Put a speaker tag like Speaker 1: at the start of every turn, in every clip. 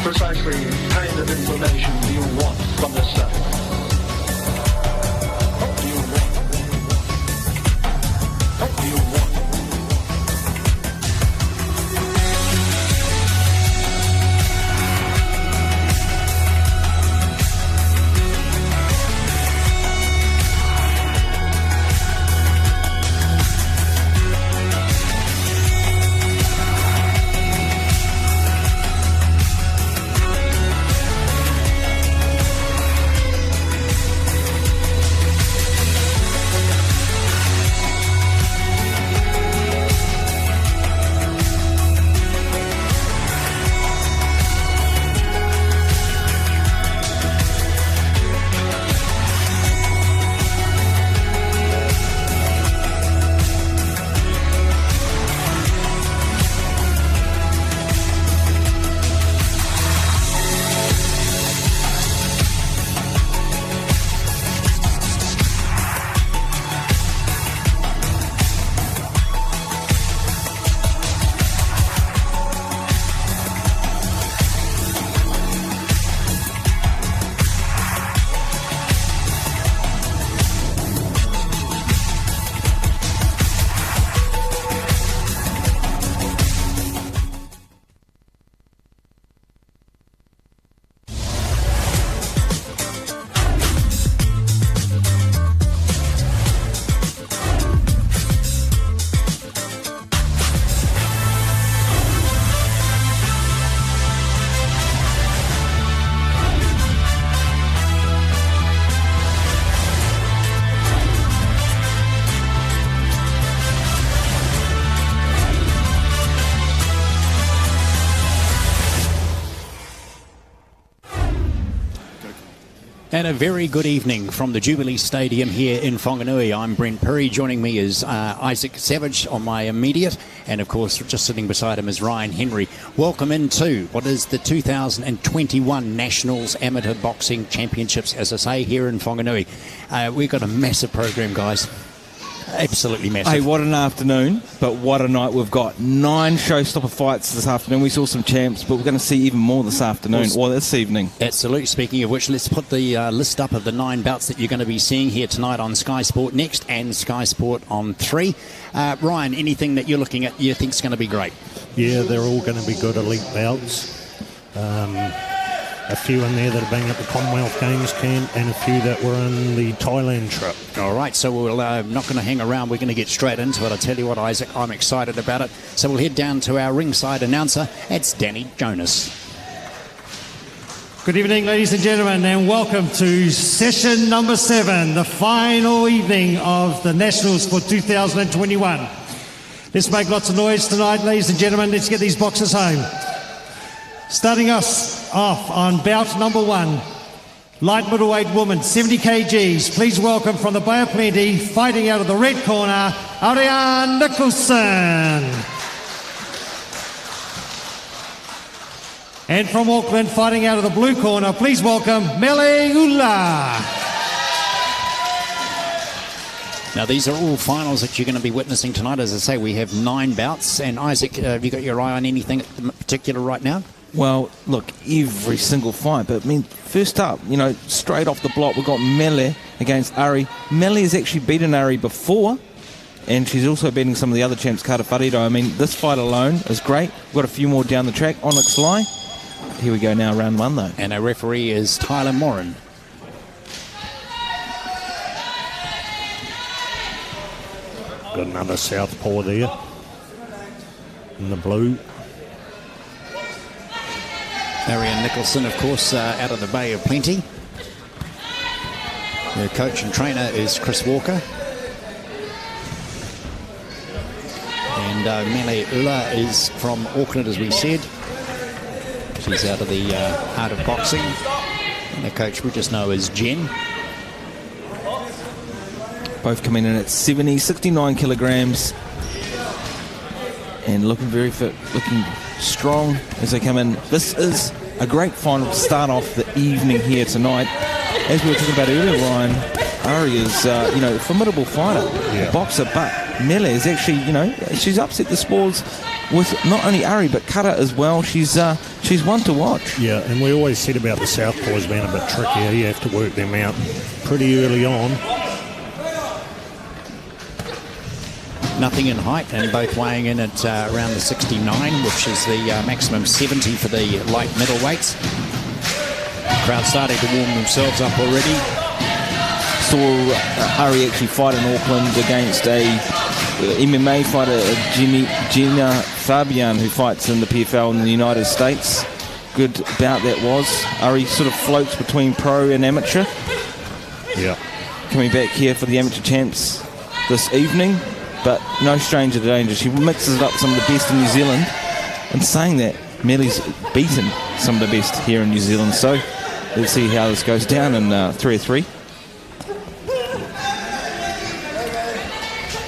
Speaker 1: precisely the kind of information you want from the sun.
Speaker 2: And a very good evening from the Jubilee Stadium here in Wanganui. I'm Brent Perry. Joining me is Isaac Savage on my immediate, and of course just sitting beside him is Ryan Henry. Welcome into what is the 2021 Nationals Amateur Boxing Championships, as I say, here in Wanganui. We've got a massive program, guys. absolutely massive.
Speaker 3: Hey, what an afternoon, but what a night we've got. 9 showstopper fights this afternoon. We saw some champs, but we're going to see even more this afternoon, or this evening.
Speaker 2: Absolutely. Speaking of which, let's put the list up of the 9 bouts that you're going to be seeing here tonight on Sky Sport Next and Sky Sport on 3. Ryan, anything that you're looking at you think's going to be great?
Speaker 4: Yeah, they're all going to be good elite bouts. A few in there that have been at the Commonwealth Games camp and a few that were in the Thailand trip.
Speaker 2: All right, so we're not going to hang around. We're going to get straight into it. I tell you what, Isaac, I'm excited about it. So we'll head down to our ringside announcer. It's Danny Jonas.
Speaker 5: Good evening, ladies and gentlemen, and welcome to session number 7, the final evening of the Nationals for 2021. Let's make lots of noise tonight, ladies and gentlemen. Let's get these boxers home. Starting us off on bout number 1, light middleweight woman, 70 kgs. Please welcome from the Bay of Plenty, fighting out of the red corner, Ariane Nicholson. And from Auckland, fighting out of the blue corner, please welcome Mele Ula.
Speaker 2: Now, these are all finals that you're going to be witnessing tonight. As I say, we have 9 bouts. And Isaac, have you got your eye on anything in particular right now?
Speaker 3: Well, look, every single fight. But, I mean, first up, straight off the block, we've got Mele against Ari. Mele has actually beaten Ari before, and she's also beating some of the other champs, Carter Wharido. I mean, this fight alone is great. We've got a few more down the track. Onyx Lye. Here we go now, round 1, though.
Speaker 2: And our referee is Tyler Moran.
Speaker 4: Got another southpaw there in the blue.
Speaker 2: Ariane Nicholson, of course, out of the Bay of Plenty. Her coach and trainer is Chris Walker. And Mele Ula is from Auckland, as we said. She's out of the Art of Boxing. And the coach we just know is Jen.
Speaker 3: Both coming in at 69 kilograms. And looking very fit, looking strong as they come in. This is a great final to start off the evening here tonight. As we were talking about earlier, Ryan, Ari is, a formidable fighter, boxer, but Mele is actually, she's upset the spoils with not only Ari, but Kara as well. She's one to watch.
Speaker 4: Yeah, and we always said about the southpaws being a bit trickier. You have to work them out pretty early on.
Speaker 2: Nothing in height, and both weighing in at around the 69, which is the maximum 70 for the light middleweights. Crowd starting to warm themselves up already.
Speaker 3: Saw Ari actually fight in Auckland against a MMA fighter, Gina Fabian, who fights in the PFL in the United States. Good bout that was. Ari sort of floats between pro and amateur.
Speaker 4: Yeah.
Speaker 3: Coming back here for the amateur champs this evening. But no stranger to danger. She mixes up some of the best in New Zealand. And saying that, Mele's beaten some of the best here in New Zealand. So let's see how this goes down in 3-3.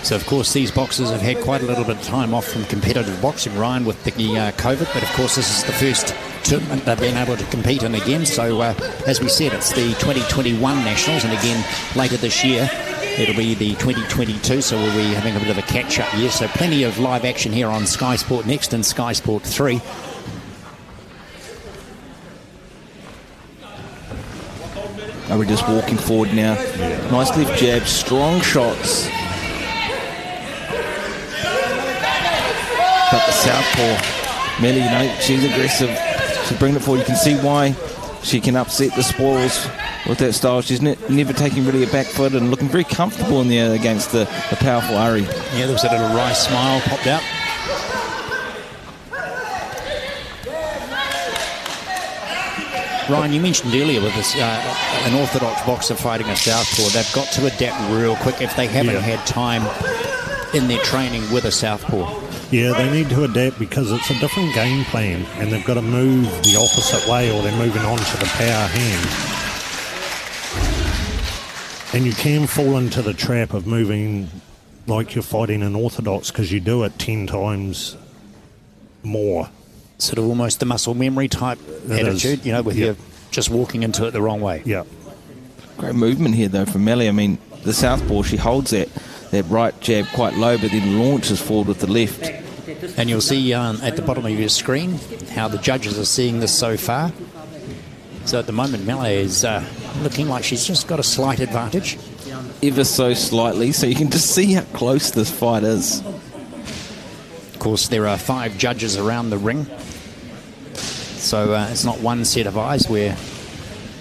Speaker 2: So, of course, these boxers have had quite a little bit of time off from competitive boxing, Ryan, with the COVID. But, of course, this is the first tournament they've been able to compete in again. So, as we said, it's the 2021 Nationals. And, again, later this year, it'll be the 2022, so we'll be having a bit of a catch-up year. So plenty of live action here on Sky Sport Next and Sky Sport 3.
Speaker 3: Are we just walking forward now? Yeah. Nice left jab, strong shots. But the southpaw, Mele, she's aggressive. She's bringing it forward. You can see why she can upset the spoils with that style. She's never taking really a back foot and looking very comfortable in there against the powerful Ari.
Speaker 2: Yeah, there was a little wry smile popped out. Ryan, you mentioned earlier with this an orthodox boxer fighting a southpaw, they've got to adapt real quick if they haven't had time in their training with a southpaw.
Speaker 4: Yeah, they need to adapt because it's a different game plan and they've got to move the opposite way or they're moving on to the power hand. And you can fall into the trap of moving like you're fighting an orthodox because you do it 10 times more.
Speaker 2: Sort of almost the muscle memory type attitude, with you just walking into it the wrong way.
Speaker 4: Yeah.
Speaker 3: Great movement here, though, from Mele. I mean, the southpaw, she holds that that right jab quite low, but then launches forward with the left.
Speaker 2: And you'll see at the bottom of your screen how the judges are seeing this so far. So at the moment, Melee is looking like she's just got a slight advantage.
Speaker 3: Ever so slightly, so you can just see how close this fight is.
Speaker 2: Of course, there are 5 judges around the ring. So it's not one set of eyes where,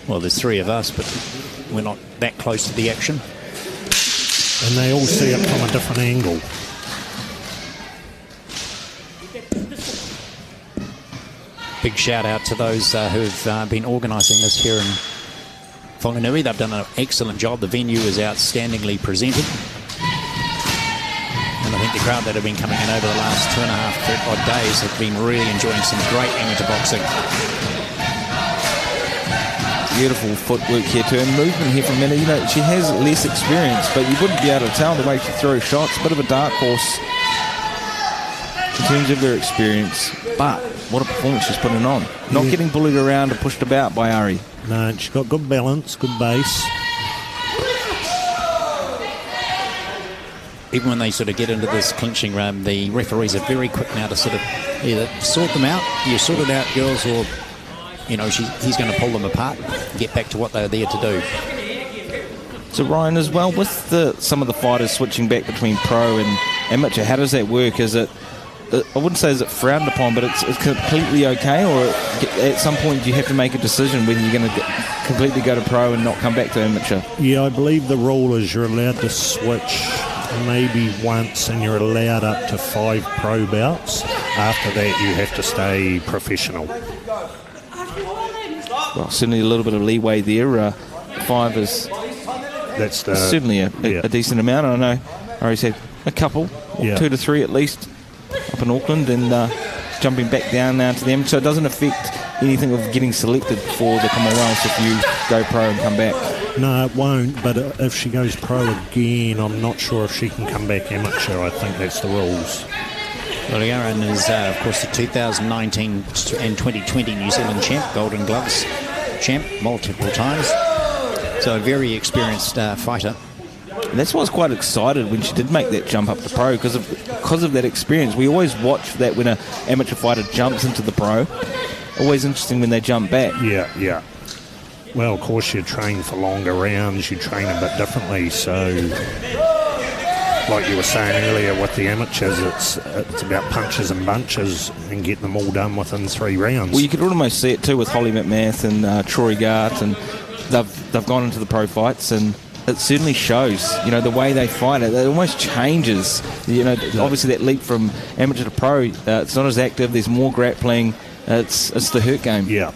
Speaker 2: well, there's 3 of us, but we're not that close to the action.
Speaker 4: And they all see it from a different angle.
Speaker 2: Big shout out to those who've been organising this here in Wanganui. They've done an excellent job. The venue is outstandingly presented. And I think the crowd that have been coming in over the last 2.5 odd days have been really enjoying some great amateur boxing.
Speaker 3: Beautiful footwork here too, and movement here from Minna. You know, she has less experience, but you wouldn't be able to tell the way she throws shots. Bit of a dark horse in terms of her experience, but what a performance she's putting on. Not getting bullied around or pushed about by Ari.
Speaker 4: No, she's got good balance, good base.
Speaker 2: Even when they sort of get into this clinching round, the referees are very quick now to sort of either sort them out, you sort it out, girls, or, you know, he's going to pull them apart and get back to what they're there to do.
Speaker 3: So Ryan, as well, with some of the fighters switching back between pro and amateur, how does that work? Is it, I wouldn't say is it frowned upon, but it's completely okay, or at some point do you have to make a decision whether you're going to completely go to pro and not come back to amateur?
Speaker 4: Yeah, I believe the rule is you're allowed to switch maybe once, and you're allowed up to 5 pro bouts. After that, you have to stay professional.
Speaker 3: Well, certainly a little bit of leeway there. 5 is certainly a decent amount. I know Ari's had a couple, 2 to 3 at least, up in Auckland, and jumping back down now to them. So it doesn't affect anything of getting selected for the Commonwealth if you go pro and come back.
Speaker 4: No, it won't, but if she goes pro again, I'm not sure if she can come back amateur. I think that's the rules.
Speaker 2: Well, Aaron is, of course, the 2019 and 2020 New Zealand champ, Golden Gloves champ, multiple times. So a very experienced fighter.
Speaker 3: And that's why I was quite excited when she did make that jump up to pro, because of that experience. We always watch that when an amateur fighter jumps into the pro. Always interesting when they jump back.
Speaker 4: Yeah. Well, of course, you train for longer rounds. You train a bit differently. So, like you were saying earlier with the amateurs, it's about punches and bunches and getting them all done within 3 rounds.
Speaker 3: Well, you could almost see it too with Holly McMath and Troy Gart, and they've gone into the pro fights, and it certainly shows. You know, the way they fight it almost changes. You know, obviously that leap from amateur to pro, it's not as active. There's more grappling. It's the hurt game.
Speaker 4: Yeah.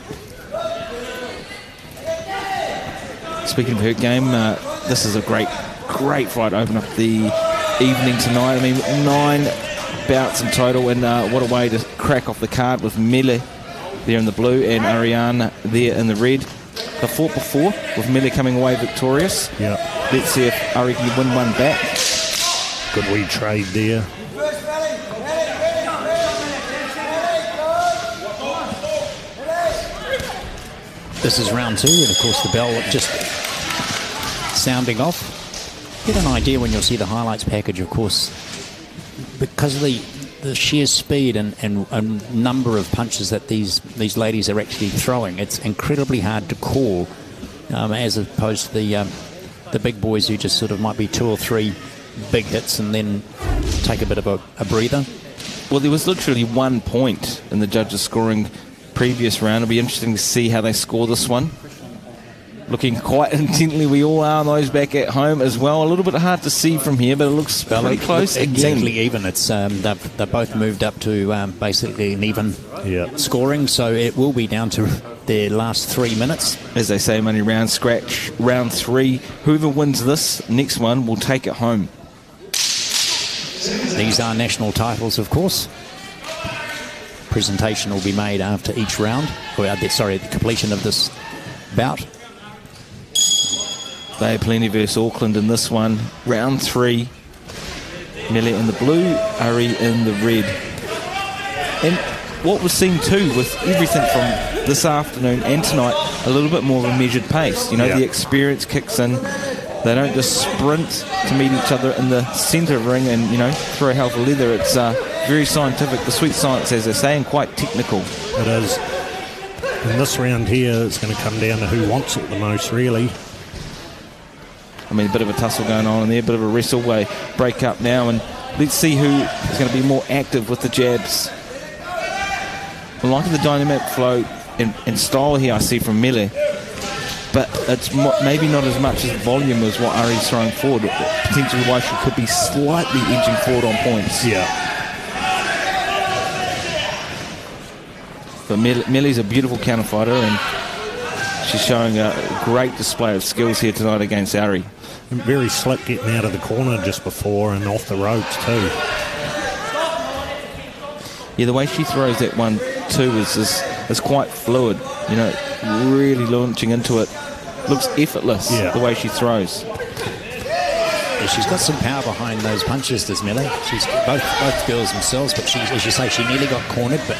Speaker 3: Speaking of hurt game, this is a great fight to open up the evening tonight. I mean, 9 bouts in total, and what a way to crack off the card with Mele there in the blue and Ariane there in the red. They fought before, with Mele coming away victorious.
Speaker 4: Yeah.
Speaker 3: Let's see if Ari can win one back.
Speaker 4: Good wee trade there.
Speaker 2: This is round 2, and of course the bell just sounding off. Get an idea when you'll see the highlights package, of course, because of the sheer speed and number of punches that these ladies are actually throwing. It's incredibly hard to call, as opposed to the big boys who just sort of might be 2 or 3 big hits and then take a bit of a breather.
Speaker 3: Well, there was literally 1 point in the judges' scoring previous round. It'll be interesting to see how they score this one. Looking quite intently, we all are on those back at home as well. A little bit hard to see from here, but it looks pretty close again.
Speaker 2: Exactly even. It's they've both moved up to basically an even scoring, so it will be down to their last 3 minutes.
Speaker 3: As they say, money round scratch, round 3. Whoever wins this next one will take it home.
Speaker 2: These are national titles, of course. Presentation will be made after each round, or at the completion of this bout.
Speaker 3: Bay Plenty versus Auckland in this one. Round 3. Mele in the blue, Ari in the red. And what we're seeing too with everything from this afternoon and tonight, a little bit more of a measured pace. You know, the experience kicks in. They don't just sprint to meet each other in the centre of the ring and, you know, throw hell for leather. It's very scientific, the sweet science, as they say, and quite technical.
Speaker 4: It is. In this round here, it's going to come down to who wants it the most, really.
Speaker 3: I mean, a bit of a tussle going on in there, a bit of a wrestle way, break up now, and let's see who is going to be more active with the jabs. I'm liking the dynamic flow and style here I see from Mele, but it's maybe not as much as volume as what Ari's throwing forward. Potentially why she could be slightly edging forward on points.
Speaker 4: Yeah.
Speaker 3: But Mele's a beautiful counter fighter, and she's showing a great display of skills here tonight against Ari.
Speaker 4: And very slick getting out of the corner just before and off the ropes too.
Speaker 3: Yeah, the way she throws that 1-2 is quite fluid. You know, really launching into it. Looks effortless, the way she throws.
Speaker 2: Yeah, she's got some power behind those punches, does Mele. She's both girls themselves, but she, as you say, she nearly got cornered, but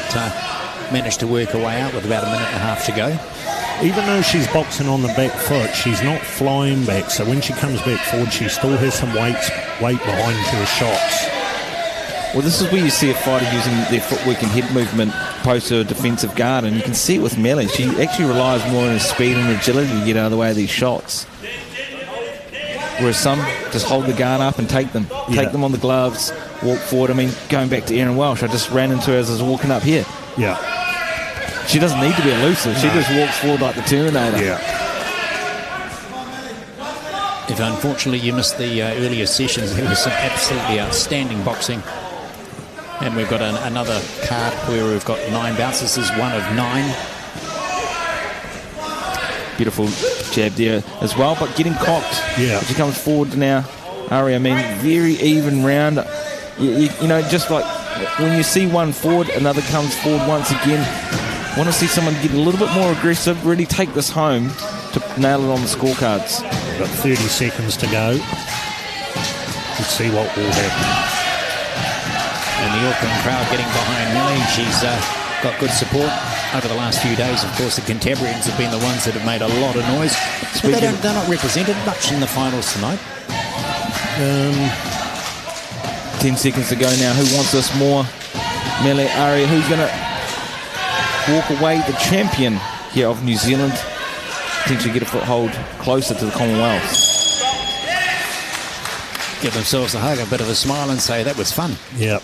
Speaker 2: managed to work her way out with about a minute and a half to go.
Speaker 4: Even though she's boxing on the back foot, she's not flying back, so when she comes back forward, she still has some weight behind her shots.
Speaker 3: Well, this is where you see a fighter using their footwork and head movement opposed to a defensive guard, and you can see it with Mele. She actually relies more on her speed and agility to get out of the way of these shots. Whereas some just hold the guard up and take them on the gloves, walk forward. I mean, going back to Erin Welsh, I just ran into her as I was walking up here.
Speaker 4: Yeah.
Speaker 3: She doesn't need to be elusive. She just walks forward like the Terminator.
Speaker 4: Yeah.
Speaker 2: If unfortunately you missed the earlier sessions, there was some absolutely outstanding boxing. And we've got another card where we've got 9 bouts. This is one of 9. Beautiful jab there as well, but getting cocked.
Speaker 4: Yeah.
Speaker 3: She comes forward now. Ari, I mean, very even round. You know, just like when you see one forward, another comes forward once again. I want to see someone get a little bit more aggressive, really take this home to nail it on the scorecards.
Speaker 4: We've got 30 seconds to go. Let's see what will happen.
Speaker 2: And the Auckland crowd getting behind Mele. She's got good support over the last few days. Of course, the Cantabrians have been the ones that have made a lot of noise. But they're not represented much in the finals tonight.
Speaker 3: 10 seconds to go now. Who wants this more? Mele, Ari, who's going to walk away the champion here of New Zealand? Potentially get a foothold closer to the Commonwealth.
Speaker 2: Give themselves a hug, a bit of a smile, and say that was fun.
Speaker 4: Yep.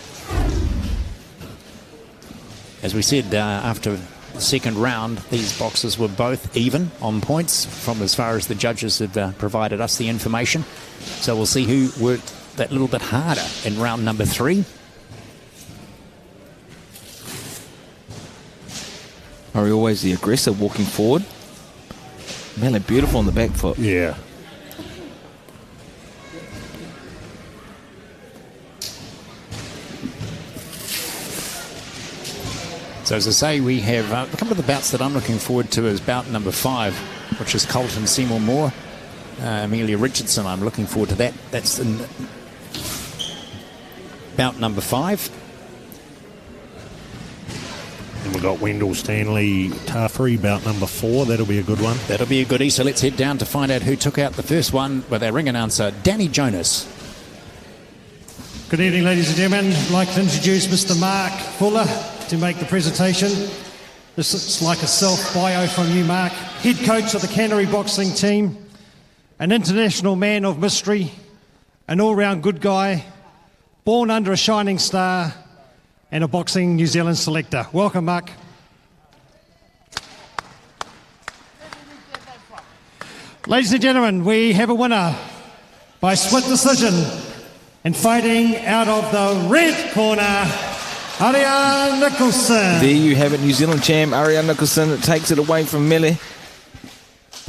Speaker 2: As we said, after the second round, these boxers were both even on points from as far as the judges have provided us the information. So we'll see who worked that little bit harder in round number 3.
Speaker 3: Ari always the aggressor walking forward. Mele beautiful on the back foot.
Speaker 4: Yeah.
Speaker 2: So as I say, we have a couple of the bouts that I'm looking forward to is bout number 5, which is Colton Seymour Moore, Amelia Richardson. I'm looking forward to that. That's in bout number 5.
Speaker 4: And we've got Wendell Stanley Tarfree, bout number 4. That'll be a good one.
Speaker 2: That'll be a goodie. So let's head down to find out who took out the first one with our ring announcer, Danny Jonas.
Speaker 5: Good evening, ladies and gentlemen. I'd like to introduce Mr. Mark Fuller to make the presentation. This is like a self-bio from you, Mark. Head coach of the Canterbury boxing team, an international man of mystery, an all-round good guy, born under a shining star, and a boxing New Zealand selector. Welcome, Mark. Ladies and gentlemen, we have a winner by split decision and fighting out of the red corner, Ariane Nicholson.
Speaker 3: There you have it, New Zealand champ Ariane Nicholson takes it away from Mele.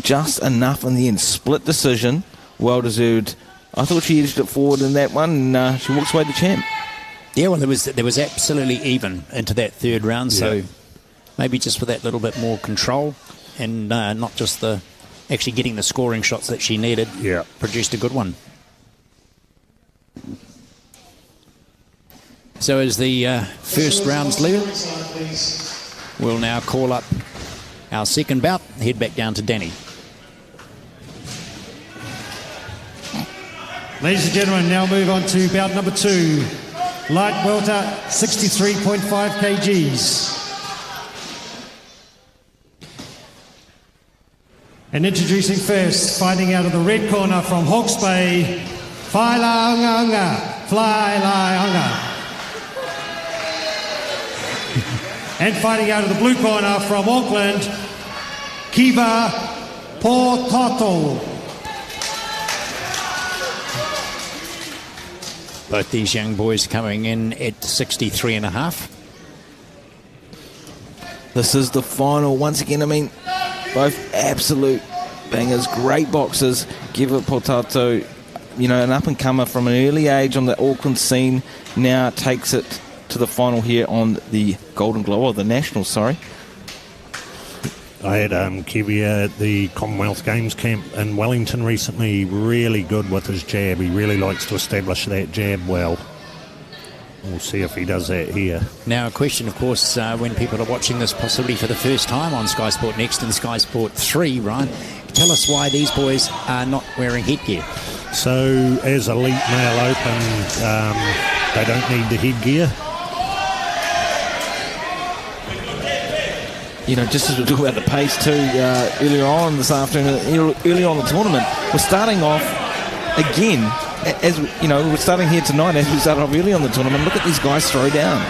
Speaker 3: Just enough in the end, split decision, well deserved. I thought she edged it forward in that one, and she walks away the champ.
Speaker 2: Yeah, well, there was absolutely even into that third round, so maybe just with that little bit more control and not just the actually getting the scoring shots that she needed, produced a good one. So as the first round's leader, we'll now call up our second bout, head back down to Danny.
Speaker 5: Ladies and gentlemen, now move on to bout number 2. Light welter, 63.5 kgs. And introducing first, fighting out of the red corner from Hawke's Bay, Fly-la-unga-unga. And fighting out of the blue corner from Auckland, Kiva Potato.
Speaker 2: Both these young boys coming in at 63.5.
Speaker 3: This is the final. Once again, I mean, both absolute bangers, great boxers. Give it Potato, you know, an up-and-comer from an early age on the Auckland scene, now takes it to the final here on the Golden Globe, or the Nationals, sorry.
Speaker 4: I had Kiwi at the Commonwealth Games camp in Wellington recently. Really good with his jab. He really likes to establish that jab well. We'll see if he does that here.
Speaker 2: Now, a question, of course, when people are watching this possibly for the first time on Sky Sport Next and Sky Sport 3, Ryan, tell us why these boys are not wearing headgear.
Speaker 4: So, as Elite Male Open, they don't need the headgear.
Speaker 3: You know, just as we talk about the pace too, earlier on this afternoon, early on in the tournament, we're starting off again, as you know, we're starting here tonight as we started off early on the tournament. Look at these guys throw down.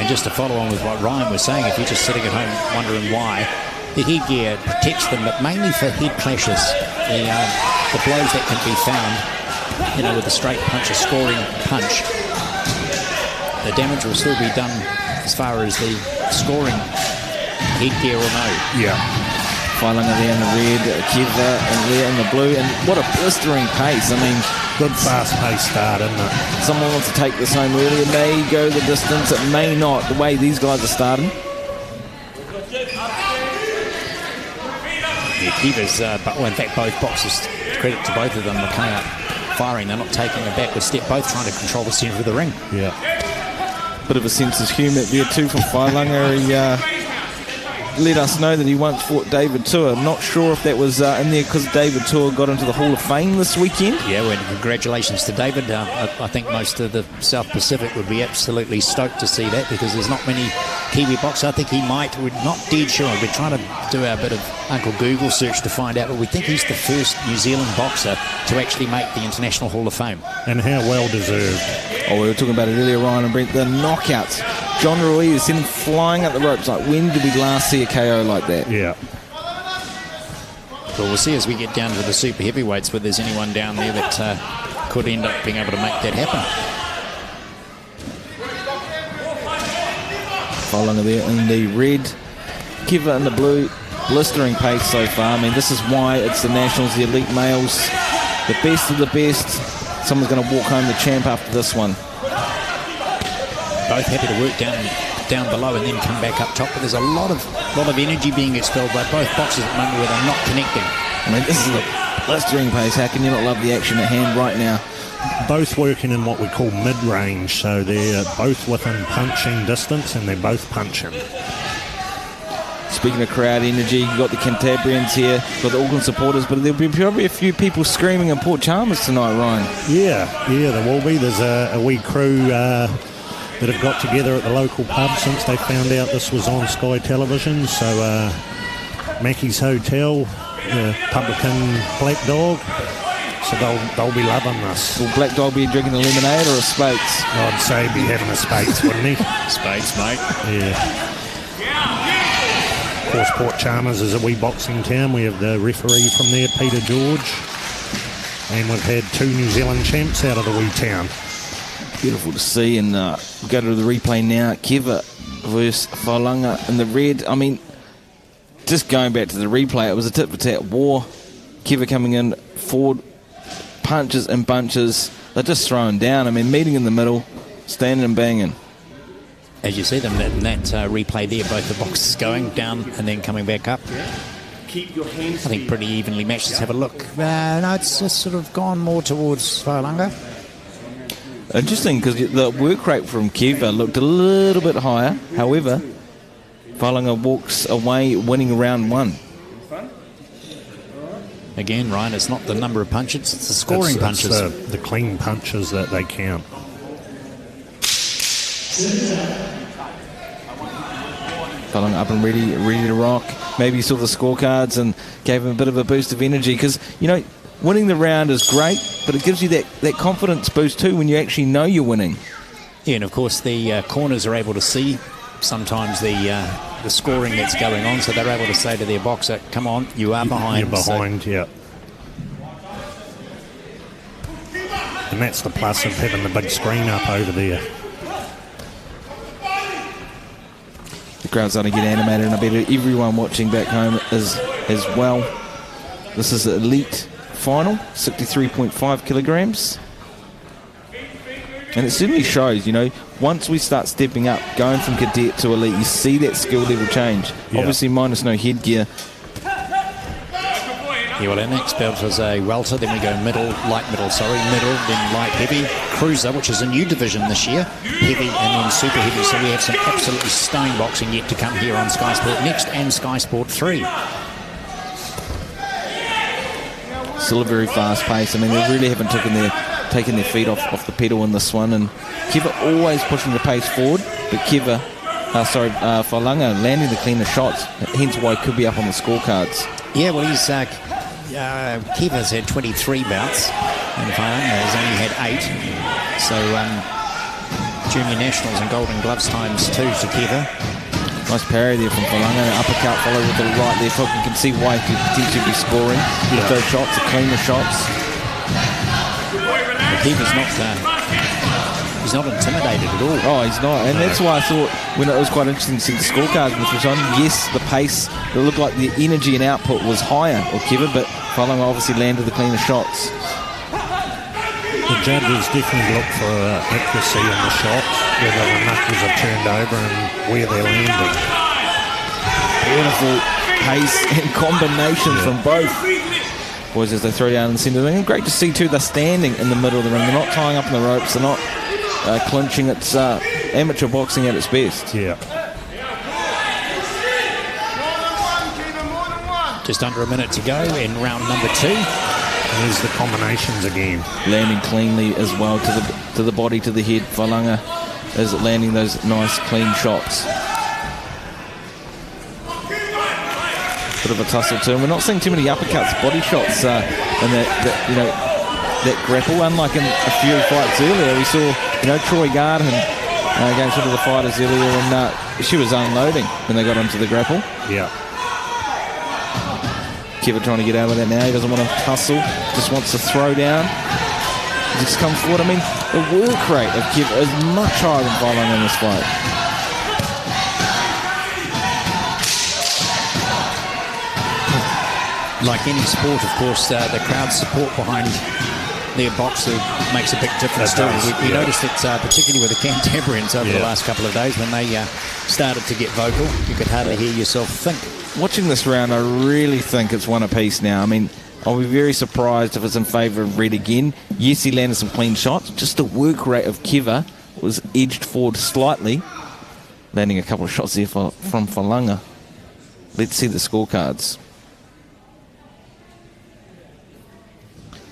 Speaker 2: And just to follow on with what Ryan was saying, if you're just sitting at home wondering why, the headgear protects them, but mainly for head clashes. The blows that can be found, you know, with a straight punch, a scoring punch, the damage will still be done as far as the scoring headgear or no.
Speaker 3: Yeah. Whailanga there in the red, Kiva and there in the blue, and what a blistering pace. I mean,
Speaker 4: good fast-paced start, isn't it?
Speaker 3: Someone wants to take this home early. It may go the distance, it may not, the way these guys are starting.
Speaker 2: Yeah, Kiva's, well, in fact, both boxers, credit to both of them, are coming up firing. They're not taking a backward step, both trying to control the centre of the ring.
Speaker 4: Yeah.
Speaker 3: Bit of a sense of humour there too from Whailanga. He let us know that he once fought David Tua. I'm not sure if that was in there because David Tua got into the Hall of Fame this weekend.
Speaker 2: Yeah, well, congratulations to David. I think most of the South Pacific would be absolutely stoked to see that, because there's not many Kiwi boxers. I think he might. We're not dead sure. We're trying to do our bit of Uncle Google search to find out, but we think he's the first New Zealand boxer to actually make the International Hall of Fame.
Speaker 4: And how well deserved.
Speaker 3: Oh, we were talking about it earlier, Ryan and Brent, the knockouts. John Ruiz sent him flying up the ropes. Like, when did we last see a KO like that?
Speaker 4: Yeah.
Speaker 2: Well, we'll see as we get down to the super heavyweights whether there's anyone down there that could end up being able to make that happen.
Speaker 3: Whailanga there in the red, Kiva in the blue. Blistering pace so far. I mean, this is why it's the Nationals, the elite males, the best of the best. Someone's going to walk home the champ after this one.
Speaker 2: Both happy to work down below and then come back up top, but there's a lot of energy being expelled by both boxers at the moment where they're not connecting.
Speaker 3: I mean, this is a blistering pace. How can you not love the action at hand right now?
Speaker 4: Both working in what we call mid-range, so they're both within punching distance and they're both punching.
Speaker 3: Speaking of crowd energy, you've got the Cantabrians here, got the Auckland supporters, but there'll be probably a few people screaming in Port Chalmers tonight, Ryan.
Speaker 4: Yeah, there will be. There's a wee crew that have got together at the local pub since they found out this was on Sky Television. So Mackey's Hotel, the publican Black Dog, so they'll be loving this.
Speaker 3: Will Black Dog be drinking a lemonade or a Spates?
Speaker 4: I'd say he'd be having a Spates, wouldn't he?
Speaker 2: Spates, mate.
Speaker 4: Yeah. Of course, Port Chalmers is a wee boxing town. We have the referee from there, Peter George, and we've had 2 New Zealand champs out of the wee town.
Speaker 3: Beautiful to see, and we go to the replay now. Kiva versus Whailanga in the red. I mean, just going back to the replay, it was a tit-for-tat war. Kiva coming in forward, punches and bunches. They're just throwing down. I mean, meeting in the middle, standing and banging.
Speaker 2: As you see them in that replay there, both the boxers going down and then coming back up.
Speaker 6: Keep your hands.
Speaker 2: I think pretty evenly matched. Let's have a look. No, it's just sort of gone more towards Whailanga.
Speaker 3: Interesting, because the work rate from Kiva looked a little bit higher. However, Whailanga walks away winning round 1.
Speaker 2: Again, Ryan, it's not the number of punches, it's the scoring punches.
Speaker 4: It's the clean punches that they count.
Speaker 3: Falunga up and ready to rock. Maybe he saw the scorecards and gave him a bit of a boost of energy because, winning the round is great, but it gives you that confidence boost too when you actually know you're winning.
Speaker 2: Yeah, and of course the corners are able to see sometimes the scoring that's going on, so they're able to say to their boxer, come on, you are behind.
Speaker 4: You're behind, yeah. And that's the plus of having the big screen up over there.
Speaker 3: The crowd's starting to get animated, and I bet everyone watching back home is as well. This is the elite final, 63.5 kilograms. And it certainly shows, once we start stepping up, going from cadet to elite, you see that skill level change. Yeah. Obviously minus no headgear.
Speaker 2: Yeah, well, our next belt was a welter, then we go light middle, then light heavy, cruiser, which is a new division this year, heavy, and then super heavy. So we have some absolutely stunning boxing yet to come here on Sky Sport Next and Sky Sport 3.
Speaker 3: Still a very fast pace. I mean, they really haven't taken their feet off the pedal in this one, and Kiva always pushing the pace forward, but Falunga landing the cleaner shots, hence why he could be up on the scorecards.
Speaker 2: Yeah, well, he's Kiva's had 23 bouts, and Falunga has only had 8. So junior nationals and golden gloves times 2 to Kiva.
Speaker 3: Nice parry there from Falunga. An uppercut followed with the right left hook. You can see why he could potentially be scoring with those shots, the cleaner shots.
Speaker 2: Kiva's he's not intimidated at all.
Speaker 3: Oh, he's not. And that's why I thought when it was quite interesting to see the scorecards with Richardson. Yes, the pace, it looked like the energy and output was higher of Kiva, but Falunga obviously landed the cleaner shots.
Speaker 4: The judges definitely look for accuracy in the shots, whether the knuckles are turned over and where they're landing.
Speaker 3: Beautiful pace and combinations from both boys as they throw down in the centre of the ring. Great to see too, they're standing in the middle of the ring. They're not tying up in the ropes, they're not clinching. It's amateur boxing at its best.
Speaker 4: Yeah.
Speaker 2: Just under a minute to go in round number 2.
Speaker 4: And there's the combinations again.
Speaker 3: Landing cleanly as well to the body, to the head. Falunga is landing those nice clean shots. Bit of a tussle too. And we're not seeing too many uppercuts, body shots in that grapple. Unlike in a few fights earlier, we saw Troy Garden against one of the fighters earlier, and she was unloading when they got onto the grapple.
Speaker 4: Yeah.
Speaker 3: Kiva trying to get out of that now. He doesn't want to tussle, just wants to throw down. He just comes forward. I mean, the work rate of Kiva is much higher than Falunga in this fight.
Speaker 2: Like any sport, of course, the crowd support behind their boxer makes a big difference too. We noticed it particularly with the Cantabrians over the last couple of days when they started to get vocal. You could hardly hear yourself think.
Speaker 3: Watching this round, I really think it's one apiece now. I mean, I'll be very surprised if it's in favour of Red again. Yes, he landed some clean shots. Just the work rate of Kiva was edged forward slightly, landing a couple of shots there from Falunga. Let's see the scorecards.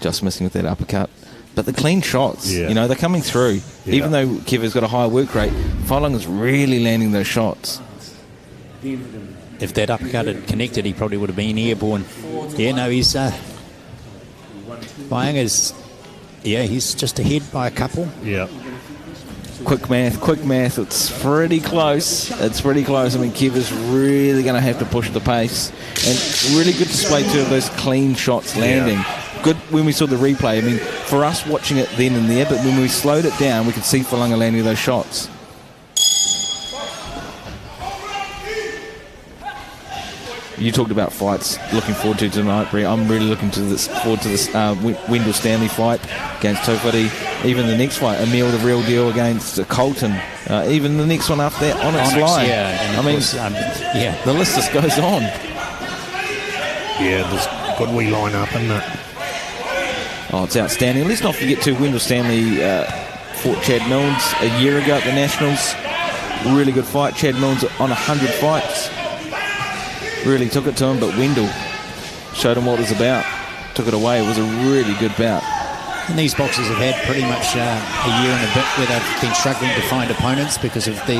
Speaker 3: Just missing with that uppercut. But the clean shots, they're coming through. Yeah. Even though Kiva's got a high work rate, Falunga's really landing those shots.
Speaker 2: If that uppercut had connected, he probably would have been airborne. Yeah, no, he's... Falunga's... Yeah, he's just ahead by a couple.
Speaker 4: Yeah.
Speaker 3: Quick math. It's pretty close. I mean, Kiva's really going to have to push the pace. And really good display too of those clean shots landing. Yeah. Good when we saw the replay. I mean, for us watching it then and there, but when we slowed it down, we could see Falunga landing those shots. You talked about fights looking forward to tonight, Bree. I'm really looking forward to this Wendell Stanley fight against Tofati. Even the next fight, Emil the Real Deal against Colton. Even the next one after that, Onyx Lye.
Speaker 2: Yeah,
Speaker 3: I mean, the list just goes on.
Speaker 4: Yeah, there's a good wee line up, isn't it?
Speaker 3: Oh, it's outstanding. Let's not forget too, Wendell Stanley fought Chad Milnes a year ago at the Nationals. Really good fight. Chad Milnes on 100 fights. Really took it to him, but Wendell showed him what it was about. took it away. It was a really good bout.
Speaker 2: And these boxers have had pretty much a year and a bit where they've been struggling to find opponents because of the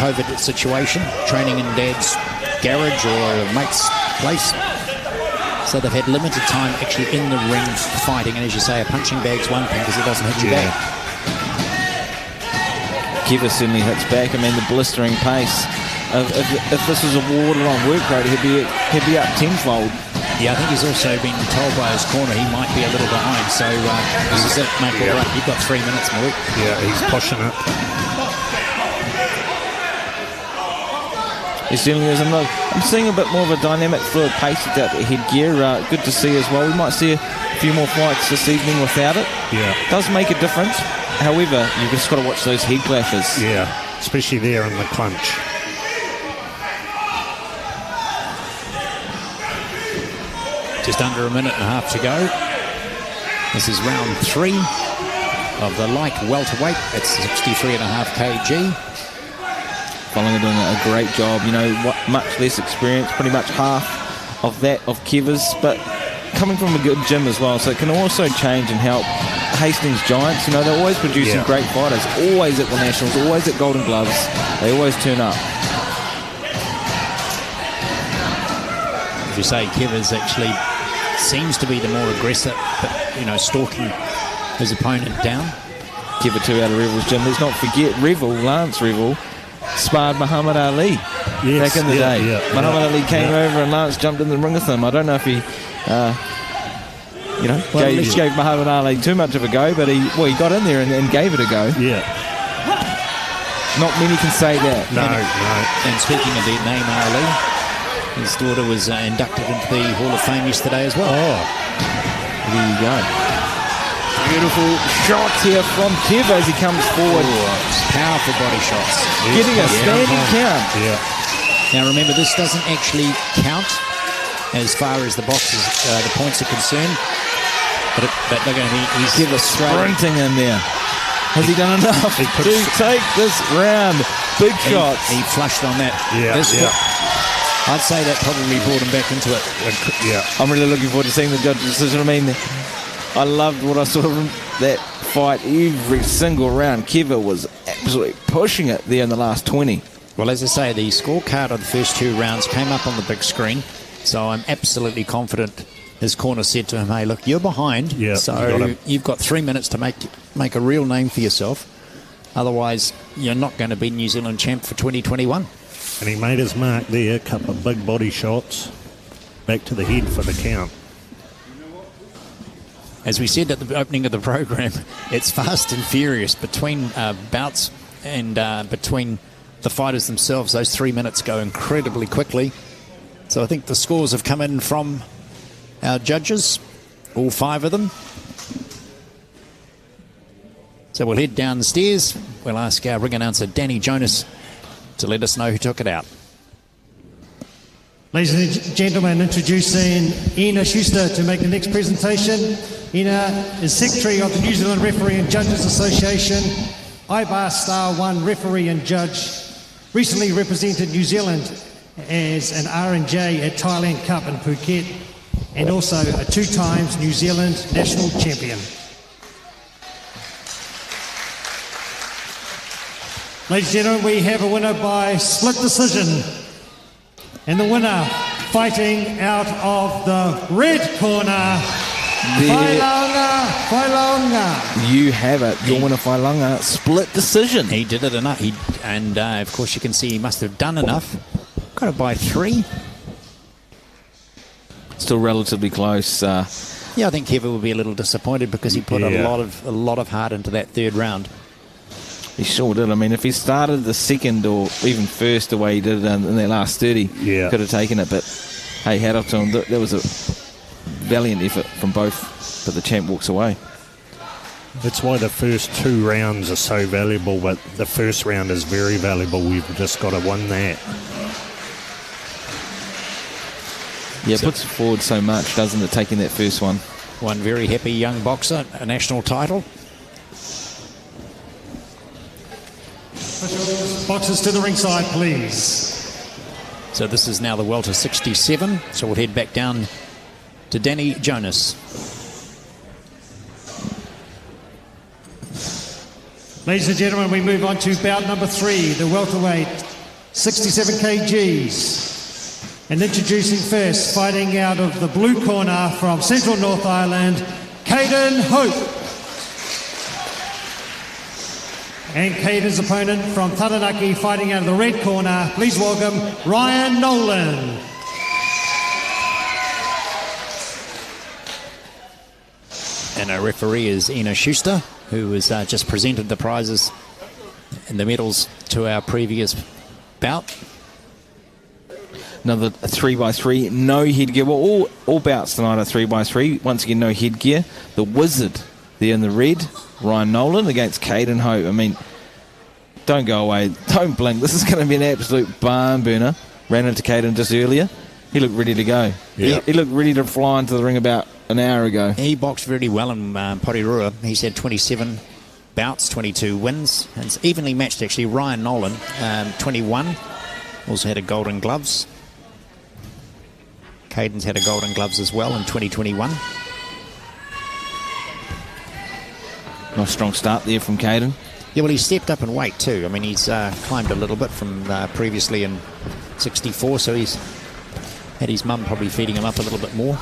Speaker 2: COVID situation, training in Dad's garage or a mate's place. So they've had limited time actually in the ring fighting. And as you say, a punching bag's one thing because it doesn't hit you back.
Speaker 3: Kiva certainly hits back. I mean, the blistering pace. If this was a water-on work rate, he'd be up tenfold.
Speaker 2: Yeah, I think he's also been told by his corner he might be a little behind. So this is it, mate. All right, you've got 3 minutes, Malik.
Speaker 4: Yeah, he's pushing it.
Speaker 3: He certainly is. I'm seeing a bit more of a dynamic, fluid pace with that headgear. Good to see as well. We might see a few more fights this evening without it.
Speaker 4: Yeah.
Speaker 3: Does make a difference. However, you've just got to watch those head clashes.
Speaker 4: Yeah, especially there in the clinch.
Speaker 2: Just under a minute and a half to go. This is round 3 of the light welterweight. It's 63.5 kg.
Speaker 3: Following doing a great job. You know, much less experience, pretty much half of that of Keva's, but coming from a good gym as well, so it can also change and help. Hastings Giants, you know, they're always producing great fighters, always at the Nationals, always at Golden Gloves. They always turn up.
Speaker 2: As you say, Keva's actually seems to be the more aggressive, but, you know, stalking his opponent down.
Speaker 3: Keva 2 out of Revel's gym. Let's not forget Lance Revel sparred Muhammad Ali back in the day. Muhammad Ali came over and Lance jumped in the ring with him. I don't know if he, gave Muhammad Ali too much of a go, but he got in there and gave it a go.
Speaker 4: Yeah.
Speaker 3: Not many can say that.
Speaker 4: No.
Speaker 2: And speaking of the name Ali, his daughter was inducted into the Hall of Fame yesterday as well.
Speaker 3: Oh, there you go. Beautiful shots here from Keva as he comes forward.
Speaker 2: Powerful body shots.
Speaker 3: Getting a standing count.
Speaker 4: Yeah.
Speaker 2: Now remember, this doesn't actually count as far as the boxes, the points are concerned. But they're going to be. He's
Speaker 3: Keva sprinting in there. Has he done enough to take this round? Big shots.
Speaker 2: He flushed on that. I'd say that probably brought him back into it.
Speaker 4: Yeah.
Speaker 3: I'm really looking forward to seeing the judge's decision. I mean, I loved what I saw from that fight every single round. Keva was absolutely pushing it there in the last 20.
Speaker 2: Well, as I say, the scorecard of the first 2 rounds came up on the big screen, so I'm absolutely confident. His corner said to him, hey, look, you're behind, so you've got 3 minutes to make a real name for yourself. Otherwise, you're not going to be New Zealand champ for 2021.
Speaker 4: And he made his mark there, a couple of big body shots. Back to the head for the count.
Speaker 2: As we said at the opening of the program, it's fast and furious between bouts and between the fighters themselves. Those 3 minutes go incredibly quickly. So I think the scores have come in from our judges, all 5 of them. So we'll head downstairs. We'll ask our ring announcer, Danny Jonas, to let us know who took it out.
Speaker 5: Ladies and gentlemen, introducing Ina Schuster to make the next presentation. Ina is Secretary of the New Zealand Referee and Judges Association, IBAR Star 1 referee and judge, recently represented New Zealand as an R&J at Thailand Cup in Phuket, and also a 2 times New Zealand national champion. Ladies and gentlemen, we have a winner by split decision. And the winner, fighting out of the red corner, Whailonga.
Speaker 3: You have it. Your winner, Whailonga, split decision.
Speaker 2: He did it enough. And of course, you can see he must have done enough. Got it by 3.
Speaker 3: Still relatively close.
Speaker 2: Yeah, I think Keva would be a little disappointed because he put a lot of heart into that 3rd round.
Speaker 3: He sure did. I mean, if he started the 2nd or even 1st the way he did it in that last 30, could have taken it. But hey, hat up to him. That was a valiant effort from both, but the champ walks away.
Speaker 4: That's why the first 2 rounds are so valuable, but the first round is very valuable. We've just got to win that.
Speaker 3: Yeah, it puts it forward so much, doesn't it, taking that first one.
Speaker 2: One very happy young boxer, a national title.
Speaker 5: Boxers to the ringside, please.
Speaker 2: So this is now the welter 67. So we'll head back down to Danny Jonas.
Speaker 5: Ladies and gentlemen, we move on to bout number 3, the welterweight, 67 kgs. And introducing first, fighting out of the blue corner from Central North Ireland, Caden Hope. And Caden's opponent from Taranaki, fighting out of the red corner, please welcome Ryan Nolan.
Speaker 2: And our referee is Ina Schuster, who has just presented the prizes and the medals to our previous bout.
Speaker 3: Another 3x3, no headgear. Well, all bouts tonight are 3x3. Once again, no headgear. The Wizard there in the red, Ryan Nolan against Caden Hope. I mean, don't go away. Don't blink. This is going to be an absolute barn burner. Ran into Caden just earlier. He looked ready to go. Yep. He looked ready to fly into the ring about an hour ago.
Speaker 2: He boxed really well in Porirua. He's had 27 bouts, 22 wins. And it's evenly matched, actually. Ryan Nolan, 21. Also had a golden gloves. Caden's had a golden gloves as well in 2021.
Speaker 3: Nice strong start there from Caden.
Speaker 2: Yeah, well, he's stepped up in weight too. I mean, he's climbed a little bit from previously in 64, so he's had his mum probably feeding him up a little bit more.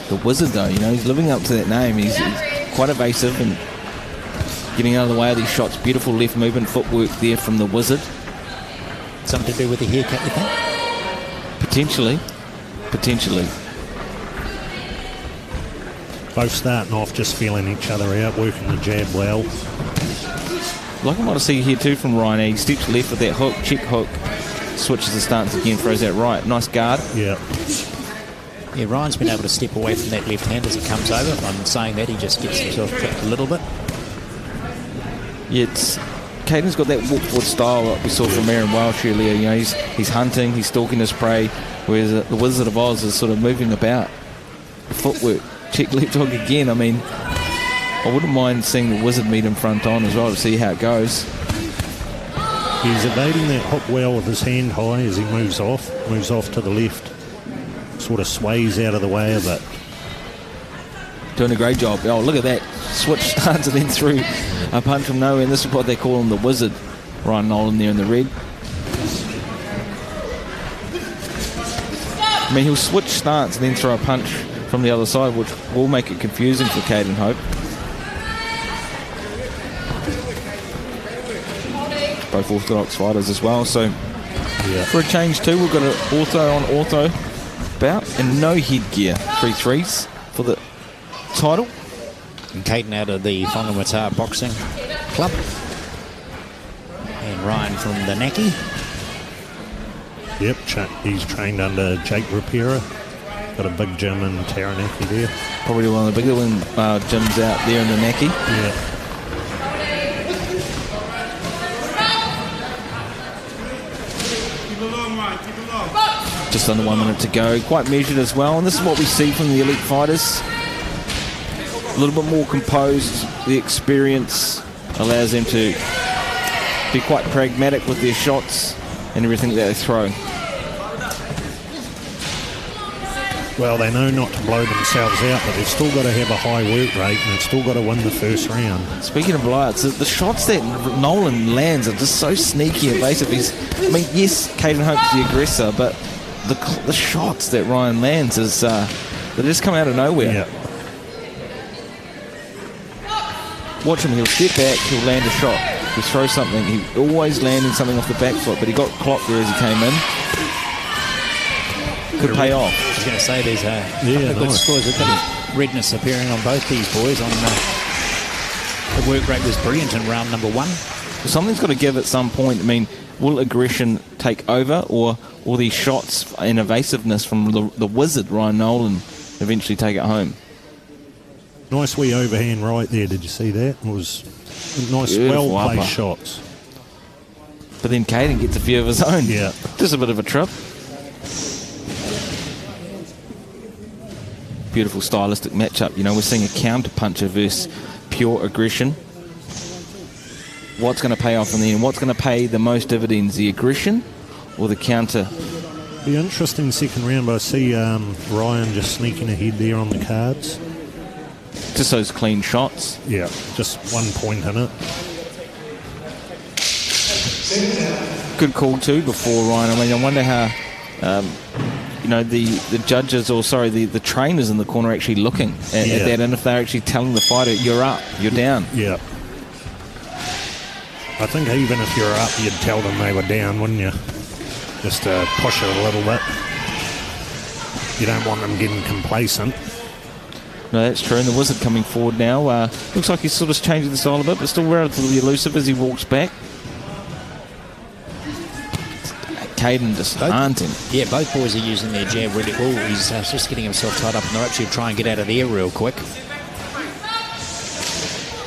Speaker 3: The Wizard, though, you know, he's living up to that name. He's quite evasive and getting out of the way of these shots. Beautiful left movement, footwork there from the Wizard.
Speaker 2: Something to do with the haircut, you think?
Speaker 3: Potentially.
Speaker 4: Both starting off just feeling each other out, working the jab well.
Speaker 3: Like I want to see here too from Ryan. He steps left with that hook, check hook, switches the stance again, throws that right. Nice guard.
Speaker 4: Yeah.
Speaker 2: Yeah, Ryan's been able to step away from that left hand as it comes over. If I'm saying that, he just gets himself tripped a little bit.
Speaker 3: Yeah, Caden's got that walk forward style that we saw from Aaron Welch earlier. You know, he's hunting, he's stalking his prey, whereas the Wizard of Oz is sort of moving about. Footwork, check left hook again. I mean, I wouldn't mind seeing the Wizard meet him front on as well to see how it goes.
Speaker 4: He's evading that hook well with his hand high as he moves off to the left. Sort of sways out of the way of it.
Speaker 3: Doing a great job. Oh, look at that. Switch stance and then through a punch from nowhere. And this is what they call him, the Wizard. Ryan Nolan there in the red. I mean, he'll switch stance and then throw a punch from the other side, which will make it confusing for Caden Hope. Both orthodox fighters as well. So for a change too, we've got an ortho bout and no headgear. 3-3s for the title.
Speaker 2: And Caden out of the Whanganui Boxing Club. And Ryan from the Naki.
Speaker 4: Yep, he's trained under Jake Rapira. Got a big gym in Taranaki there.
Speaker 3: Probably one of the bigger gyms out there in the Naki.
Speaker 4: Yeah.
Speaker 3: Just under 1 minute to go. Quite measured as well. And this is what we see from the elite fighters. A little bit more composed. The experience allows them to be quite pragmatic with their shots and everything that they throw.
Speaker 4: Well, they know not to blow themselves out, but they've still got to have a high work rate and they've still got to win the first round.
Speaker 3: Speaking of blowouts, the shots that Nolan lands are just so sneaky and evasive. Yes, Caden Hope's the aggressor, but the shots that Ryan lands is they just come out of nowhere.
Speaker 4: Yeah.
Speaker 3: Watch him, he'll step back, he'll land a shot, he'll throw something, he's always landing something off the back foot, but he got clocked there as he came in. Could pay off.
Speaker 2: I was going to say there's a couple of good scores, a bit of redness appearing on both these boys. The work rate was brilliant in round number 1.
Speaker 3: Something's got to give at some point. I mean, will aggression take over, or will these shots and evasiveness from the Wizard, Ryan Nolan, eventually take it home?
Speaker 4: Nice wee overhand right there, did you see that? It was nice, well-placed shots.
Speaker 3: But then Caden gets a few of his own.
Speaker 4: Yeah.
Speaker 3: Just a bit of a trip. Beautiful stylistic matchup. You know, we're seeing a counter-puncher versus pure aggression. What's going to pay off in the end? What's going to pay the most dividends, the aggression or the counter
Speaker 4: Be an interesting second round, but I see Ryan just sneaking ahead there on the cards.
Speaker 3: Just those clean shots.
Speaker 4: Yeah, just 1 point in it.
Speaker 3: Good call too before Ryan. I mean, I wonder how the judges, or sorry, the trainers in the corner are actually looking at that, and if they're actually telling the fighter, you're up, you're down.
Speaker 4: Yeah. I think even if you're up, you'd tell them they were down, wouldn't you? Just to push it a little bit. You don't want them getting complacent.
Speaker 3: No, that's true. And the Wizard coming forward now. Looks like he's sort of changing the style a bit, but still relatively elusive as he walks back. Caden just aren't him.
Speaker 2: Yeah, both boys are using their jab really well. He's just getting himself tied up in the ropes. He'll try and get out of there real quick.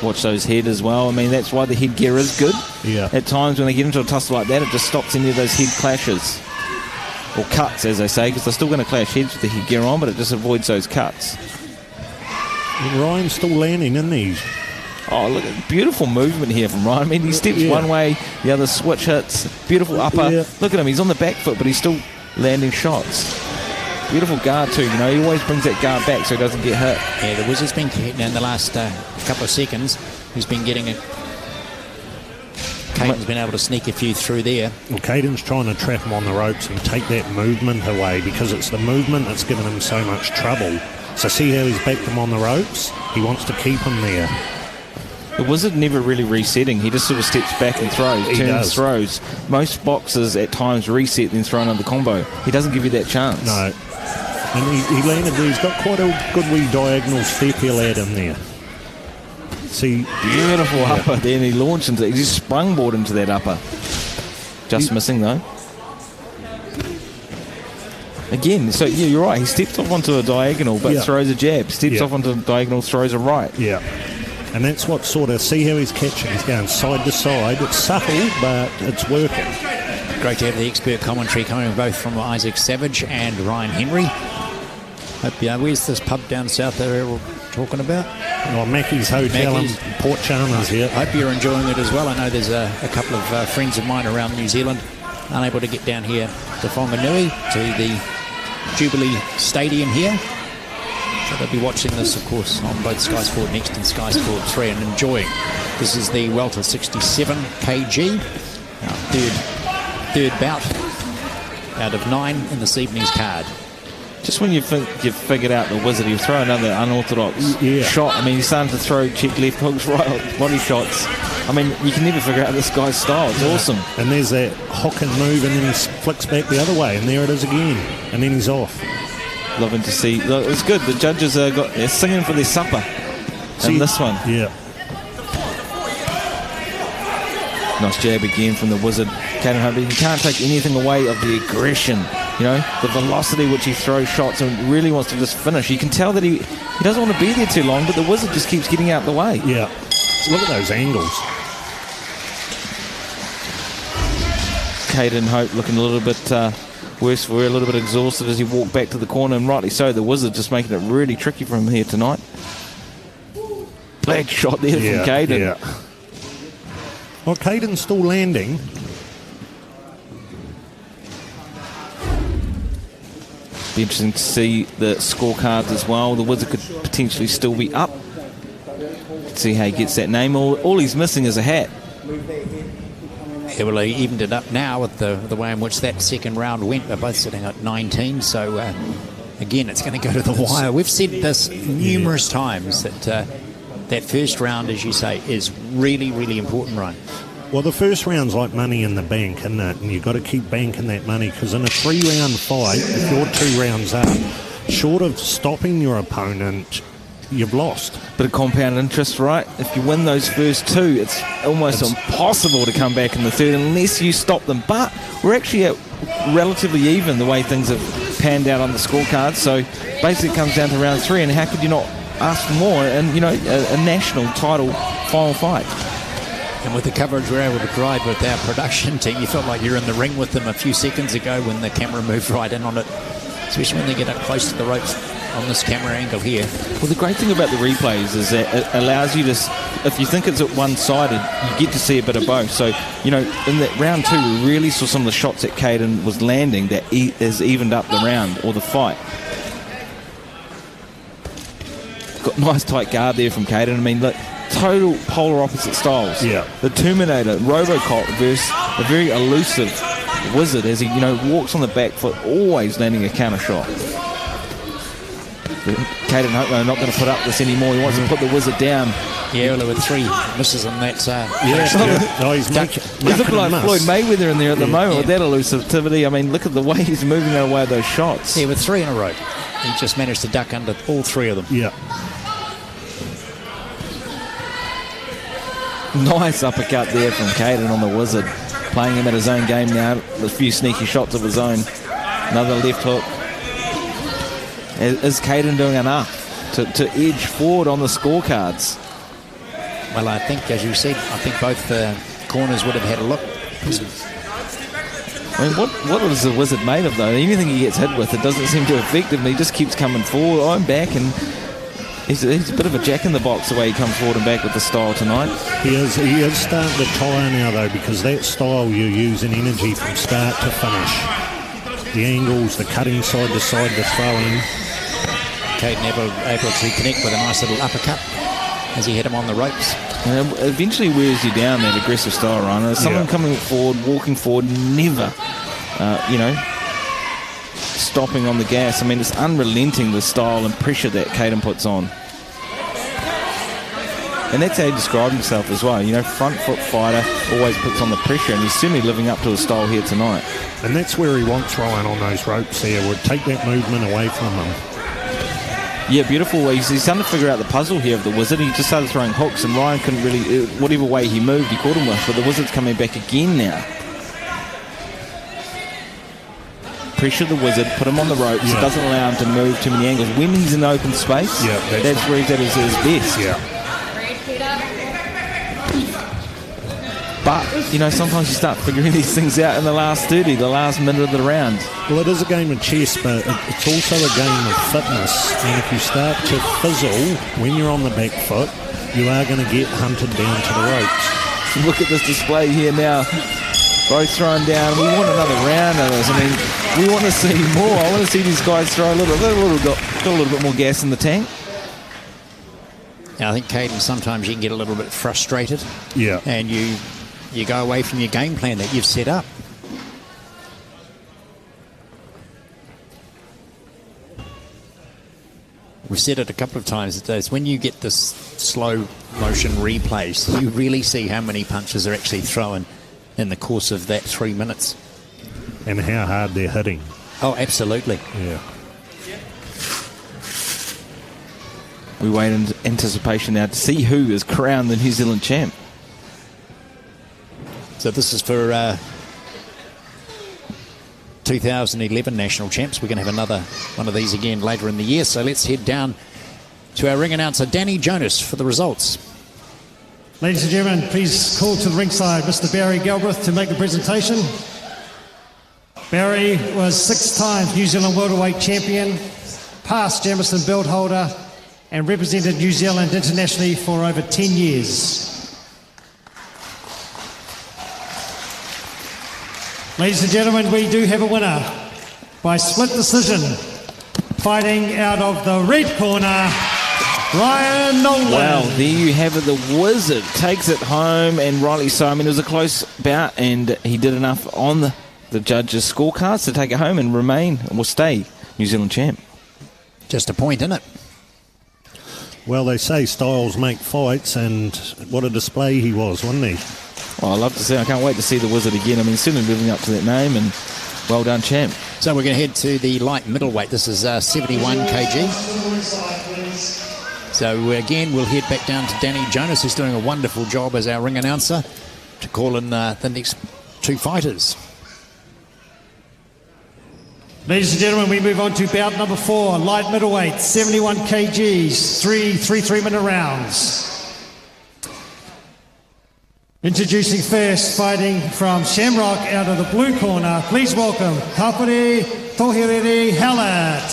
Speaker 3: Watch those head as well. I mean, that's why the headgear is good.
Speaker 4: Yeah.
Speaker 3: At times when they get into a tussle like that, it just stops any of those head clashes. Or cuts, as they say, because they're still going to clash heads with the headgear on, but it just avoids those cuts.
Speaker 4: And Ryan's still landing, isn't he?
Speaker 3: Oh, look, beautiful movement here from Ryan. I mean, he steps one way, the other switch hits. Beautiful upper.
Speaker 4: Yeah.
Speaker 3: Look at him, he's on the back foot, but he's still landing shots. Beautiful guard too, he always brings that guard back so he doesn't get hit.
Speaker 2: Yeah, the Wizard's been hitting in the last couple of seconds. He's been getting it. Caden's been able to sneak a few through there.
Speaker 4: Well, Caden's trying to trap him on the ropes and take that movement away, because it's the movement that's given him so much trouble. So see how he's backed him on the ropes? He wants to keep him there.
Speaker 3: The Wizard never really resetting. He just sort of steps back and throws, throws. Most boxers at times reset then throw another combo. He doesn't give you that chance.
Speaker 4: No. And he landed there. He's got quite a good wee diagonal step he'll add in there. See,
Speaker 3: beautiful upper there, and he launched into it. He just sprungboard into that upper. Just missing though. Again, so yeah, you're right. He steps off onto a diagonal but throws a jab. Steps off onto a diagonal, throws a right.
Speaker 4: Yeah. And that's what sort of, see how he's catching. He's going side to side. It's subtle, but it's working.
Speaker 2: Great to have the expert commentary coming both from Isaac Savage and Ryan Henry. Hope where's this pub down south that we're talking about?
Speaker 4: Oh, Mackey's Hotel in Port Chalmers here.
Speaker 2: Hope you're enjoying it as well. I know there's a couple of friends of mine around New Zealand unable to get down here to Wanganui, to the Jubilee Stadium here. So they'll be watching this, of course, on both Sky Sport Next and Sky Sport 3 and enjoying. This is the Welter 67 kg. Our third bout out of 9 in this evening's card.
Speaker 3: Just when you think you've figured out the Wizard, he'll throw another unorthodox shot. I mean, he's starting to throw check left hooks, right body shots. I mean, you can never figure out this guy's style. It's awesome.
Speaker 4: And there's that hook and move, and then he flicks back the other way, and there it is again. And then he's off.
Speaker 3: Loving to see. Look, it's good. The judges they're singing for their supper. And this one.
Speaker 4: Yeah.
Speaker 3: Nice jab again from the Wizard. Caden Humphrey. He can't take anything away of the aggression. The velocity which he throws shots and really wants to just finish. You can tell that he doesn't want to be there too long, but the Wizard just keeps getting out the way.
Speaker 4: Yeah. So look at those angles.
Speaker 3: Caden Hope looking a little bit worse for wear, a little bit exhausted as he walked back to the corner, and rightly so. The Wizard just making it really tricky for him here tonight. Big shot there from Caden.
Speaker 4: Yeah. Well, Caden's still landing.
Speaker 3: Be interesting to see the scorecards as well. The Wizard could potentially still be up. Let's see how he gets that name. All he's missing is a hat.
Speaker 2: Yeah, well, he evened it up now with the way in which that second round went. They're both sitting at 19, so again, it's going to go to the wire. We've said this numerous times that that first round, as you say, is really, really important, right?
Speaker 4: Well, the first round's like money in the bank, isn't it? And you've got to keep banking that money, because in a 3-round fight, if you're 2 rounds up, short of stopping your opponent, you've lost.
Speaker 3: Bit of compound interest, right? If you win those first 2, it's almost impossible to come back in the third unless you stop them. But we're actually at relatively even the way things have panned out on the scorecard. So basically it comes down to round 3, and how could you not ask for more? And, a national title final fight.
Speaker 2: And with the coverage we're able to provide with our production team, you felt like you were in the ring with them a few seconds ago when the camera moved right in on it, especially when they get up close to the ropes on this camera angle here.
Speaker 3: Well, the great thing about the replays is that it allows you to, if you think it's at one-sided, you get to see a bit of both. So, you know, in that round 2, we really saw some of the shots that Caden was landing that has evened up the round or the fight. Got nice tight guard there from Caden. I mean, look, total polar opposite styles.
Speaker 4: Yeah.
Speaker 3: The Terminator, Robocop versus a very elusive Wizard as he, you know, walks on the back foot, always landing a counter shot. Caden Hope not going to put up this anymore. He wants to put the Wizard down.
Speaker 2: Yeah, well, there were 3 misses on that.
Speaker 4: No, he's
Speaker 3: He's looking like Floyd Mayweather in there at the moment with that elusivity. I mean, look at the way he's moving away those shots.
Speaker 2: Yeah, with 3 in a row. He just managed to duck under all 3 of them.
Speaker 4: Yeah.
Speaker 3: Nice uppercut there from Caden on the Wizard. Playing him at his own game now. A few sneaky shots of his own. Another left hook. Is Caden doing enough to edge forward on the scorecards?
Speaker 2: Well, I think, as you said, I think both corners would have had a look.
Speaker 3: I mean, what is the Wizard made of, though? Anything he gets hit with, it doesn't seem to affect him. He just keeps coming forward. I'm back, and he's a bit of a jack-in-the-box the way he comes forward and back with the style tonight.
Speaker 4: He is starting to tire now, though, because that style you use in energy from start to finish. The angles, the cutting side to side, the throwing.
Speaker 2: Caden able to connect with a nice little uppercut as he hit him on the ropes.
Speaker 3: And eventually wears you down, that aggressive style, Ryan. Someone coming forward, walking forward, never, stopping on the gas. I mean, it's unrelenting, the style and pressure that Caden puts on. And that's how he described himself as well. You know, front foot fighter, always puts on the pressure, and he's certainly living up to his style here tonight.
Speaker 4: And that's where he wants Ryan on those ropes there, would take that movement away from him.
Speaker 3: Yeah, beautiful. He's starting to figure out the puzzle here of the Wizard. He just started throwing hooks, and Ryan couldn't really, whatever way he moved, he caught him with. But the Wizard's coming back again now. Pressure the Wizard, put him on the ropes. It doesn't allow him to move too many angles. When he's in open space, that's where he's at his best.
Speaker 4: Yeah.
Speaker 3: But, you know, sometimes you start figuring these things out in the last 30, the last minute of the round.
Speaker 4: Well, it is a game of chess, but it's also a game of fitness. And if you start to fizzle when you're on the back foot, you are going to get hunted down to the ropes.
Speaker 3: Look at this display here now. Both thrown down. We want another round of this. I mean, we want to see more. I want to see these guys throw got a little bit more gas in the tank.
Speaker 2: Now, I think, Caden, sometimes you can get a little bit frustrated.
Speaker 4: Yeah.
Speaker 2: And you go away from your game plan that you've set up. We've said it a couple of times. It's when you get this slow motion replays, you really see how many punches are actually thrown in the course of that 3 minutes.
Speaker 4: And how hard they're hitting.
Speaker 2: Oh, absolutely.
Speaker 4: Yeah.
Speaker 3: We wait in anticipation now to see who is crowned the New Zealand champ.
Speaker 2: So this is for 2011 national champs. We're going to have another one of these again later in the year. So let's head down to our ring announcer, Danny Jonas, for the results.
Speaker 5: Ladies and gentlemen, please call to the ringside Mr. Barry Galbraith to make the presentation. Barry was 6 times New Zealand Welterweight champion, past Jamison belt holder, and represented New Zealand internationally for over 10 years. Ladies and gentlemen, we do have a winner by split decision. Fighting out of the red corner, Ryan Nolan.
Speaker 3: Well, there you have it. The Wizard takes it home, and rightly so. I mean, it was a close bout, and he did enough on the judges' scorecards to take it home and remain, or stay, New Zealand champ.
Speaker 2: Just a point, isn't it?
Speaker 4: Well, they say styles make fights, and what a display he was, wasn't he?
Speaker 3: Well, I love to see. I can't wait to see the Wizard again. I mean, certainly living up to that name, and well done, champ.
Speaker 2: So we're going to head to the light middleweight. This is 71 kg. So again, we'll head back down to Danny Jonas, who's doing a wonderful job as our ring announcer, to call in the next 2 fighters.
Speaker 5: Ladies and gentlemen, we move on to bout number 4, light middleweight, 71 kgs, 3 3-minute rounds. Introducing first, fighting from Shamrock out of the blue corner, please welcome Kapere Tohirere Hallett.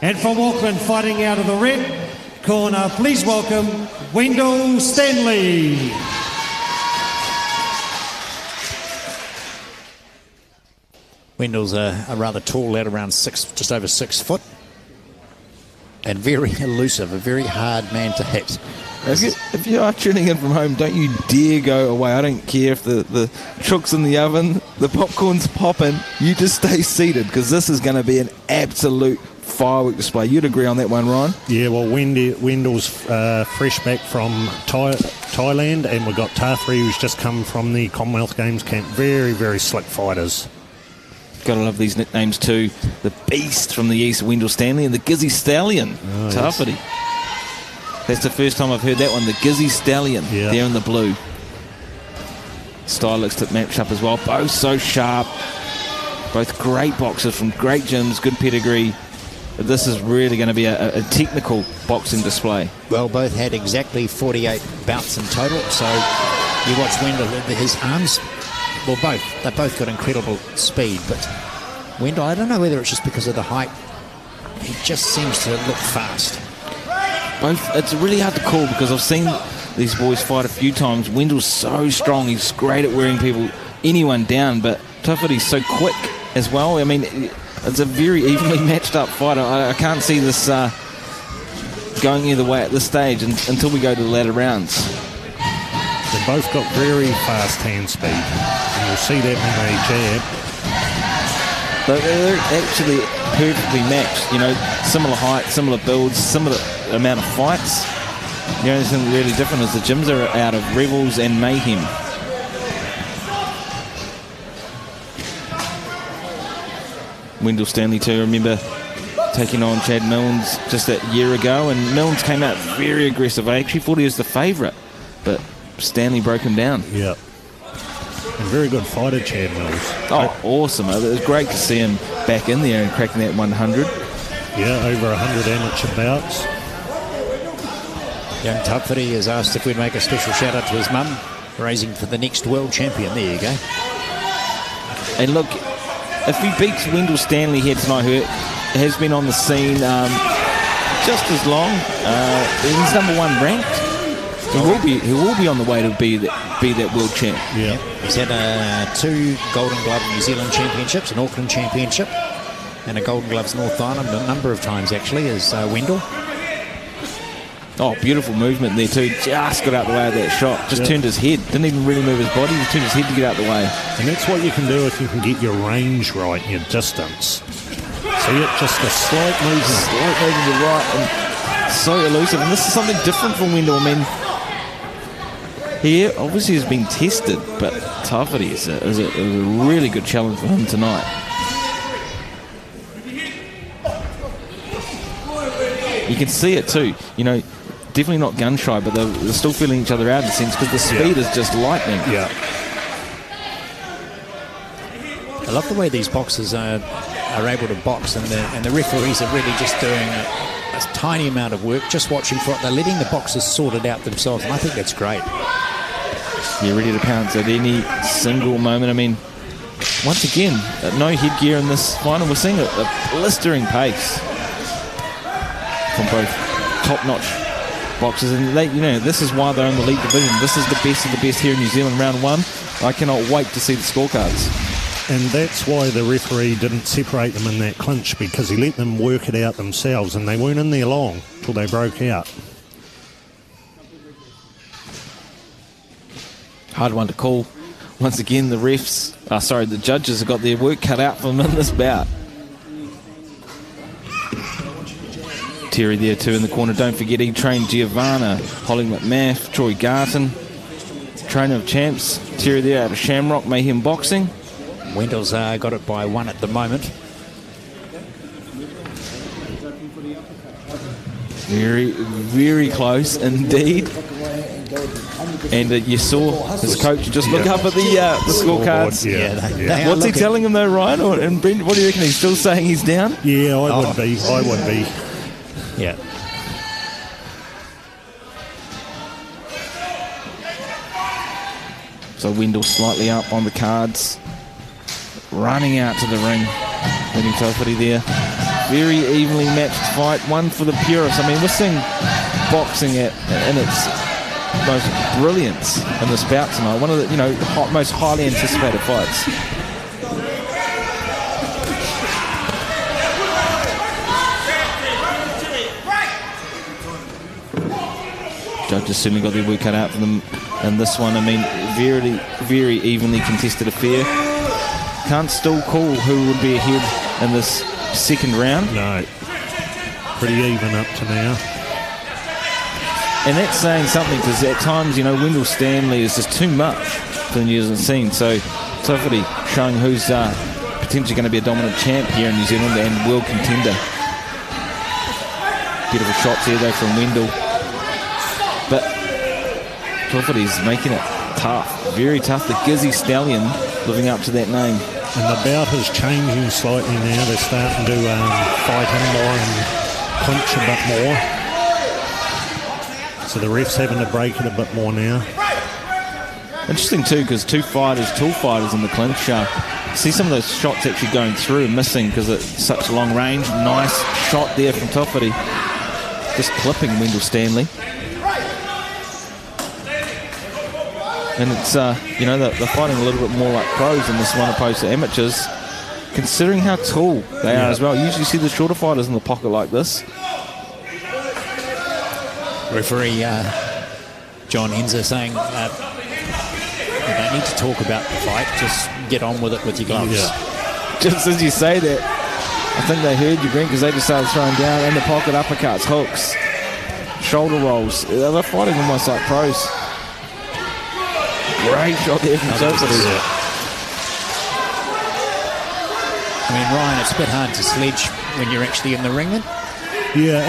Speaker 5: And from Auckland, fighting out of the red corner, please welcome Wendell Stanley.
Speaker 2: Wendell's a rather tall lad, around just over 6 foot, and very elusive, a very hard man to hit.
Speaker 3: If you are tuning in from home, don't you dare go away. I don't care if the chook's in the oven, the popcorn's popping. You just stay seated, because this is going to be an absolute firework display. You'd agree on that one, Ryan?
Speaker 4: Yeah, well, Wendell's fresh back from Thailand, and we've got Tafri, who's just come from the Commonwealth Games camp. Very, very slick fighters.
Speaker 3: Gotta love these nicknames too. The Beast from the east, Wendell Stanley, and the Gizzy Stallion, Tafri. Yes. That's the first time I've heard that one, the Gizzy Stallion, there in the blue. Stylistic matchup as well. Both so sharp. Both great boxers from great gyms, good pedigree. This is really going to be a technical boxing display.
Speaker 2: Well, both had exactly 48 bouts in total, so you watch Wendell, his arms, well, they've both got incredible speed, but Wendell, I don't know whether it's just because of the height, he just seems to look fast.
Speaker 3: It's really hard to call, because I've seen these boys fight a few times. Wendell's so strong, he's great at wearing anyone down, but Tafari's so quick as well. I mean, it's a very evenly matched up fight. I can't see this going either way at this stage until we go to the latter rounds.
Speaker 4: They've both got very fast hand speed, and you'll see that when they jab.
Speaker 3: But they're actually perfectly matched, you know, similar height, similar builds, similar amount of fights. The only thing really different is the gyms are out of Rebels and Mayhem. Wendell Stanley too, remember taking on Chad Milnes just that year ago, and Milnes came out very aggressive. I actually thought he was the favourite, but Stanley broke him down.
Speaker 4: Yeah. And very good fighter, Chad Milnes.
Speaker 3: Oh, awesome. It was great to see him back in there and cracking that 100.
Speaker 4: Yeah, over 100 amateur bouts.
Speaker 2: Young Tafari has asked if we'd make a special shout out to his mum, raising for the next world champion. There you go.
Speaker 3: And look, if he beats Wendell Stanley here tonight, who has been on the scene just as long, he's #1 ranked. He will be on the way to be that world champ.
Speaker 2: Yeah, he's had 2 Golden Glove New Zealand championships, an Auckland championship, and a Golden Gloves North Island a number of times actually. As Wendell.
Speaker 3: Oh, beautiful movement there too. Just got out the way of that shot. Just turned his head. Didn't even really move his body. Just turned his head to get out the way.
Speaker 4: And that's what you can do if you can get your range right, your distance. See it? Just a slight movement.
Speaker 3: Slight movement to the right. And so elusive. And this is something different from Wendell. I mean, he obviously has been tested, but Tafari is a really good challenge for him tonight. You can see it too. You know, definitely not gun shy, but they're still feeling each other out in a sense, because the speed is just lightning.
Speaker 4: Yeah.
Speaker 2: I love the way these boxers are able to box, and the referees are really just doing a tiny amount of work, just watching for it. They're letting the boxers sort it out themselves, and I think that's great.
Speaker 3: You're ready to pounce at any single moment. I mean, once again, no headgear in this final. We're seeing a blistering pace from both top-notch boxers, and they, you know, this is why they're in the elite division. This is the best of the best here in New Zealand, round 1. I cannot wait to see the scorecards.
Speaker 4: And that's why the referee didn't separate them in that clinch, because he let them work it out themselves, and they weren't in there long till they broke out.
Speaker 3: Hard one to call. Once again, the judges have got their work cut out for them in this bout. Terry there too in the corner. Don't forget, he trained Giovanna, Holly McMath, Troy Garton, trainer of champs. Terry there out of Shamrock, Mayhem Boxing.
Speaker 2: Wendell's got it by 1 at the moment.
Speaker 3: Very, very close indeed. And you saw his coach just look up at the scorecards. What's he telling him though, Ryan? And Brent, what do you reckon? He's still saying he's down?
Speaker 4: Yeah, I would be.
Speaker 2: Yeah.
Speaker 3: So Wendell slightly up on the cards, running out to the ring. Winning Tofari there. very evenly matched fight, one for the purists. I mean, we're seeing boxing in its most brilliance in this bout tonight. One of the most highly anticipated fights. Judges certainly got their work cut out for them in this one. I mean, very, very evenly contested affair. Can't still call who would be ahead in this second round.
Speaker 4: No. Pretty even up to now.
Speaker 3: And that's saying something, because at times, Wendell Stanley is just too much for the New Zealand scene. So Tofiti showing who's potentially going to be a dominant champ here in New Zealand and world contender. Beautiful shots here, though, from Wendell. But Tofiti's making it tough, very tough. The Gizzy Stallion living up to that name.
Speaker 4: And the bout is changing slightly now. They're starting to fight him more and clinch a bit more. So the ref's having to break it a bit more now.
Speaker 3: Interesting too, because tall fighters in the clinch. See some of those shots actually going through and missing because it's such long range. Nice shot there from Tofiti. Just clipping Wendell Stanley. And it's, they're fighting a little bit more like pros in this one opposed to amateurs, considering how tall they are as well. You usually see the shorter fighters in the pocket like this.
Speaker 2: Referee John Enzer saying, you don't need to talk about the fight, just get on with it with your gloves.
Speaker 3: Yeah. Just as you say that, I think they heard you, Brent, because they just started throwing down in the pocket uppercuts, hooks, shoulder rolls. They're fighting almost like pros. Great shot there from Tofiti.
Speaker 2: I mean, Ryan, it's a bit hard to sledge when you're actually in the ring then.
Speaker 4: Yeah,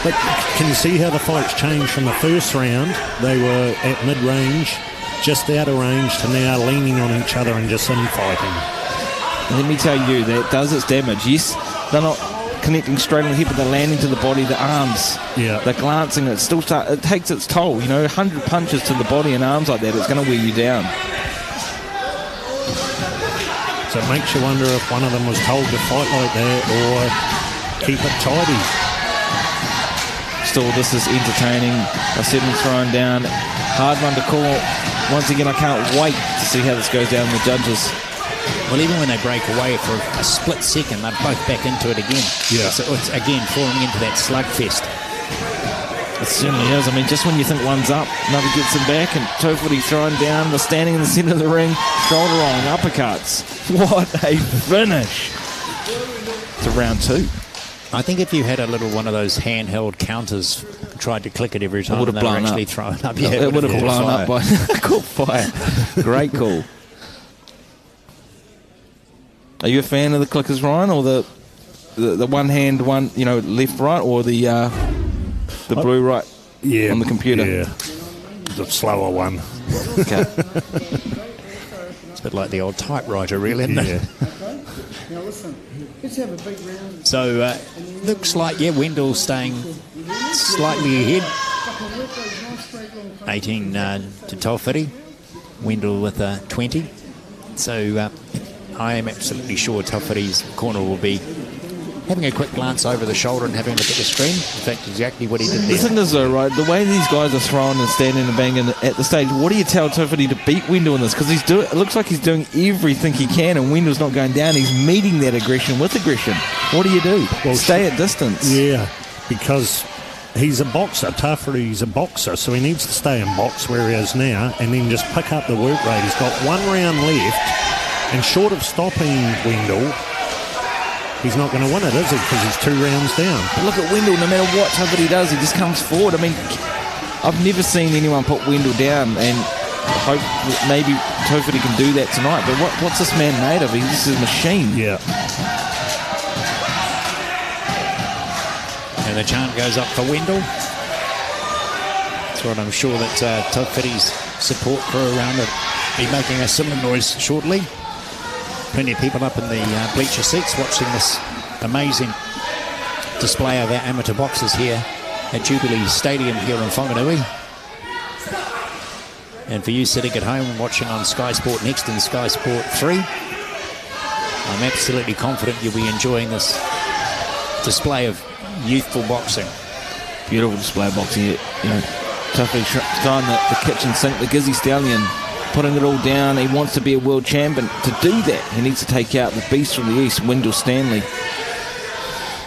Speaker 4: but can you see how the fight's changed from the first round? They were at mid-range, just out of range, to now leaning on each other and just infighting.
Speaker 3: Let me tell you, that does its damage. Yes, they're not connecting straight on the head, but they're landing to the body, the arms.
Speaker 4: Yeah.
Speaker 3: They're glancing. It takes its toll. 100 punches to the body and arms like that, it's going to wear you down.
Speaker 4: So it makes you wonder if one of them was told to fight like that or keep it tidy.
Speaker 3: Still, this is entertaining. They're certainly throwing down. Hard one to call. Once again, I can't wait to see how this goes down with the judges.
Speaker 2: Well, even when they break away for a split second, they're both back into it again.
Speaker 4: Yeah.
Speaker 2: So it's again falling into that slugfest.
Speaker 3: It certainly is. I mean, just when you think one's up, another gets him back, and Tofiti throwing down. They're standing in the centre of the ring, shoulder rolling, uppercuts. What a finish! To round two.
Speaker 2: I think if you had a little one of those handheld counters, tried to click it every time,
Speaker 3: it would have blown
Speaker 2: actually
Speaker 3: up.
Speaker 2: Thrown up.
Speaker 3: Yeah, it would have blown up by caught fire. Great call. Are you a fan of the clickers, Ryan, or the one hand, left, right, or the blue right on the computer?
Speaker 4: Yeah, the slower one.
Speaker 3: Okay.
Speaker 2: It's a bit like the old typewriter, really, isn't it?
Speaker 7: Now listen, let's have a big round.
Speaker 2: So looks like, Wendell staying slightly ahead. 18 to Tofiti. Wendell with 20. So I am absolutely sure Tofiti's corner will be having a quick glance over the shoulder and having a look at the screen. In fact, exactly what he did there.
Speaker 3: The thing is, though, right, the way these guys are throwing and standing and banging at the stage, what do you tell Tofiti to beat Wendell in this? Because it looks like he's doing everything he can and Wendell's not going down. He's meeting that aggression with aggression. What do you do? Well, stay at distance.
Speaker 4: Yeah, because he's a boxer. Tofiti's a boxer, so he needs to stay in box where he is now and then just pick up the work rate. He's got one round left, and short of stopping Wendell, he's not going to win it, is he? Because he's 2 rounds down.
Speaker 3: But look at Wendell, no matter what Tofiti does, he just comes forward. I mean, I've never seen anyone put Wendell down, and I hope that maybe Tofiti can do that tonight. But what's this man made of? He's a machine.
Speaker 4: Yeah.
Speaker 2: And the chant goes up for Wendell. That's what I'm sure that Tofiti's support crew around it be making a similar noise shortly. Plenty of people up in the bleacher seats watching this amazing display of our amateur boxers here at Jubilee Stadium here in Wanganui. And for you sitting at home and watching on Sky Sport Next and Sky Sport 3, I'm absolutely confident you'll be enjoying this display of youthful boxing.
Speaker 3: Beautiful display of boxing. You know, toughly trying the kitchen sink, the Gizzy Stallion, putting it all down. He wants to be a world champion. To do that, he needs to take out the beast from the east, Wendell Stanley.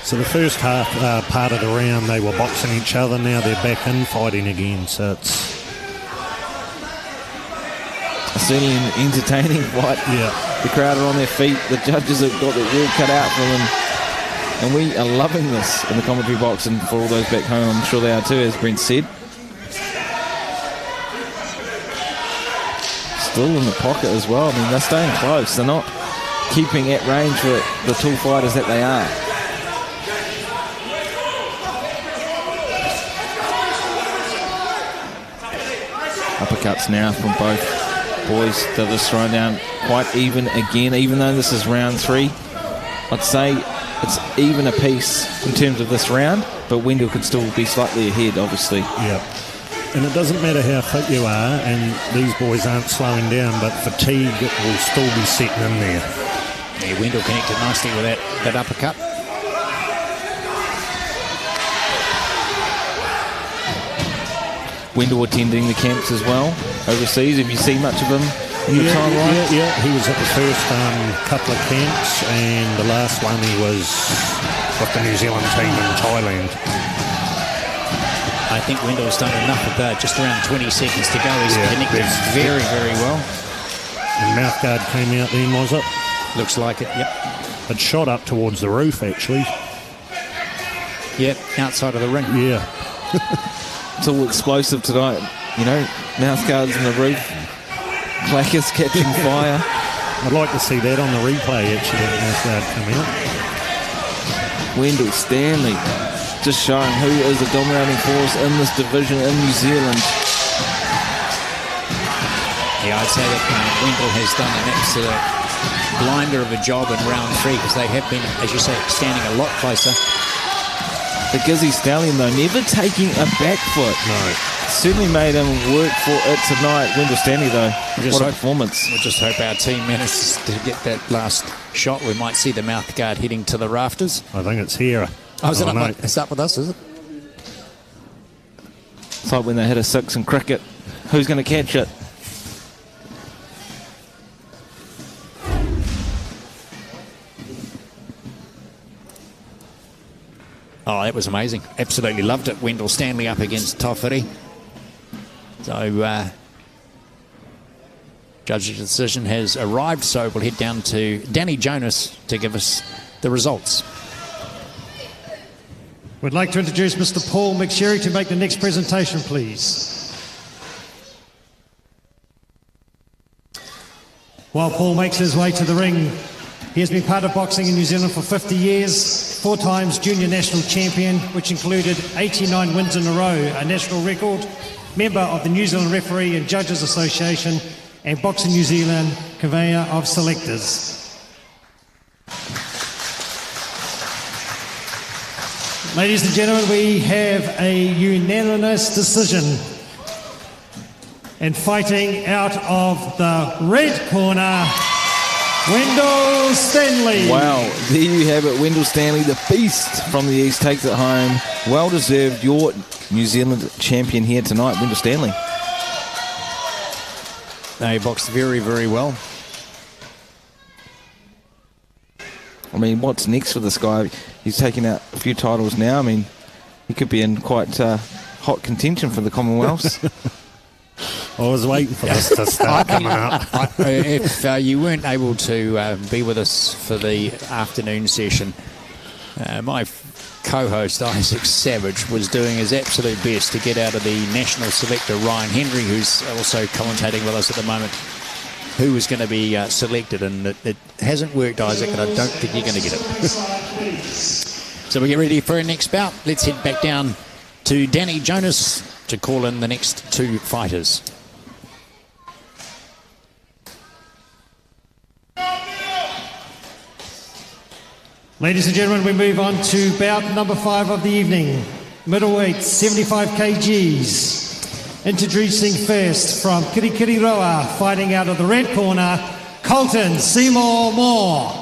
Speaker 4: So the first half part of the round, they were boxing each other. Now they're back in fighting again. So it's
Speaker 3: certainly an entertaining fight.
Speaker 4: Yeah.
Speaker 3: The crowd are on their feet. The judges have got their work cut out for them. And we are loving this in the commentary box, and for all those back home, I'm sure they are too, as Brent said. Still in the pocket as well. I mean, they're staying close. They're not keeping at range for the tall fighters that they are. Uppercuts now from both boys. They're just thrown down quite even again, even though this is round 3. I'd say it's even a piece in terms of this round, but Wendell could still be slightly ahead, obviously.
Speaker 4: Yeah. And it doesn't matter how fit you are, and these boys aren't slowing down, but fatigue will still be setting in there.
Speaker 2: Yeah, Wendell connected nicely with that uppercut.
Speaker 3: Wendell attending the camps as well, overseas. Have you seen much of him in your time, right?
Speaker 4: Yeah, he was at the first couple of camps, and the last one he was with the New Zealand team in Thailand.
Speaker 2: I think Wendell's done enough of that. Just around 20 seconds to go. He's connected very, very well.
Speaker 4: And mouthguard came out then, was it?
Speaker 2: Looks like it, yep.
Speaker 4: It shot up towards the roof, actually.
Speaker 2: Yep, outside of the ring.
Speaker 4: Yeah.
Speaker 3: It's all explosive tonight. You know, mouthguards on the roof. Clackers catching fire.
Speaker 4: I'd like to see that on the replay, actually, the mouthguard come out.
Speaker 3: Wendell Stanley just showing who is a dominating force in this division in New Zealand.
Speaker 2: Yeah, I'd say that Wendell has done an absolute blinder of a job in round 3, because they have been, as you say, standing a lot closer.
Speaker 3: The Gizzy Stallion, though, never taking a back foot.
Speaker 4: No.
Speaker 3: Certainly made him work for it tonight. Wendell Stanley, though, what a performance.
Speaker 2: We'll just hope our team manages to get that last shot. We might see the mouthguard heading to the rafters.
Speaker 4: I think it's here.
Speaker 2: It's up with us, is it?
Speaker 3: It's like when they hit a 6 in cricket. Who's going to catch it?
Speaker 2: Oh, that was amazing. Absolutely loved it. Wendell Stanley up against Tawhiri. So, judge's decision has arrived, so we'll head down to Danny Jonas to give us the results.
Speaker 5: We'd like to introduce Mr. Paul McSherry to make the next presentation, please. While Paul makes his way to the ring, he has been part of boxing in New Zealand for 50 years, 4 times junior national champion, which included 89 wins in a row, a national record, member of the New Zealand Referee and Judges Association, and Boxing New Zealand Conveyor of Selectors. Ladies and gentlemen, we have a unanimous decision. And fighting out of the red corner, Wendell Stanley.
Speaker 3: Wow, there you have it. Wendell Stanley, the beast from the east, takes it home. Well deserved. Your New Zealand champion here tonight, Wendell Stanley.
Speaker 2: They boxed very, very well.
Speaker 3: I mean, what's next for this guy? He's taking out a few titles now. I mean, he could be in quite hot contention for the Commonwealths.
Speaker 4: I was waiting for this to start coming up.
Speaker 2: If you weren't able to be with us for the afternoon session, my co-host Isaac Savage was doing his absolute best to get out of the national selector Ryan Henry, who's also commentating with us at the moment, who was going to be selected, and it hasn't worked, Isaac, and I don't think you're going to get it. So we get ready for our next bout. Let's head back down to Danny Jonas to call in the next 2 fighters.
Speaker 5: Ladies and gentlemen, we move on to bout number 5 of the evening. Middleweight, 75 kgs. Introducing first from Kirikiriroa, fighting out of the red corner, Colton Seymour Moore.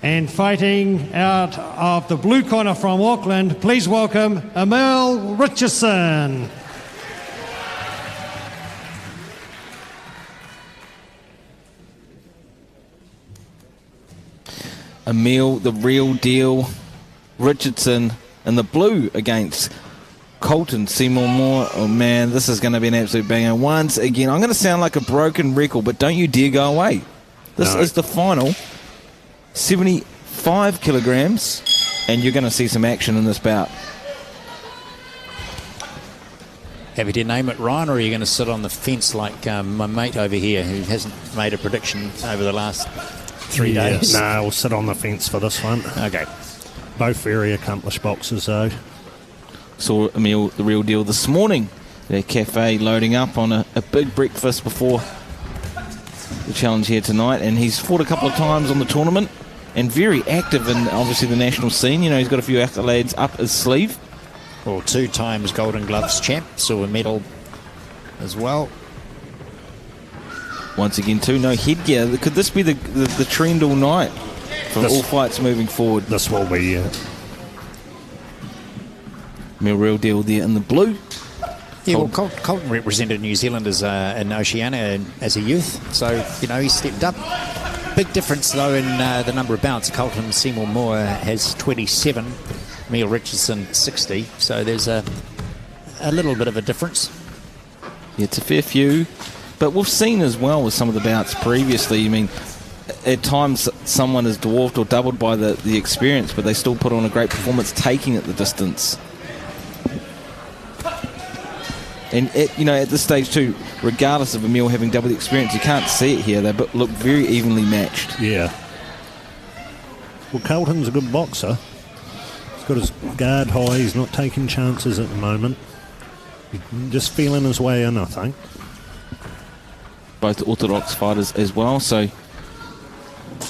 Speaker 5: And fighting out of the blue corner from Auckland, please welcome Emil Richardson.
Speaker 3: Emil, the real deal, Richardson in the blue against Colton Seymour Moore. Oh man, this is going to be an absolute banger. Once again, I'm going to sound like a broken record, but don't you dare go away. This is the final, 75 kilograms, and you're going to see some action in this bout.
Speaker 2: Happy to name it, Ryan, or are you going to sit on the fence like my mate over here who hasn't made a prediction over the last 3 days?
Speaker 4: No, I'll sit on the fence for this one.
Speaker 2: Okay.
Speaker 4: Both very accomplished boxers, though.
Speaker 3: Saw Emil, the real deal, this morning. Their cafe loading up on a big breakfast before the challenge here tonight, and he's fought a couple of times on the tournament and very active in obviously the national scene. You know, he's got a few accolades up his sleeve.
Speaker 2: Well, 2 times Golden Gloves champ, silver medal as well.
Speaker 3: Once again, too, no headgear. Could this be the trend all night for all fights moving forward?
Speaker 4: This will be,
Speaker 3: Emil, real deal there in the blue.
Speaker 2: Yeah, well, Colton represented New Zealand as in Oceania as a youth, so, you know, he stepped up. Big difference, though, in the number of bouts. Colton Seymour Moore has 27, Emil Richardson 60, so there's a little bit of a difference.
Speaker 3: Yeah, it's a fair few, but we've seen as well with some of the bouts previously, I mean, at times someone is dwarfed or doubled by the experience, but they still put on a great performance taking it the distance. And at this stage too, regardless of Emil having double the experience, you can't see it here. They look very evenly matched.
Speaker 4: Yeah. Well, Colton's a good boxer. He's got his guard high. He's not taking chances at the moment. He's just feeling his way in, I think.
Speaker 3: Both orthodox fighters as well, so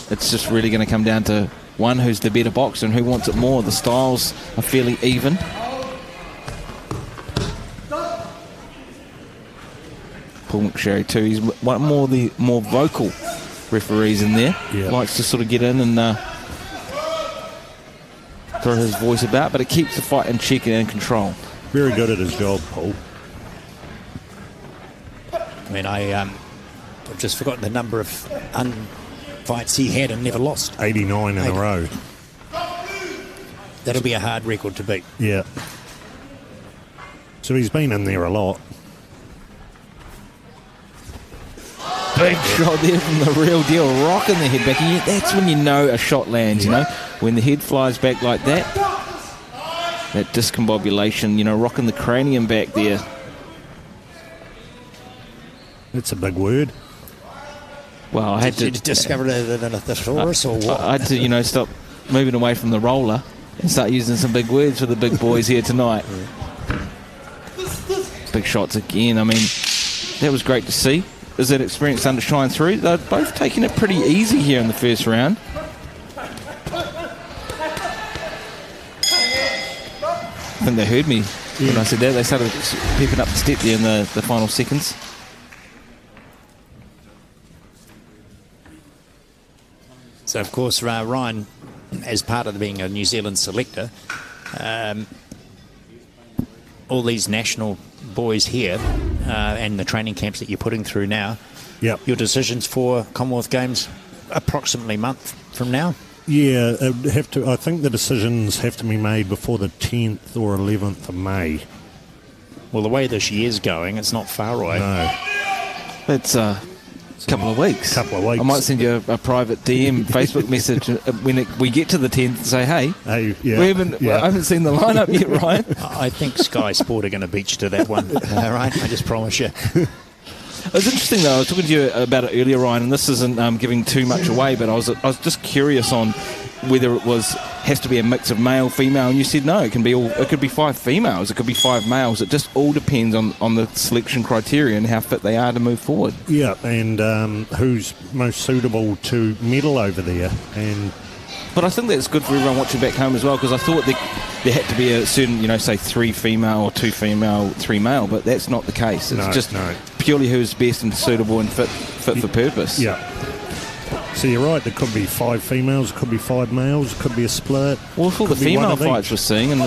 Speaker 3: it's just really going to come down to one who's the better boxer and who wants it more. The styles are fairly even. Paul McSherry too, he's one more the more vocal referees in there.
Speaker 4: Yeah.
Speaker 3: Likes to sort of get in and throw his voice about, but it keeps the fight in check and in control.
Speaker 4: Very good at his job, Paul.
Speaker 2: I mean, I've just forgotten the number of fights he had and never lost.
Speaker 4: 89 in a row.
Speaker 2: That'll be a hard record to beat.
Speaker 4: Yeah. So he's been in there a lot.
Speaker 3: Big shot there from the real deal, rocking the head back. And that's when you know a shot lands, you know, when the head flies back like that. That discombobulation, you know, rocking the cranium back there.
Speaker 4: That's a big word.
Speaker 3: Well, I had
Speaker 2: Did you discover the thesaurus or what?
Speaker 3: I had to, you know, stop moving away from the roller and start using some big words for the big boys here tonight. Big shots again. I mean, that was great to see. Is that experience starting to shine through? They're both taking it pretty easy here in the first round. I think they heard me when I said that. They started peeping up the step there in the final seconds.
Speaker 2: So, of course, Ryan, as part of being a New Zealand selector, all these national boys here and the training camps that you're putting through now, your decisions for Commonwealth Games approximately a month from now?
Speaker 4: Yeah, I think the decisions have to be made before the 10th or 11th of May.
Speaker 2: Well, the way this year's going, it's not far away.
Speaker 4: No.
Speaker 3: It's a couple of weeks. I might send you a private DM Facebook message when we get to the 10th and say, hey, I haven't seen the lineup yet, Ryan.
Speaker 2: I think Sky Sport are going to beat you to that one, Ryan. I just promise you.
Speaker 3: It was interesting, though. I was talking to you about it earlier, Ryan, and this isn't giving too much away, but I was just curious on whether it has to be a mix of male, female, and you said no, it could be 5 females, it could be 5 males. It just all depends on the selection criteria and how fit they are to move forward.
Speaker 4: Yeah, and who's most suitable to medal over there.
Speaker 3: But I think that's good for everyone watching back home as well, because I thought there had to be a certain, say 3 female or 2 female, 3 male, but that's not the case. It's just purely who's best and suitable and fit for purpose.
Speaker 4: Yeah. So you're right, there could be 5 females, could be 5 males, could be a split.
Speaker 3: Well, for the female fights we're seeing, and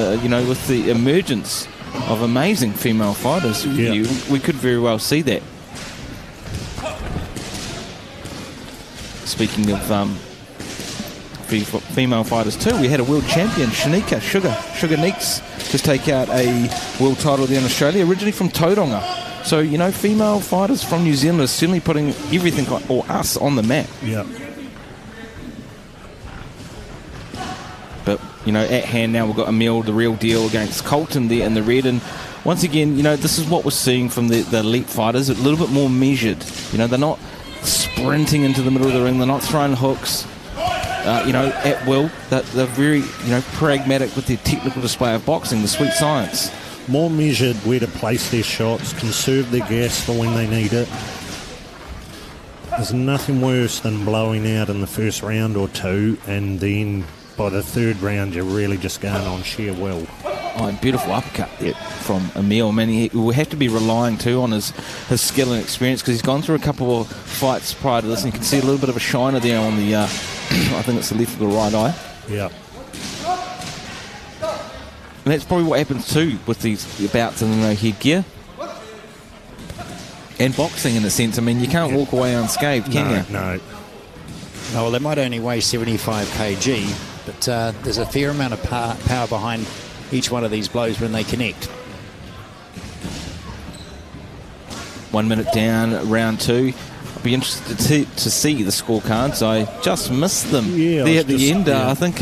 Speaker 3: with the emergence of amazing female fighters, we could very well see that. Speaking of female fighters too, we had a world champion, Shanika Sugar Neeks, just take out a world title there in Australia, originally from Tauranga. So, female fighters from New Zealand are certainly putting everything, or us, on the map.
Speaker 4: Yeah.
Speaker 3: But, at hand now we've got Emil, the real deal, against Colton there in the red. And once again, this is what we're seeing from the elite fighters, a little bit more measured. They're not sprinting into the middle of the ring, they're not throwing hooks, at will. They're very, pragmatic with their technical display of boxing, the sweet science.
Speaker 4: More measured where to place their shots, conserve their gas for when they need it. There's nothing worse than blowing out in the first round or two, and then by the third round you're really just going on sheer will.
Speaker 3: Oh, beautiful uppercut there from Emil. Man, he will have to be relying too on his skill and experience, because he's gone through a couple of fights prior to this, and you can see a little bit of a shiner there on the, I think it's the left or the right eye.
Speaker 4: Yeah.
Speaker 3: And that's probably what happens too with these bouts in the headgear. And boxing, in a sense. I mean, you can't walk away unscathed, can you?
Speaker 4: No.
Speaker 2: Oh, well, they might only weigh 75 kg, but there's a fair amount of power behind each one of these blows when they connect.
Speaker 3: 1 minute down, round 2. I'll be interested to see the scorecards. I just missed them there at the end. I think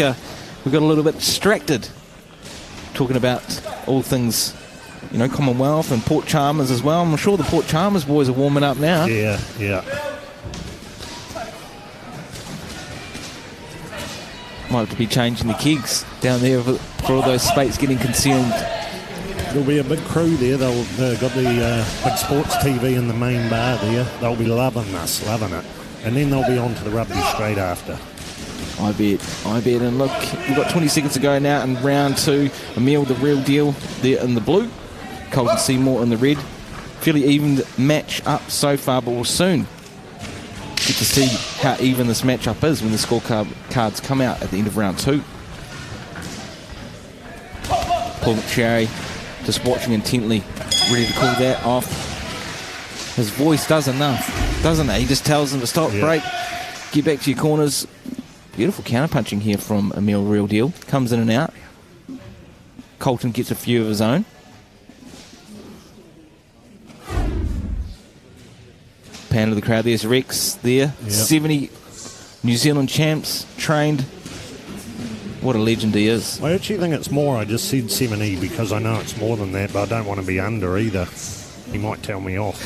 Speaker 3: we got a little bit distracted talking about all things, Commonwealth and Port Chalmers as well. I'm sure the Port Chalmers boys are warming up now.
Speaker 4: Yeah.
Speaker 3: Might have to be changing the kegs down there for all those spates getting consumed.
Speaker 4: There'll be a big crew there. They've got the big sports TV in the main bar there. They'll be loving it. And then they'll be on to the rugby straight after.
Speaker 3: I bet. And look, we've got 20 seconds to go now in round 2. Emil, the real deal, there in the blue. Colton Seymour in the red. Fairly even match up so far, but we'll soon get to see how even this matchup is when the scorecards come out at the end of round 2. Paul McSherry just watching intently, ready to call that off. His voice does enough, doesn't it? He just tells them to stop, break, get back to your corners. Beautiful counter-punching here from Emil Real Deal. Comes in and out. Colton gets a few of his own. Pound of the crowd. There's Rex there. 70 New Zealand champs, trained. What a legend he is.
Speaker 4: I actually think it's more. I just said 70 because I know it's more than that, but I don't want to be under either. He might tell me off.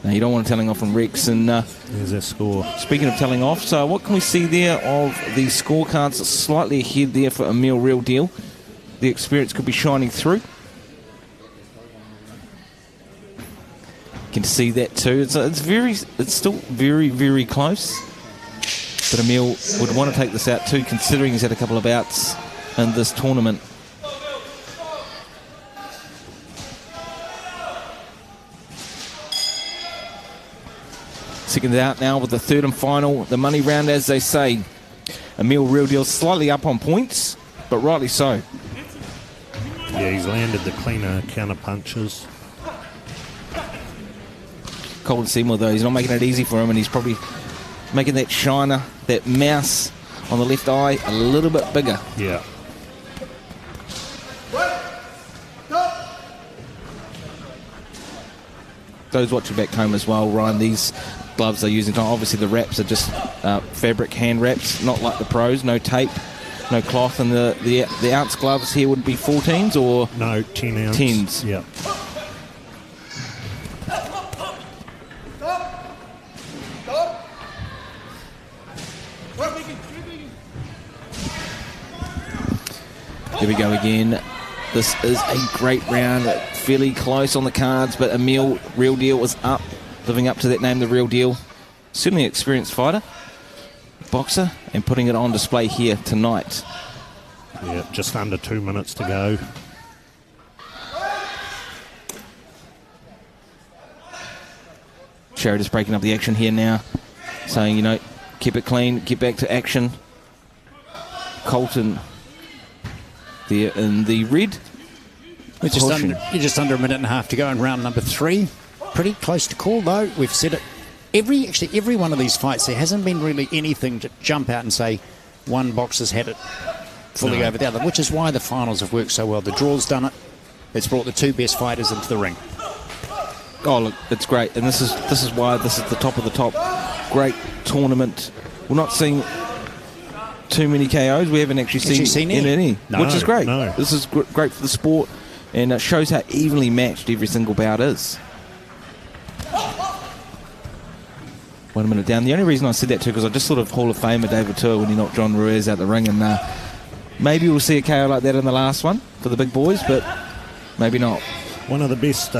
Speaker 3: No, you don't want to telling off from Rex. And
Speaker 4: there's that score.
Speaker 3: Speaking of telling off, so what can we see there of the scorecards? Slightly ahead there for Emil Real Deal. The experience could be shining through. You can see that too. It's still very, very close. But Emil would want to take this out too, considering he's had a couple of bouts in this tournament. Second out now with the third and final, the money round, as they say. Emil Real Deal slightly up on points, but rightly so.
Speaker 4: Yeah, he's landed the cleaner counter punches.
Speaker 3: Colton Seymour, though, he's not making it easy for him, and he's probably making that shiner, that mouse on the left eye a little bit bigger.
Speaker 4: Yeah.
Speaker 3: Those watching back home as well, Ryan, these gloves they're using, obviously the wraps are just fabric hand wraps, not like the pros, no tape, no cloth, and the ounce gloves here would be 14s or?
Speaker 4: No, 10 ounce.
Speaker 3: 10s.
Speaker 4: Yeah.
Speaker 3: Here we go again. This is a great round, fairly close on the cards, but Emil Real Deal was up, living up to that name, the Real Deal. Certainly an experienced fighter, boxer, and putting it on display here tonight.
Speaker 4: Yeah, just under 2 minutes to go.
Speaker 3: Sherry just breaking up the action here now. saying, keep it clean, get back to action. Colton there in the red.
Speaker 2: We're just under a minute and a half to go in round number 3. Pretty close to call, though. We've said it. Every one of these fights, there hasn't been really anything to jump out and say one boxer's had it fully over the other, which is why the finals have worked so well. The draw's done it. It's brought the 2 best fighters into the ring.
Speaker 3: Oh, look, it's great. And this is why this is the top of the top. Great tournament. We're not seeing too many KOs. We haven't actually seen any,
Speaker 4: no,
Speaker 3: which is great.
Speaker 4: No.
Speaker 3: This is great for the sport, and it shows how evenly matched every single bout is. 1 minute down. The only reason I said that too, because I just sort of Hall of Famer David Tua when he knocked John Ruiz out the ring, and maybe we'll see a KO like that in the last one for the big boys, but maybe not.
Speaker 4: One of the best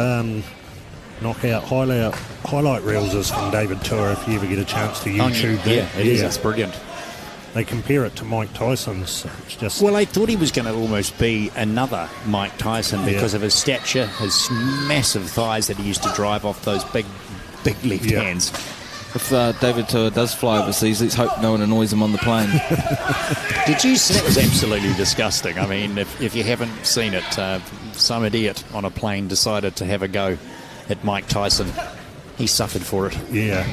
Speaker 4: knockout highlight reels is from David Tua, if you ever get a chance to YouTube that.
Speaker 2: Yeah, it is. It's brilliant.
Speaker 4: They compare it to Mike Tyson's. It's just...
Speaker 2: Well, I thought he was going to almost be another Mike Tyson because of his stature, his massive thighs that he used to drive off those big left hands.
Speaker 3: If David Tua does fly overseas, let's hope no one annoys him on the plane.
Speaker 2: Did you see? That was absolutely disgusting. I mean, if you haven't seen it, some idiot on a plane decided to have a go at Mike Tyson. He suffered for it.
Speaker 4: Yeah.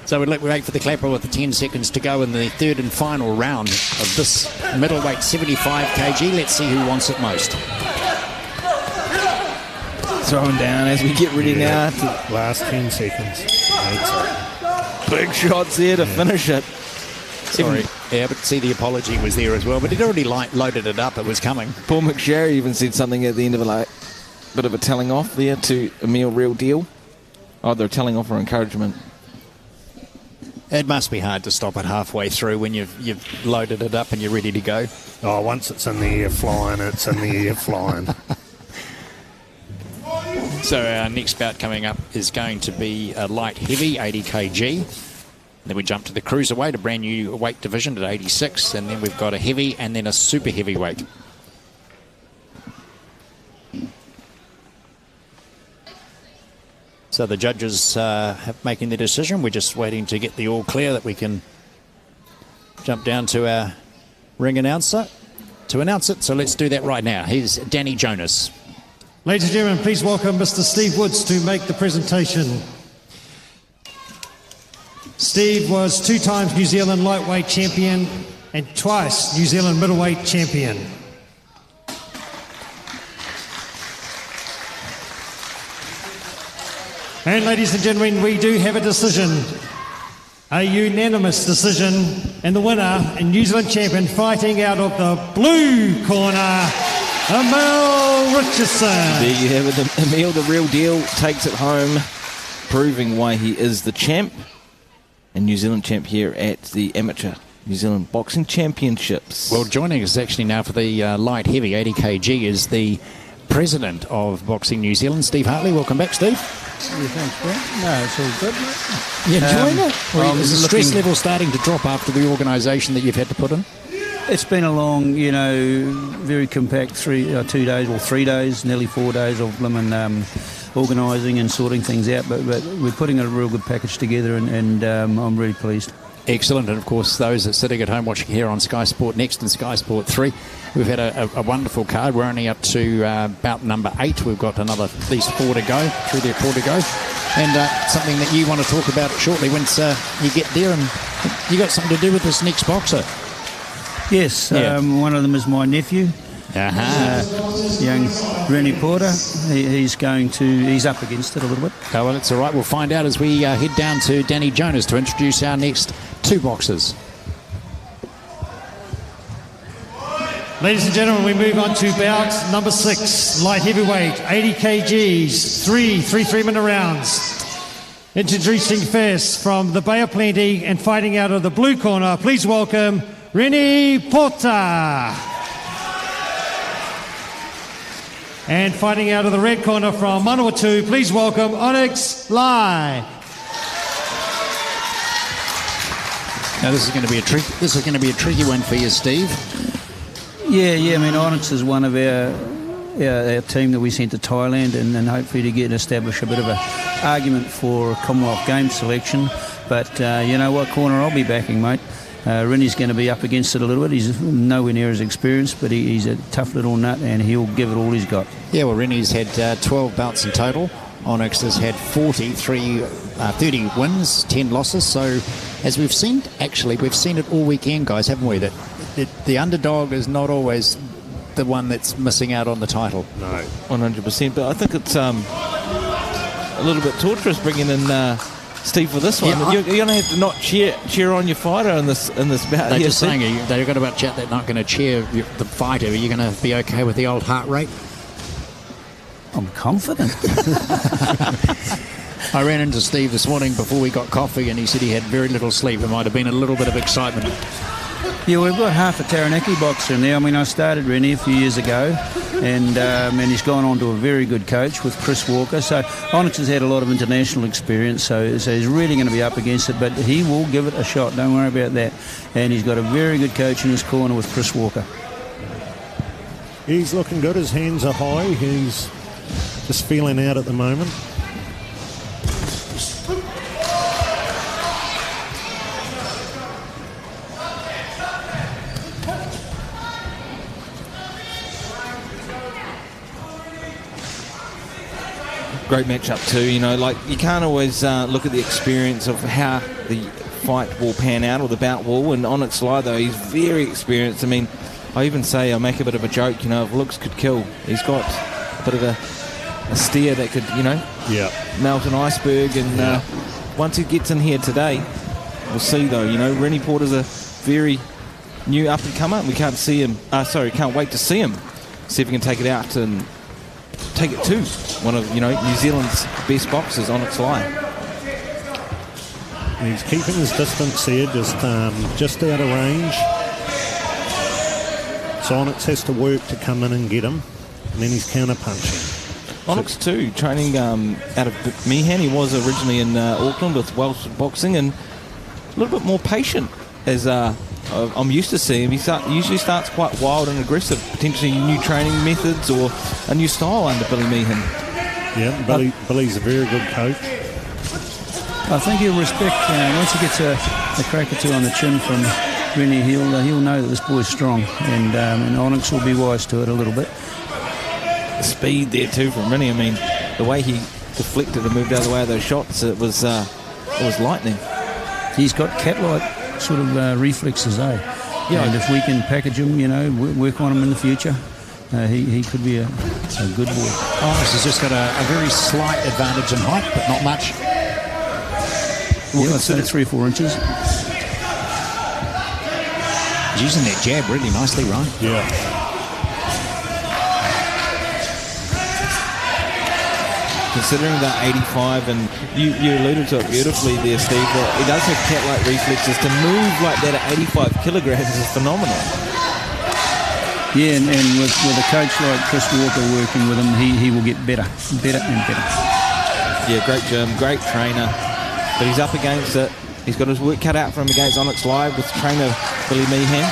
Speaker 2: So we wait for the clapper with the 10 seconds to go in the third and final round of this middleweight 75 kg. Let's see who wants it most.
Speaker 3: Throwing down as we get ready now.
Speaker 4: Last 10 seconds.
Speaker 3: Big shots there to finish it.
Speaker 2: Sorry. Yeah, but see, the apology was there as well. But he'd already loaded it up. It was coming.
Speaker 3: Paul McSherry even said something at the end of a bit of a telling off there to Emil Real Deal. Either a telling off or encouragement.
Speaker 2: It must be hard to stop it halfway through when you've loaded it up and you're ready to go.
Speaker 4: Oh, once it's in the air flying, it's in the air flying.
Speaker 2: So our next bout coming up is going to be a light heavy, 80 kg. Then we jump to the Cruiserweight, a brand new weight division at 86. And then we've got a heavy and then a super heavyweight. So the judges have making their decision. We're just waiting to get the all clear that we can jump down to our ring announcer to announce it. So let's do that right now. Here's Danny Jonas.
Speaker 5: Ladies and gentlemen, please welcome Mr. Steve Woods to make the presentation. Steve was 2 times New Zealand lightweight champion and twice New Zealand middleweight champion. And ladies and gentlemen, we do have a decision, a unanimous decision, and the winner and New Zealand champion fighting out of the blue corner, Emil Richardson.
Speaker 3: There you have it. Emil, the real deal, takes it home, proving why he is the champ and New Zealand champ here at the Amateur New Zealand Boxing Championships.
Speaker 2: Well, joining us actually now for the light heavy 80 kg is the president of Boxing New Zealand, Steve Hartley. Welcome back, Steve.
Speaker 7: Yeah, thanks, Brent. No, it's all good, mate.
Speaker 2: You enjoying it? Well, is the stress level starting to drop after the organisation that you've had to put in?
Speaker 8: It's been a long, very compact 2 days or 3 days, nearly 4 days of organising and sorting things out. But we're putting a real good package together, and I'm really pleased.
Speaker 2: Excellent. And of course, those that are sitting at home watching here on Sky Sport Next and Sky Sport 3, we've had a wonderful card. We're only up to bout number 8. We've got another at least 4 to go, 3 to 4 to go. And something that you want to talk about shortly once you get there, and you got something to do with this next boxer.
Speaker 8: Yes, one of them is my nephew, young Rennie Porter. He's up against it a little bit.
Speaker 2: Oh, well, it's all right. We'll find out as we head down to Danny Jonas to introduce our next 2 boxers.
Speaker 5: Ladies and gentlemen, we move on to bout number 6, light heavyweight, 80 kgs, 3 3-minute rounds. Introducing first from the Bay of Plenty and fighting out of the blue corner, please welcome Rennie Porter. And fighting out of the red corner from Manawatu, please welcome Onyx Lye.
Speaker 2: Now this is going to be a tricky one for you, Steve.
Speaker 8: Yeah. I mean, Onyx is one of our our team that we sent to Thailand, and hopefully to establish a bit of a argument for a Commonwealth Games selection. But you know what corner I'll be backing, mate. Rinnie's going to be up against it a little bit. He's nowhere near as experienced, but he's a tough little nut, and he'll give it all he's got.
Speaker 2: Yeah, well, Rinnie's had 12 bouts in total. Onyx has had 30 wins, 10 losses. So, as we've seen, we've seen it all weekend, guys, haven't we? That the underdog is not always the one that's missing out on the title.
Speaker 3: No, 100%. But I think it's a little bit torturous bringing in Steve for this one. Yeah, you're going to have to not cheer on your fighter in this bout.
Speaker 2: They're just saying they've got about chat. They're not going to cheer the fighter. Are you going to be okay with the old heart rate?
Speaker 8: I'm confident.
Speaker 2: I ran into Steve this morning before we got coffee, and he said he had very little sleep. There might have been a little bit of excitement.
Speaker 8: Yeah, we've got half a Taranaki boxer in there. I mean, I started Rennie a few years ago, and he's gone on to a very good coach with Chris Walker. So Onyx has had a lot of international experience, so he's really going to be up against it, but he will give it a shot. Don't worry about that. And he's got a very good coach in his corner with Chris Walker.
Speaker 4: He's looking good. His hands are high. He's just feeling out at the moment.
Speaker 3: Great matchup too, you know, like you can't always look at the experience of how the fight will pan out or the bout will, and Onyx Lye though, he's very experienced. I mean, I even say, I make a bit of a joke, you know, if looks could kill, he's got a bit of a steer that could, you know, melt an iceberg, and once he gets in here today, we'll see though, you know, Rennie Porter's a very new up and comer, and we can't see him, can't wait to see him, see if he can take it out and take it to one of, you know, New Zealand's best boxers, Onyx Lye.
Speaker 4: He's keeping his distance here, just out of range. So Onyx has to work to come in and get him, and then he's counter-punching.
Speaker 3: Onyx too, training out of Meehan. He was originally in Auckland with Welsh boxing, and a little bit more patient as I'm used to seeing him. He usually starts quite wild and aggressive, potentially new training methods or a new style under Billy Meehan.
Speaker 4: Yeah, Billy's a very good coach.
Speaker 8: I think he'll respect, once he gets a crack or two on the chin from Rennie, he'll know that this boy's strong, and Onyx will be wise to it a little bit.
Speaker 3: The speed there too from Rennie. I mean, the way he deflected and moved out of the way of those shots, it was lightning.
Speaker 8: He's got cat-like sort of reflexes, eh? Yeah. And if we can package him, you know, work on him in the future, he could be a good boy.
Speaker 2: Onyx has just got a very slight advantage in height, but not much.
Speaker 8: Well, I'd say 3 or 4 inches.
Speaker 2: He's using that jab really nicely, Ryan.
Speaker 4: Yeah.
Speaker 3: Considering that 85, and you alluded to it beautifully there, Steve, that he does have cat-like reflexes. To move like that at 85 kilograms is phenomenal.
Speaker 8: Yeah, and with a coach like Chris Walker working with him, he will get better and better.
Speaker 3: Yeah, great gym, great trainer, but he's up against it. He's got his work cut out for him against Onyx Lye with trainer Billy Meehan.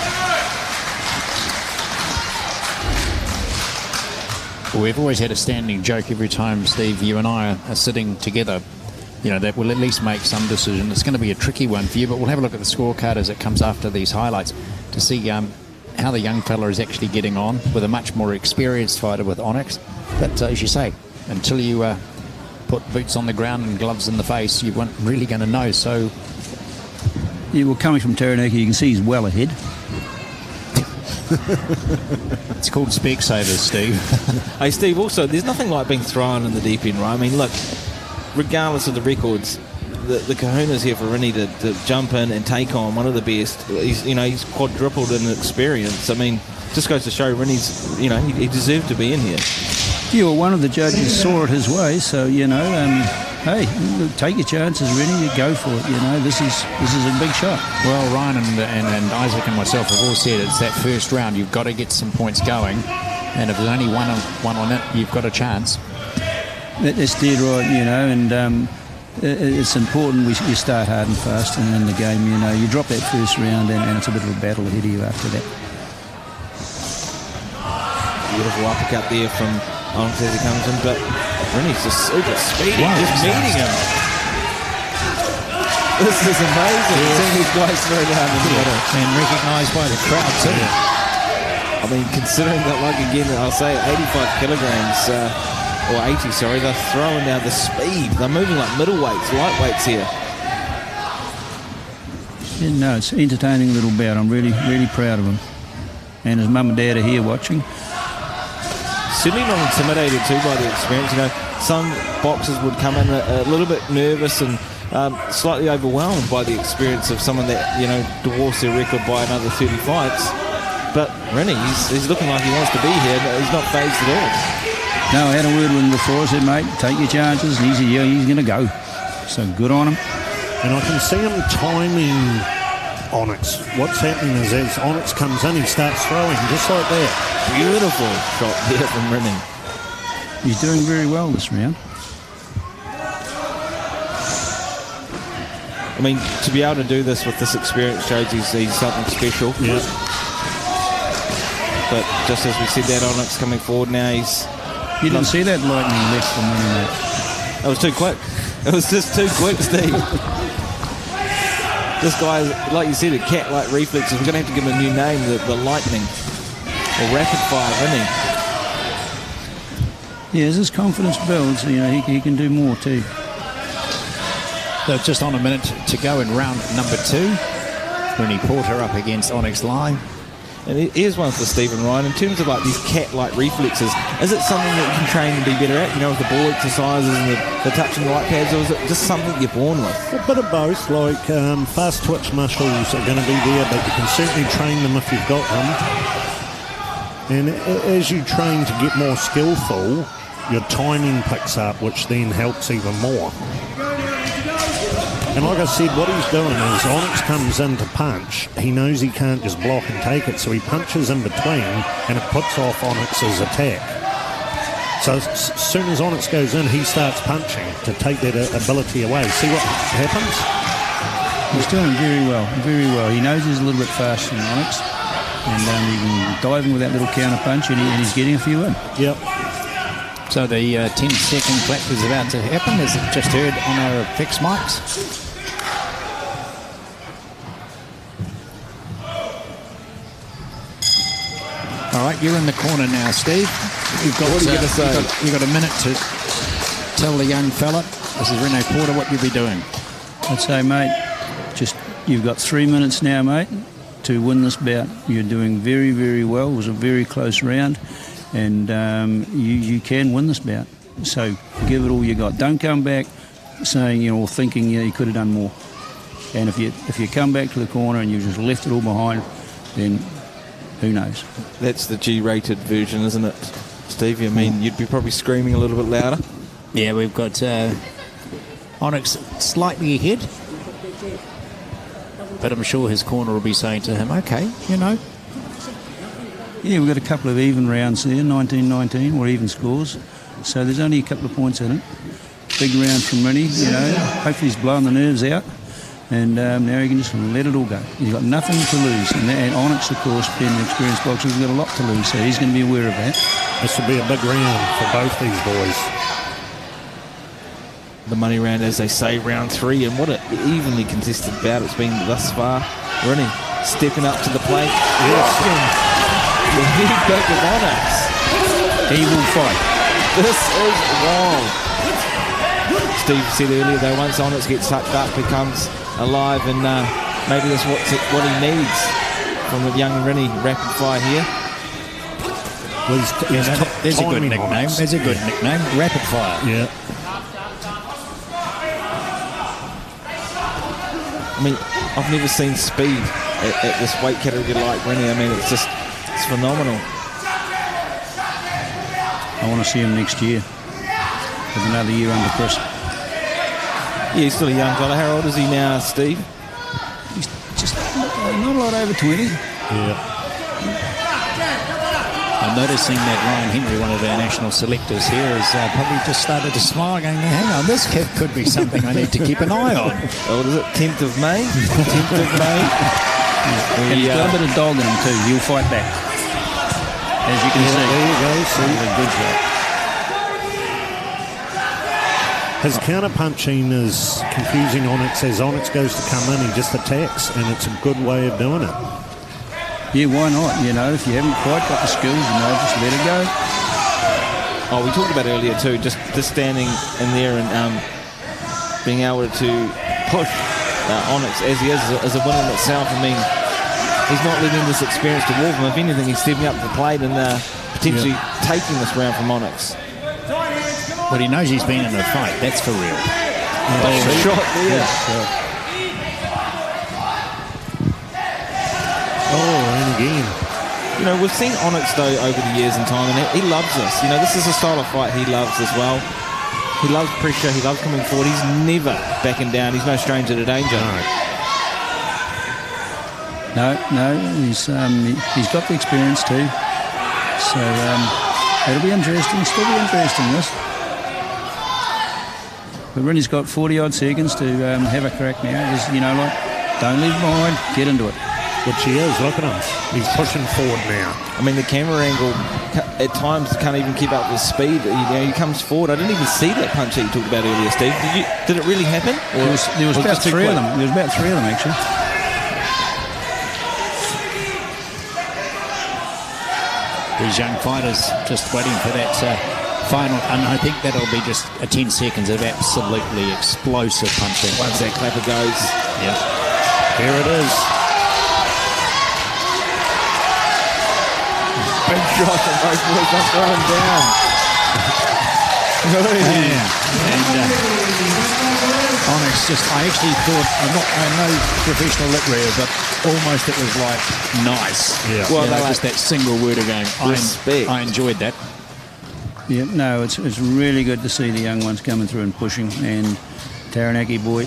Speaker 2: Well, we've always had a standing joke every time, Steve, you and I are sitting together, you know, that will at least make some decision. It's going to be a tricky one for you, but we'll have a look at the scorecard as it comes after these highlights to see how the young fella is actually getting on with a much more experienced fighter with Onyx. But as you say, until you put boots on the ground and gloves in the face, you weren't really going to know. So,
Speaker 8: yeah, well, coming from Taranaki, you can see he's well ahead.
Speaker 2: It's called Specsavers, Steve.
Speaker 3: Hey, Steve, also, there's nothing like being thrown in the deep end, right? I mean, look, regardless of the records, the kahuna's here for Rennie to jump in and take on one of the best. He's quadrupled in experience. I mean, just goes to show Rennie's, you know, he deserved to be in here.
Speaker 8: Yeah, well, one of the judges saw it his way, so, you know, hey, take your chances, Rennie, you go for it, you know, this is a big shot.
Speaker 2: Well, Ryan and Isaac and myself have all said it's that first round, you've got to get some points going, and if there's only one on it, you've got a chance.
Speaker 8: That's dead right, you know, and it's important we start hard and fast and in the game, you know. You drop that first round and it's a bit of a battle ahead of you after that.
Speaker 3: Beautiful uppercut there from Onyx as he comes in, but Rennie's just super speedy, just meeting him. This is amazing. Seeing these guys throw down in the middle.
Speaker 2: And recognised by the crowd too.
Speaker 3: I mean, considering that, like again, I'll say 85 kilograms, or 80, sorry, they're throwing down the speed. They're moving like middleweights, lightweights here.
Speaker 8: Yeah, no, it's an entertaining little bout. I'm really, really proud of him. And his mum and dad are here watching.
Speaker 3: Certainly not intimidated too by the experience. You know, some boxers would come in a little bit nervous and slightly overwhelmed by the experience of someone that, you know, dwarfs their record by another 30 fights. But Rennie, he's looking like he wants to be here. He's not phased at all.
Speaker 8: No, I had a word with him before. I said, mate, take your chances. And he said, yeah, he's going to go. So good on him.
Speaker 4: And I can see him timing Onyx. What's happening is as Onyx comes in, he starts throwing just like that.
Speaker 3: Beautiful shot there from Rennie.
Speaker 8: He's doing very well this round.
Speaker 3: I mean, to be able to do this with this experience shows he's something special.
Speaker 4: Yeah.
Speaker 3: But just as we said that, Onyx coming forward now, he's...
Speaker 8: You didn't see that lightning left from winning that.
Speaker 3: It was too quick. It was just too quick, Steve. This guy, like you said, a cat-like reflexes. We're going to have to give him a new name, the lightning. Or rapid fire, isn't he?
Speaker 8: Yeah, as his confidence builds, you know, he can do more too.
Speaker 2: So just on a minute to go in round number 2. Rennie Porter up against Onyx Lye.
Speaker 3: And here's one for Stephen Ryan. In terms of like these cat-like reflexes, is it something that you can train and be better at? You know, with the ball exercises and the touching the right pads, or is it just something you're born with?
Speaker 4: A bit of both. Like fast twitch muscles are going to be there, but you can certainly train them if you've got them. And as you train to get more skillful, your timing picks up, which then helps even more. And like I said, what he's doing is Onyx comes in to punch. He knows he can't just block and take it, so he punches in between, and it puts off Onyx's attack. So as soon as Onyx goes in, he starts punching to take that ability away. See what happens?
Speaker 8: He's doing very well, very well. He knows he's a little bit faster than Onyx, and he can dive in with that little counter punch, and he's getting a few in.
Speaker 4: Yep.
Speaker 2: So the 10-second clap is about to happen, as it just heard on our fixed mics. All right, you're in the corner now, Steve.
Speaker 3: What are you going to say?
Speaker 2: You've got a minute to tell the young fella, this is Rennie Porter, what you'll be doing.
Speaker 8: I'd say, mate, you've got 3 minutes now, mate, to win this bout. You're doing very, very well. It was a very close round. And you can win this bout. So give it all you got. Don't come back saying, you know, or thinking, you could have done more. And if you come back to the corner and you just left it all behind, then who knows?
Speaker 3: That's the G-rated version, isn't it, Steve? I mean, you'd be probably screaming a little bit louder.
Speaker 2: Yeah, we've got Onyx slightly ahead. But I'm sure his corner will be saying to him, okay, you know.
Speaker 8: Yeah, we've got a couple of even rounds there, 19-19, or even scores. So there's only a couple of points in it. Big round from Rennie, you know. Hopefully he's blowing the nerves out. And now he can just let it all go. He's got nothing to lose. And Onyx, of course, being an experienced boxer, he's got a lot to lose. So he's going to be aware of that.
Speaker 4: This will be a big round for both these boys.
Speaker 3: The money round, as they say, round 3. And what an evenly contested bout it's been thus far. Rennie stepping up to the plate.
Speaker 4: Yes.
Speaker 3: The head back of Onyx.
Speaker 8: He will fight.
Speaker 3: This is wrong. Steve said earlier, though, once Onyx gets sucked up, becomes alive, and maybe that's what he needs from the young Rennie rapid fire here.
Speaker 2: Well, there's a good nickname.
Speaker 4: Onyx.
Speaker 2: There's a good nickname. Rapid fire.
Speaker 4: Yeah.
Speaker 3: I mean, I've never seen speed at this weight category like Rennie. I mean, it's phenomenal.
Speaker 8: I want to see him next year. With another year under Chris.
Speaker 3: Yeah, he's still a young fella. How old is he now, Steve?
Speaker 8: He's just not a lot over 20.
Speaker 4: Yeah.
Speaker 2: I'm noticing that Ryan Henry, one of our national selectors here, has probably just started to smile, going, hang on, this kid could be something I need to keep an eye on.
Speaker 3: What is it, 10th of May? 10th of May?
Speaker 8: And he's got a bit of dog in him too. He'll fight back. as you can see.
Speaker 4: There you go. See,
Speaker 8: A good shot.
Speaker 4: his counter-punching is confusing Onyx. As Onyx goes to come in, he just attacks, and it's a good way of doing it.
Speaker 8: Yeah, why not? You know, if you haven't quite got the skills, just let it go.
Speaker 3: Oh, we talked about earlier too, just standing in there and being able to push Onyx as he is as a winner in itself. I mean, he's not letting this experience dwarf him. If anything, he's stepping up to the plate and potentially taking this round from Onyx.
Speaker 2: But he knows he's been in a fight. That's for real.
Speaker 3: Shot there.
Speaker 4: And again.
Speaker 3: You know, we've seen Onyx, though, over the years and time, and he loves this. You know, this is a style of fight he loves as well. He loves pressure. He loves coming forward. He's never backing down. He's no stranger to danger.
Speaker 8: No, he's got the experience too. So it'll be interesting. Still be interesting, this. But Rennie's got 40-odd seconds to have a crack now. Just, don't leave behind. Get into it.
Speaker 4: Which he is, look at him. He's pushing forward now.
Speaker 3: I mean, the camera angle at times can't even keep up with speed. He comes forward. I didn't even see that punch that you talked about earlier, Steve. Did it really happen?
Speaker 8: There was about three of them. There was about 3 of them, actually.
Speaker 2: These young fighters just waiting for that final, and I think that'll be just 10 seconds of absolutely explosive punching.
Speaker 3: Once that clapper goes.
Speaker 2: Yeah.
Speaker 4: Here it is.
Speaker 3: Big shot and both boys must throw him down.
Speaker 2: And Onyx I actually thought, I'm no professional lip reader, but almost it was like nice.
Speaker 4: Yeah.
Speaker 2: Well, just that single word again. I enjoyed that.
Speaker 8: Yeah, no, it's really good to see the young ones coming through and pushing, and Taranaki boy.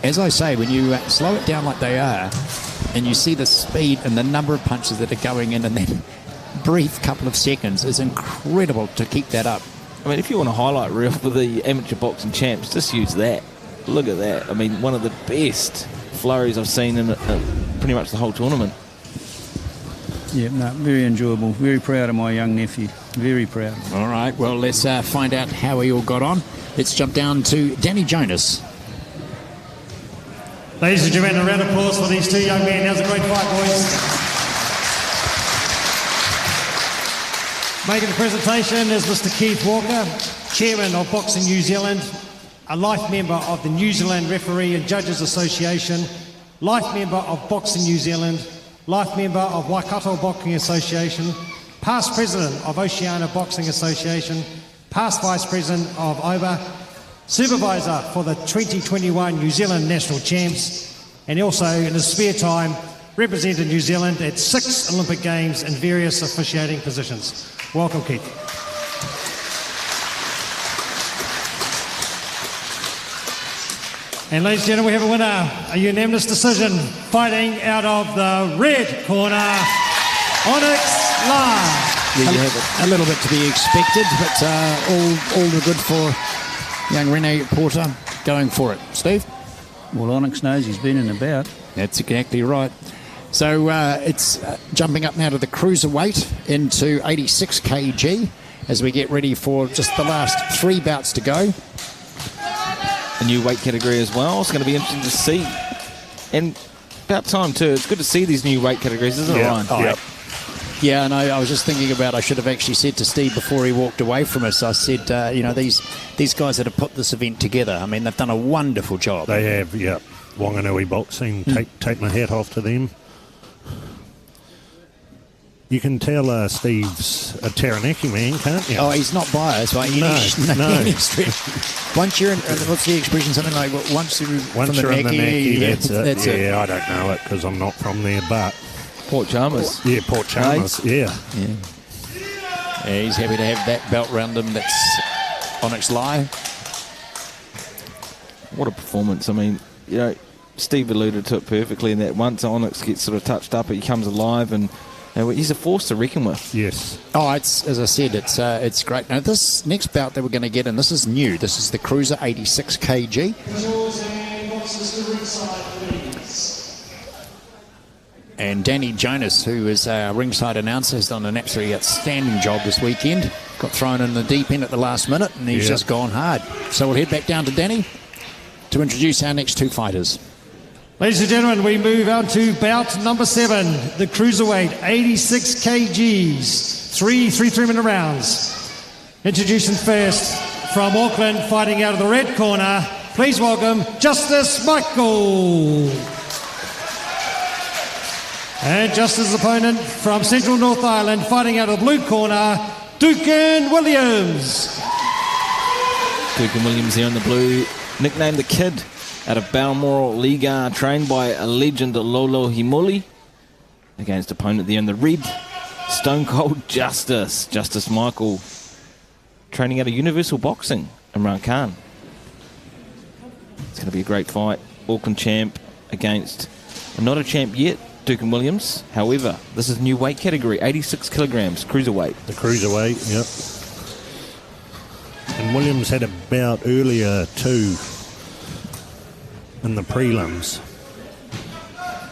Speaker 2: As I say, when you slow it down like they are, and you see the speed and the number of punches that are going in that brief couple of seconds, it's incredible to keep that up.
Speaker 3: I mean, if you want a highlight reel for the amateur boxing champs, just use that. Look at that. I mean, one of the best flurries I've seen in pretty much the whole tournament.
Speaker 8: Yeah, no, very enjoyable. Very proud of my young nephew. Very proud.
Speaker 2: All right, well, let's find out how he all got on. Let's jump down to Danny Jonas.
Speaker 5: Ladies and gentlemen, a round of applause for these 2 young men. That was a great fight, boys. Making the presentation is Mr. Keith Walker, Chairman of Boxing New Zealand, a life member of the New Zealand Referee and Judges Association, life member of Boxing New Zealand, life member of Waikato Boxing Association, past president of Oceania Boxing Association, past vice president of OBA, supervisor for the 2021 New Zealand National Champs, and also in his spare time represented New Zealand at 6 Olympic Games in various officiating positions. Welcome, Keith. And ladies and gentlemen, we have a winner, a unanimous decision, fighting out of the red corner, Onyx Lye.
Speaker 2: A little bit to be expected, but all the good for young Rene Porter going for it. Steve?
Speaker 8: Well, Onyx knows he's been in the bout.
Speaker 2: That's exactly right. So it's jumping up now to the Cruiserweight into 86 kg as we get ready for just the last 3 bouts to go.
Speaker 3: A new weight category as well. It's going to be interesting to see. And about time too. It's good to see these new weight categories, isn't it, Ryan?
Speaker 2: Oh, yeah, and I was just thinking about, I should have actually said to Steve before he walked away from us, I said, these guys that have put this event together, I mean, they've done a wonderful job.
Speaker 4: They have, yeah. Wanganui Boxing, take my hat off to them. You can tell Steve's a Taranaki man, can't you?
Speaker 2: Oh, he's not biased by any stretch. Once you're in, what's the expression? Something like, once you're in the Naki,
Speaker 4: that's it.
Speaker 2: it.
Speaker 4: I don't know it because I'm not from there, but...
Speaker 3: Port Chalmers.
Speaker 4: Yeah, Port Chalmers, yeah.
Speaker 2: He's happy to have that belt round him. That's Onyx Lye.
Speaker 3: What a performance. I mean, Steve alluded to it perfectly in that once Onyx gets sort of touched up, he comes alive and he's a force to reckon with.
Speaker 4: Yes.
Speaker 2: Oh, it's, as I said, it's great. Now, this next bout that we're going to get in, this is new. This is the Cruiser 86 kg. And Danny Jonas, who is our ringside announcer, has done an absolutely outstanding job this weekend. Got thrown in the deep end at the last minute, and he's just gone hard. So we'll head back down to Danny to introduce our next two fighters.
Speaker 5: Ladies and gentlemen, we move on to bout number 7, the Cruiserweight, 86 kgs, 3-3-minute rounds. Introducing first from Auckland, fighting out of the red corner, please welcome Justice Michael. And Justice's opponent from Central North Island, fighting out of the blue corner, Dukin Williams.
Speaker 3: Dukin Williams here in the blue, nicknamed the Kid, out of Balmoral Liga, trained by a legend Lolo Himoli, against opponent there in the red, Stone Cold Justice Michael, training out of Universal Boxing in Rankan. It's going to be a great fight. Auckland champ against not a champ yet, Dukin Williams. However, this is a new weight category, 86 kilograms, Cruiserweight.
Speaker 4: The Cruiserweight, yep. And Williams had a bout earlier too in the prelims.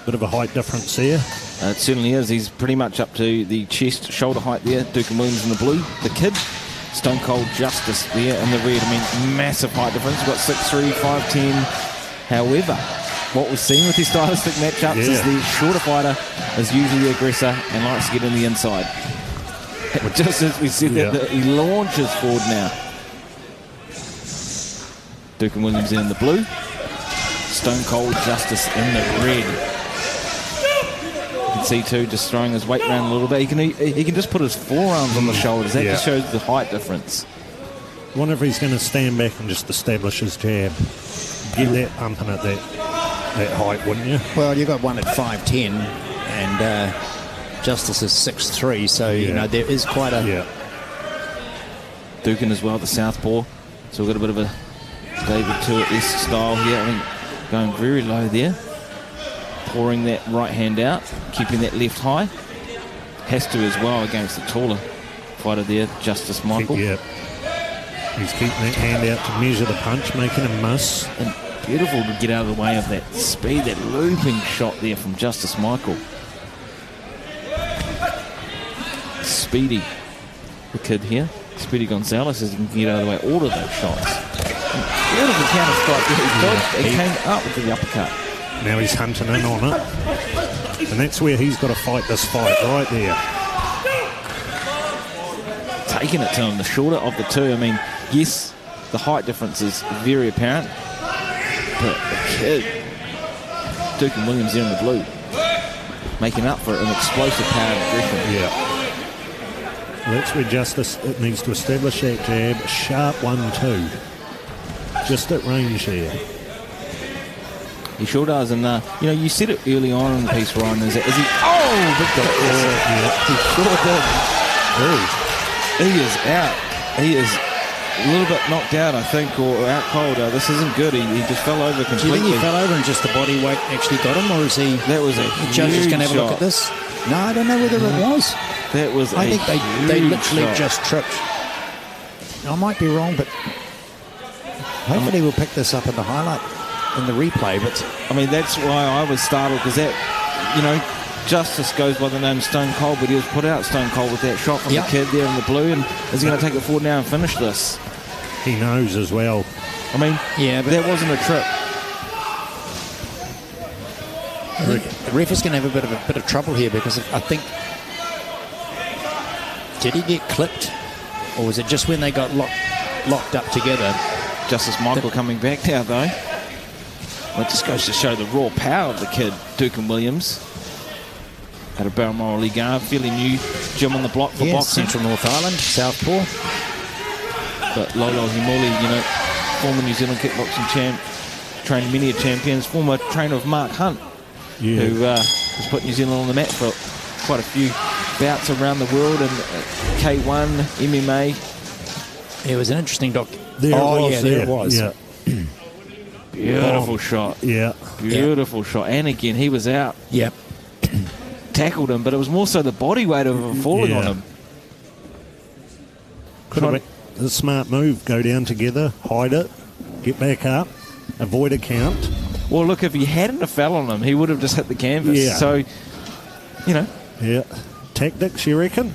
Speaker 4: Bit of a height difference there.
Speaker 3: It certainly is. He's pretty much up to the chest, shoulder height there. Dukin Williams in the blue. The Kid, Stone Cold Justice there in the red. I mean, massive height difference. We've got 6'3", 5'10". However, what we've seen with these stylistic matchups is the shorter fighter is usually the aggressor and likes to get in the inside. Just as we said that he launches forward now. Dukin Williams in the blue. Stone Cold Justice in the red. You can see too, just throwing his weight around a little bit. He can just put his forearms on the shoulders. That just shows the height difference.
Speaker 4: I wonder if he's going to stand back and just establish his jab. Get that pumping at that height, wouldn't you?
Speaker 2: Well, you got one at 5'10", and Justice is 6'3", so you know there is quite a.
Speaker 3: Dukin as well, the southpaw. So we've got a bit of a David Tuitt-esque style here. I mean, going very low there. Pouring that right hand out, keeping that left high. Has to as well against the taller fighter there, Justice Michael.
Speaker 4: He's keeping that hand out to measure the punch, making him miss.
Speaker 3: And beautiful to get out of the way of that speed, that looping shot there from Justice Michael. Speedy, the Kid here. Speedy Gonzalez says he can get out of the way all of those shots. And beautiful counter strike there. He dodged and came up with the uppercut.
Speaker 4: Now he's hunting in on it. And that's where he's got to fight this fight, right there.
Speaker 3: Taking it to him, the shorter of the two. I mean, yes, the height difference is very apparent. But the Kid, Dukin Williams there in the blue, making up for an explosive power and aggression.
Speaker 4: Well, that's where Justice needs to establish that jab. Sharp 1-2. Just at range there.
Speaker 3: He sure does. And, you said it early on in the piece, Ryan. Is he... Oh, Victor. He sure did. He is out. He is a little bit knocked out, I think, or out cold. This isn't good. He just fell over completely.
Speaker 2: Do you think he fell over and just the body weight actually got him, or is he...
Speaker 3: That was a
Speaker 2: The judge is going to have a look at this. No, I don't know whether it was.
Speaker 3: That was
Speaker 2: I think they literally
Speaker 3: shot.
Speaker 2: just tripped. I might be wrong, but hopefully we'll pick this up in the highlight, in the replay. But
Speaker 3: I mean, that's why I was startled, because that, Justice goes by the name Stone Cold, but he was put out Stone Cold with that shot from the Kid there in the blue, and is he going to take it forward now and finish this?
Speaker 4: He knows as well.
Speaker 3: I mean, but that wasn't a trip.
Speaker 2: the ref is going to have a bit of trouble here, because I think, did he get clipped, or was it just when they got locked up together?
Speaker 3: Justice Michael coming back now, though. Well, it just goes to show the raw power of the Kid, Dukin Williams. Out of Balmoral Liga, fairly new gym on the block for boxing.
Speaker 2: Central North Island, Southpaw.
Speaker 3: But Lolo Himoli, former New Zealand kickboxing champ, trained many champions, former trainer of Mark Hunt, who has put New Zealand on the map for quite a few bouts around the world, and K1, MMA.
Speaker 2: It was an interesting doc.
Speaker 4: There it was. Yeah.
Speaker 3: Beautiful shot.
Speaker 4: Yeah.
Speaker 3: Beautiful shot. And again, he was out.
Speaker 2: Yep.
Speaker 3: Tackled him, but it was more so the body weight of him falling on him.
Speaker 4: Could have been a smart move. Go down together, hide it, get back up, avoid a count.
Speaker 3: Well, look, if he hadn't have fell on him, he would have just hit the canvas.
Speaker 4: Yeah.
Speaker 3: So
Speaker 4: Yeah. Tactics, you reckon?
Speaker 3: I'm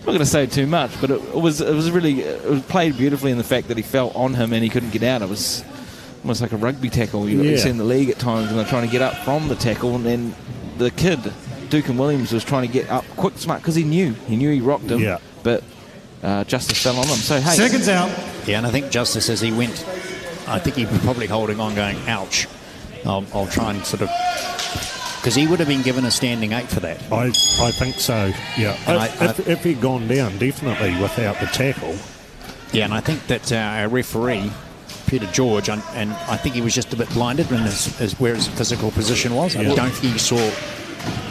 Speaker 3: not going to say too much, but it was played beautifully in the fact that he fell on him and he couldn't get out. It was almost like a rugby tackle. You see in the league at times when they're trying to get up from the tackle, and then the kid, Dukin Williams, was trying to get up quick, smart, because he knew he rocked him.
Speaker 4: Yeah.
Speaker 3: But Justice fell on him. So hey,
Speaker 5: Seconds out.
Speaker 2: Yeah, and I think Justice, as he went, I think he was probably holding on, going, ouch. I'll try and sort of... Because he would have been given a standing 8 for that.
Speaker 4: I think so, yeah. If he'd gone down, definitely, without the tackle.
Speaker 2: Yeah, and I think that our referee, Peter George, and I think he was just a bit blinded in where his physical position was. I don't think he saw...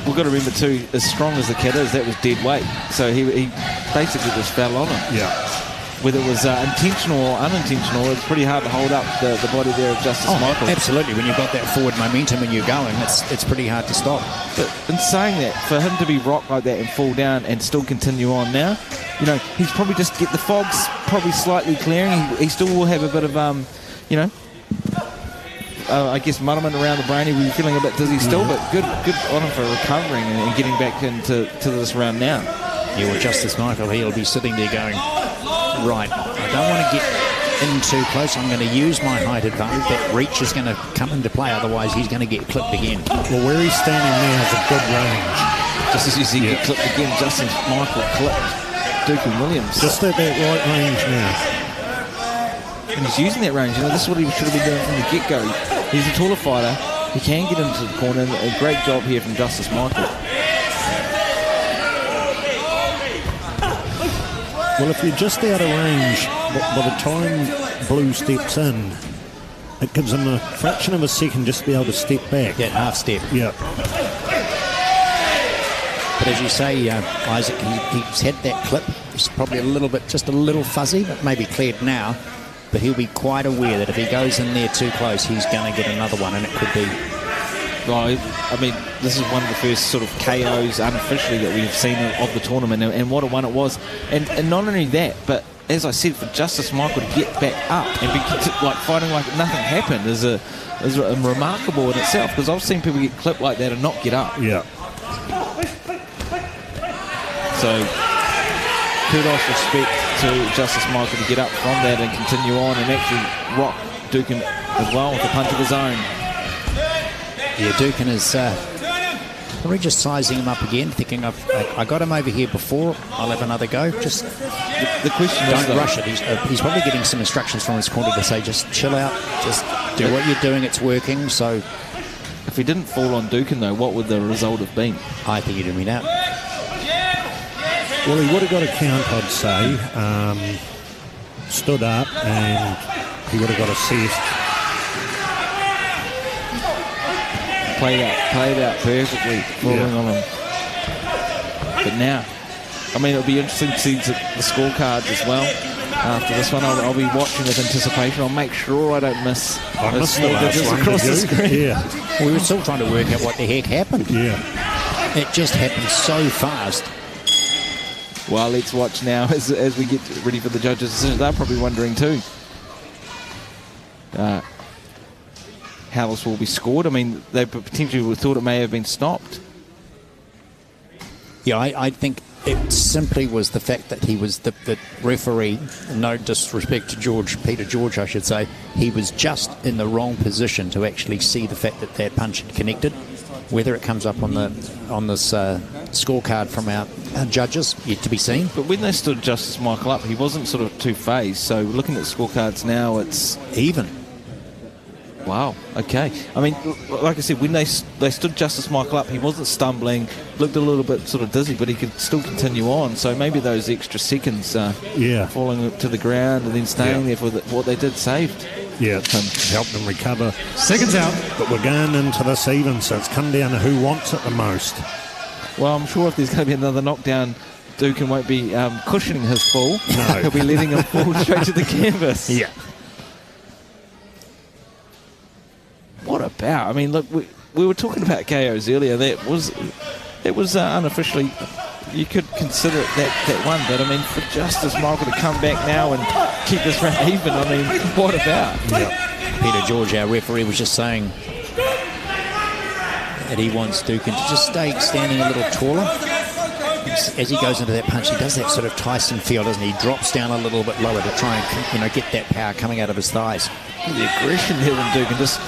Speaker 3: We've got to remember too, as strong as the kid is, that was dead weight. So he basically just fell on him.
Speaker 4: Yeah.
Speaker 3: Whether it was intentional or unintentional, it's pretty hard to hold up the body there of Justice Michael.
Speaker 2: Absolutely. When you've got that forward momentum and you're going, it's pretty hard to stop.
Speaker 3: But in saying that, for him to be rocked like that and fall down and still continue on now, he's probably just the fog's probably slightly clearing. He still will have a bit of, I guess, muddlement around the brain. He will be feeling a bit dizzy still, but good on him for recovering and getting back into this round now.
Speaker 2: Yeah, well, Justice Michael, he'll be sitting there going, right, I don't want to get in too close. I'm going to use my height advantage. That reach is going to come into play, otherwise he's going to get clipped again.
Speaker 4: Well, where he's standing now is a good range.
Speaker 3: Just as you see get clipped again, Justice Michael clipped Dukin Williams.
Speaker 4: Just at that right range now.
Speaker 3: And he's using that range. This is what he should have been doing from the get-go. He's a taller fighter. He can get into the corner. A great job here from Justice Michael.
Speaker 4: Well, if you're just out of range, by the time Blue steps in, it gives him a fraction of a second just to be able to step back.
Speaker 2: That half step.
Speaker 4: Yeah.
Speaker 2: But as you say, Isaac, he's had that clip. It's probably just a little fuzzy, but maybe cleared now. But he'll be quite aware that if he goes in there too close, he's going to get another one, and it could be...
Speaker 3: Well, I mean, this is one of the first sort of KOs unofficially that we've seen of the tournament, and what a one it was. And not only that, but as I said, for Justice Michael to get back up and be fighting like nothing happened is remarkable in itself, because I've seen people get clipped like that and not get up.
Speaker 4: Yeah.
Speaker 3: So, kudos, respect to Justice Michael to get up from that and continue on and actually rock Dukin as well with a punch of his own.
Speaker 2: Yeah, Dukin is probably just sizing him up again, thinking I got him over here before, I'll have another go. Just
Speaker 3: the question
Speaker 2: don't rush it. He's probably getting some instructions from his corner to say just chill out, just do what you're doing, it's working. So
Speaker 3: if he didn't fall on Dukin though, what would the result have been?
Speaker 2: I think he'd have been out.
Speaker 4: Well, he would have got a count, I'd say. Stood up and he would have got assessed.
Speaker 3: Played out perfectly, falling on him. But now, I mean, it'll be interesting to see the scorecards as well. After this one, I'll be watching with anticipation. I'll make sure I don't miss the small digits across the screen.
Speaker 4: Yeah.
Speaker 2: We were still trying to work out what the heck happened.
Speaker 4: Yeah.
Speaker 2: It just happened so fast.
Speaker 3: Well, let's watch now as we get ready for the judges' decision. They're probably wondering too how this will be scored. I mean, they potentially thought it may have been stopped.
Speaker 2: Yeah, I think it simply was the fact that he was the referee, no disrespect to Peter George, I should say, he was just in the wrong position to actually see the fact that that punch had connected. Whether it comes up on this scorecard from our judges, yet to be seen.
Speaker 3: But when they stood Justice Michael up, he wasn't sort of two-phased. So looking at scorecards now, it's
Speaker 2: even.
Speaker 3: Wow, okay. I mean, like I said, when they stood Justice Michael up, he wasn't stumbling, looked a little bit sort of dizzy, but he could still continue on. So maybe those extra seconds falling to the ground and then staying there for what they did saved.
Speaker 4: Yeah, it helped them recover.
Speaker 5: Seconds out.
Speaker 4: But we're going into this even, so it's come down to who wants it the most.
Speaker 3: Well, I'm sure if there's going to be another knockdown, Dukin won't be cushioning his fall.
Speaker 4: No.
Speaker 3: He'll be letting him fall straight to the canvas.
Speaker 4: Yeah.
Speaker 3: What about? I mean, look, we were talking about KOs earlier. That was unofficially, you could consider it that one. But I mean, for Justice Michael to come back now and keep this round even, I mean, what about?
Speaker 2: Yep. Peter George, our referee, was just saying that he wants Dukin to just stay standing a little taller. As he goes into that punch, he does that sort of Tyson feel, doesn't he? He drops down a little bit lower to try and get that power coming out of his thighs.
Speaker 3: The aggression here when Dukin just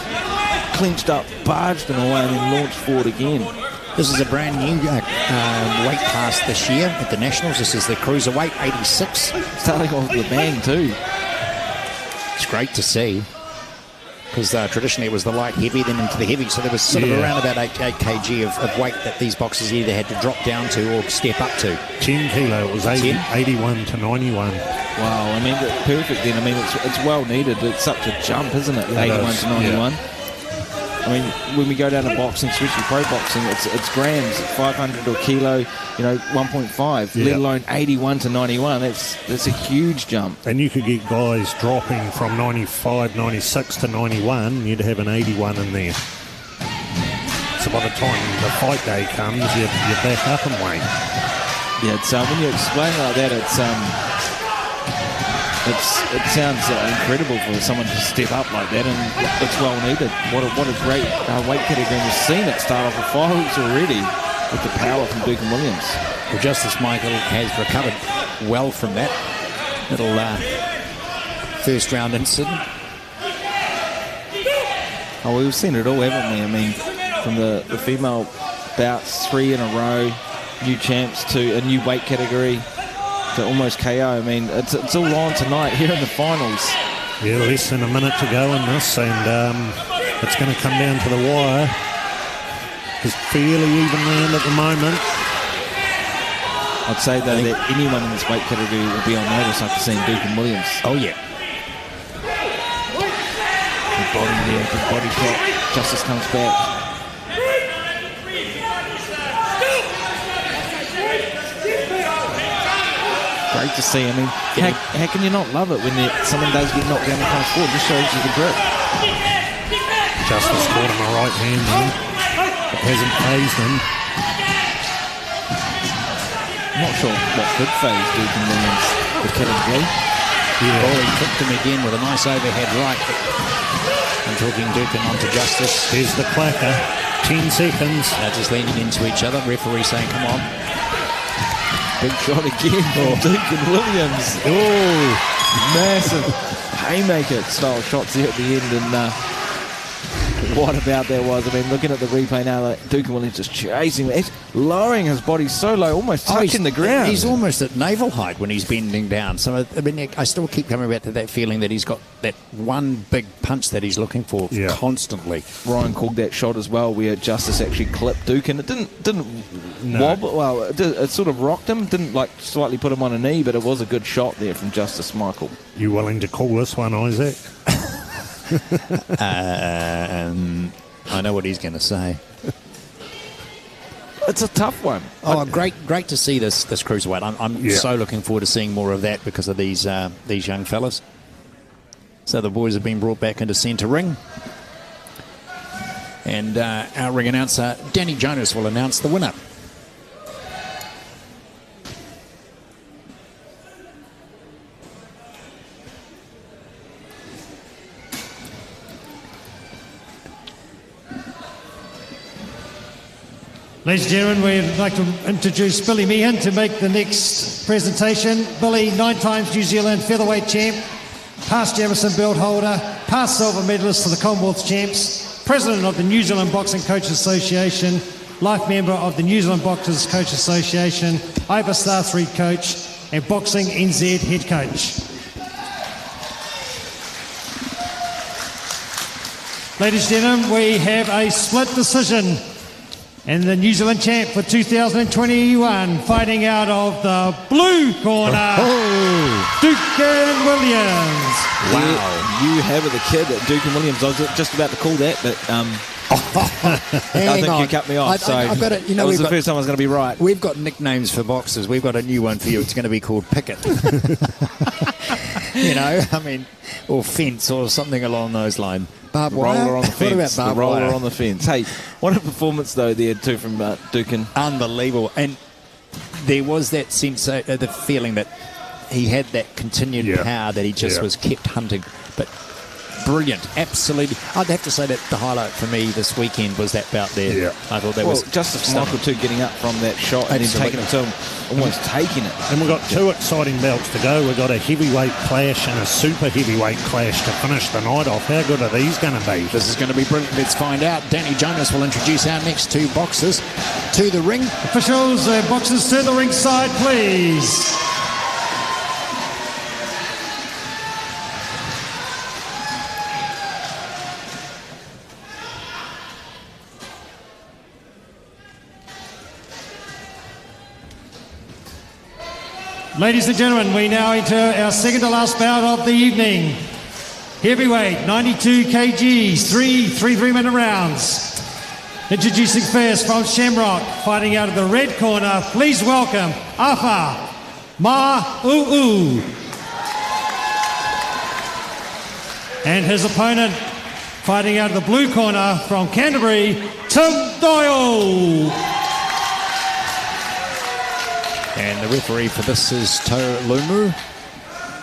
Speaker 3: clinched up, barged him away, and then launched forward again.
Speaker 2: This is a brand new weight class this year at the Nationals. This is the Cruiserweight, 86.
Speaker 3: Starting off with a bang too.
Speaker 2: It's great to see, because traditionally it was the light heavy, then into the heavy, so there was sort of around about 8 kg of weight that these boxers either had to drop down to or step up to.
Speaker 4: 10 kilo, it was 81 to 91.
Speaker 3: Wow, I mean, perfect then. I mean, it's well needed. It's such a jump, isn't it? 81 to 91. Yeah. I mean, when we go down to boxing, especially pro boxing, it's grams, 500 or kilo, 1.5, let alone 81 to 91. That's a huge jump.
Speaker 4: And you could get guys dropping from 95, 96 to 91, you'd have an 81 in there. So by the time the fight day comes, you're back up in weight.
Speaker 3: Yeah, it's when you explain like that, it sounds incredible for someone to step up like that, and it's well needed. What a great weight category. We've seen it start off with 5 weeks already with the power from Dukin Williams.
Speaker 2: Well, Justice Michael has recovered well from that little first round incident.
Speaker 3: Oh, we've seen it all, haven't we? I mean, from the female bouts, 3 in a row, new champs to a new weight category, to almost KO. I mean, it's all on tonight here in the finals.
Speaker 4: Yeah, less than a minute to go in this, and it's going to come down to the wire. It's fairly even round at the moment.
Speaker 3: I'd say, though, that anyone in this weight category will be on notice after seeing Dukin Williams.
Speaker 2: Oh, yeah.
Speaker 3: Good body there, good body shot. Justice comes back. Great to see. I mean, how can you not love it when someone does get knocked down and comes forward? Just shows you the grip.
Speaker 4: Justice caught him a right hand there. It hasn't phased him.
Speaker 3: I'm not sure what could phase Dukin Williams, the category.
Speaker 2: Yeah. Oh, he kicked him again with a nice overhead right. I'm talking Dukin onto Justice.
Speaker 4: There's the clacker. 10 seconds.
Speaker 2: They're just leaning into each other. Referee saying, come on.
Speaker 3: Big shot again for Dukin Williams. Oh, massive haymaker style shots there at the end. And what about that was? I mean, looking at the replay now, like Dukin Williams just chasing, he's lowering his body so low, almost touching the ground.
Speaker 2: He's almost at navel height when he's bending down. So, I mean, I still keep coming back to that feeling that he's got that one big punch that he's looking for constantly.
Speaker 3: Ryan called that shot as well, where Justice actually clipped Dukin. It didn't wobble. Well, it sort of rocked him. Didn't like slightly put him on a knee, but it was a good shot there from Justice Michael.
Speaker 4: You willing to call this one, Isaac?
Speaker 2: I know what he's going to say.
Speaker 3: It's a tough one.
Speaker 2: Oh, great to see this Cruiserweight. I'm so looking forward to seeing more of that because of these young fellas. So the boys have been brought back into centre ring. And our ring announcer, Danny Jonas, will announce the winner.
Speaker 5: Ladies and gentlemen, we'd like to introduce Billy Meehan to make the next presentation. Billy, 9 times New Zealand featherweight champ, past Jamison belt holder, past silver medalist for the Commonwealth champs, president of the New Zealand Boxing Coaches Association, life member of the New Zealand Boxers Coach Association, IBA Star 3 coach, and Boxing NZ head coach. Ladies and gentlemen, we have a split decision. And the New Zealand champ for 2021, fighting out of the blue corner, Dukin Williams.
Speaker 3: Wow. You have it, the kid, Dukin Williams. I was just about to call that, but I think you cut me off.
Speaker 2: I've got it. You know,
Speaker 3: that was the first time I was going to be right.
Speaker 2: We've got nicknames for boxers. We've got a new one for you. It's going to be called Picket. You know, I mean, or Fence or something along those lines. Barbed wire.
Speaker 3: Roller on the fence.
Speaker 2: What about barbed wire?
Speaker 3: Roller on the fence. Hey, what a performance though there too from Dukin.
Speaker 2: Unbelievable. And there was that sense, the feeling that he had that continued power that he just was kept hunting. But brilliant. Absolutely. I'd have to say that the highlight for me this weekend was that bout there.
Speaker 4: Yeah.
Speaker 2: I thought that
Speaker 3: Well,
Speaker 2: was
Speaker 3: Justice
Speaker 2: stunning.
Speaker 3: Michael too, getting up from that shot and then taking it to him, almost taking it.
Speaker 4: And we've got 2 exciting bouts to go. We've got a heavyweight clash and a super heavyweight clash to finish the night off. How good are these going to be?
Speaker 2: This is going to be brilliant. Let's find out. Danny Jonas will introduce our next 2 boxers to the ring.
Speaker 5: Officials, boxers to the ringside, please. Ladies and gentlemen, we now enter our second to last bout of the evening. Heavyweight, 92 kgs, 3 3-minute rounds. Introducing first from Shamrock, fighting out of the red corner, please welcome Afa Ma'u'u. And his opponent, fighting out of the blue corner from Canterbury, Tim Doyle.
Speaker 2: And the referee for this is To Lumu.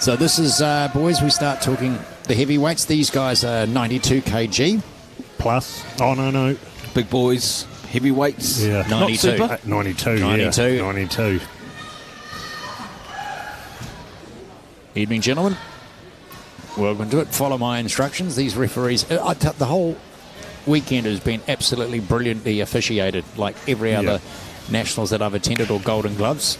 Speaker 2: So this is, boys, we start talking the heavyweights. These guys are 92 kg.
Speaker 4: Plus. Oh, no.
Speaker 3: Big boys, heavyweights.
Speaker 4: Yeah.
Speaker 2: 92.
Speaker 3: Not super.
Speaker 4: 92,
Speaker 2: 92.
Speaker 4: yeah. 92.
Speaker 2: Evening, gentlemen. Welcome to it. Follow my instructions. These referees, the whole weekend has been absolutely brilliantly officiated, like every other nationals that I've attended, or Golden Gloves.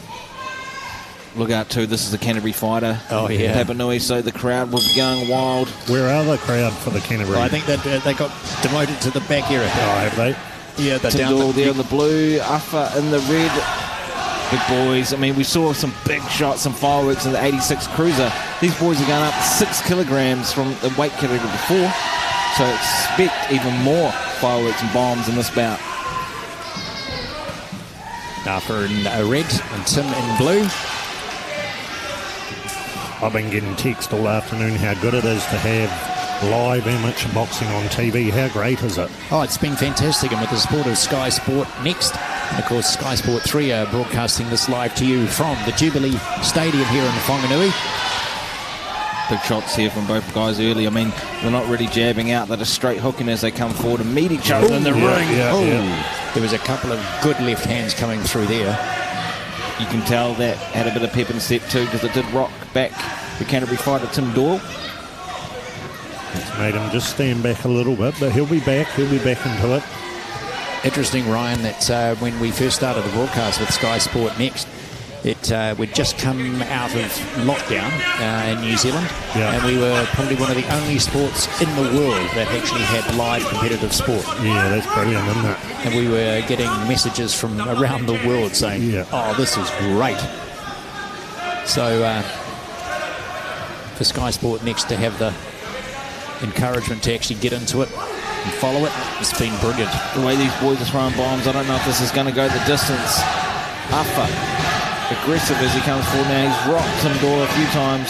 Speaker 3: Look out too, this is a Canterbury fighter.
Speaker 2: Oh, yeah.
Speaker 3: Papanui, so the crowd will be going wild.
Speaker 4: Where are the crowd for the Canterbury?
Speaker 2: I think that they got demoted to the back area.
Speaker 4: Oh, have they?
Speaker 2: Yeah, they're
Speaker 3: Tim
Speaker 2: down
Speaker 3: Doyle there in the blue, Afa in the red. Big boys. I mean, we saw some big shots, some fireworks in the 86 Cruiser. These boys are going up 6 kilograms from the weight category before. So expect even more fireworks and bombs in this bout.
Speaker 2: Arthur in red and Tim in blue.
Speaker 4: I've been getting text all afternoon how good it is to have live amateur boxing on TV. How great is it?
Speaker 2: Oh, it's been fantastic, and with the support of Sky Sport Next, and of course Sky Sport 3 are broadcasting this live to you from the Jubilee Stadium here in Wanganui.
Speaker 3: Big shots here from both guys early. I mean, they're not really jabbing out. They're just straight hooking as they come forward and meet each other in the ring.
Speaker 2: There was a couple of good left hands coming through there.
Speaker 3: You can tell that had a bit of pep in the step too, because it did rock back the Canterbury fighter Tim Doyle.
Speaker 4: It's made him just stand back a little bit, but he'll be back into it.
Speaker 2: Interesting, Ryan, that when we first started the broadcast with Sky Sport Next, we'd just come out of lockdown in New Zealand, and we were probably one of the only sports in the world that actually had live competitive sport.
Speaker 4: Yeah, that's brilliant, isn't it?
Speaker 2: And we were getting messages from around the world saying, oh, this is great. So for Sky Sport Next to have the encouragement to actually get into it and follow it, it's been brilliant.
Speaker 3: The way these boys are throwing bombs, I don't know if this is going to go the distance. Afa, aggressive as he comes forward now. He's rocked Tim Doyle a few times.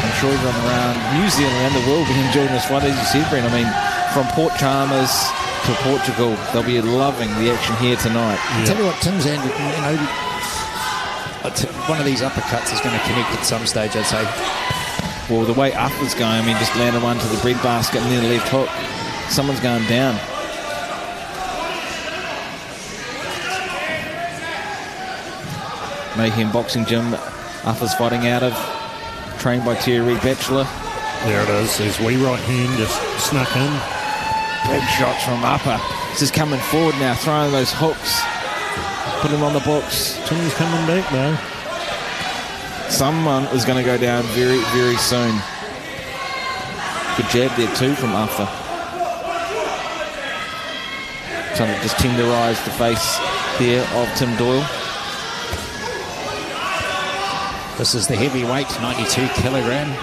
Speaker 3: I'm sure everyone around New Zealand and the world will be enjoying this fight, as you said, Brent. I mean, from Port Chalmers to Portugal, they'll be loving the action here tonight.
Speaker 2: I tell you what, Tim's and one of these uppercuts is going to connect at some stage, I'd say.
Speaker 3: Well, the way Afa's going, I mean, just landed one to the breadbasket and then the left hook. Someone's going down. Mayhem Boxing Gym, Afa's fighting out of, trained by Terry Batchelor.
Speaker 4: There it is. His wee right hand just snuck in.
Speaker 3: Big shots from Afa. This is coming forward now, throwing those hooks. Put him on the books.
Speaker 4: Tim's coming back though.
Speaker 3: Someone is going to go down very, very soon. Good jab there too from Afa. Trying to just tenderise the face there of Tim Doyle.
Speaker 2: This is the heavyweight, 92 kilogram.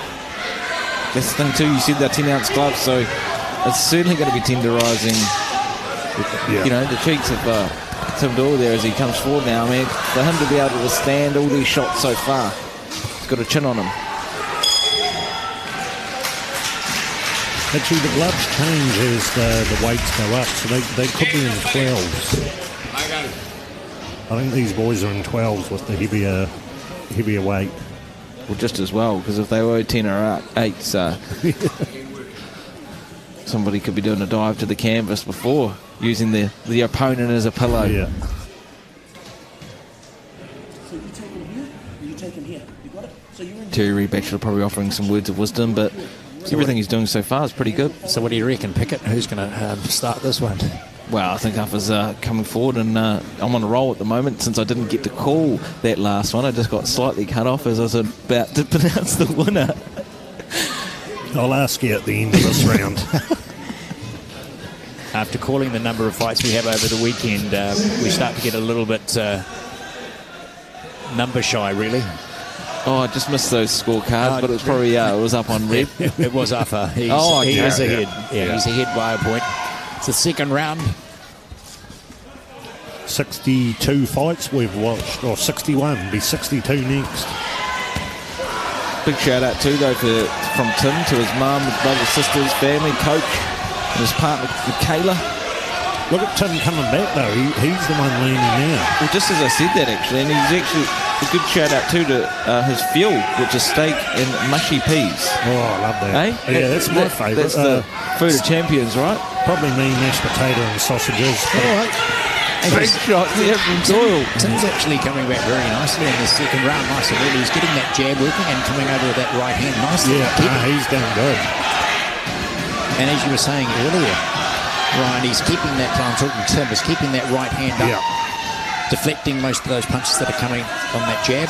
Speaker 3: That's the thing too, you said they're 10-ounce gloves, so it's certainly going to be tenderising, you know, the cheeks of Tim Doyle there as he comes forward now. I mean, for him to be able to withstand all these shots so far, he's got a chin on him.
Speaker 4: Actually, the gloves change as the weights go up, so they could be in 12s. I think these boys are in 12s with the heavier weight.
Speaker 3: Well, just as well, because if they were 10 or 8s, somebody could be doing a dive to the canvas before using the opponent as a pillow.
Speaker 4: Yeah.
Speaker 6: So you take him here, you take him here. You got it? So you're in
Speaker 3: Terry Reed actually probably offering some words of wisdom, but everything he's doing so far is pretty good.
Speaker 2: So what do you reckon, Pickett? Who's going to start this one?
Speaker 3: Well, I think Uffa's coming forward, and I'm on a roll at the moment since I didn't get to call that last one. I just got slightly cut off as I was about to pronounce the winner.
Speaker 4: I'll ask you at the end of this round.
Speaker 2: After calling the number of fights we have over the weekend, we start to get a little bit number shy, really.
Speaker 3: Oh, I just missed those scorecards, but it was probably it was up on red.
Speaker 2: It was Uffa. He is ahead. Yeah, he's ahead by a point. It's the second round.
Speaker 4: 62 fights we've watched, or 61, be 62 next.
Speaker 3: Big shout out too, though, from Tim to his mum, his brothers, sisters, family, coach, and his partner, Michaela.
Speaker 4: Look at Tim coming back, though. He's the one leaning now.
Speaker 3: Well, just as I said that, actually, and he's actually a good shout out too to his fuel, which is steak and mushy peas.
Speaker 4: Oh, I love that.
Speaker 3: Eh?
Speaker 4: Yeah, that's my favourite.
Speaker 3: That's the food of champions, right?
Speaker 4: Probably me, mashed potato and sausages.
Speaker 2: All right.
Speaker 3: Big shots there from Doyle.
Speaker 2: Tim's actually coming back very nicely in the second round. Nice and early. He's getting that jab working and coming over with that right hand nicely.
Speaker 4: Yeah, he's done good.
Speaker 2: And as you were saying earlier, Ryan, he's keeping that, I'm talking to Tim, is keeping that right hand up, deflecting most of those punches that are coming on that jab.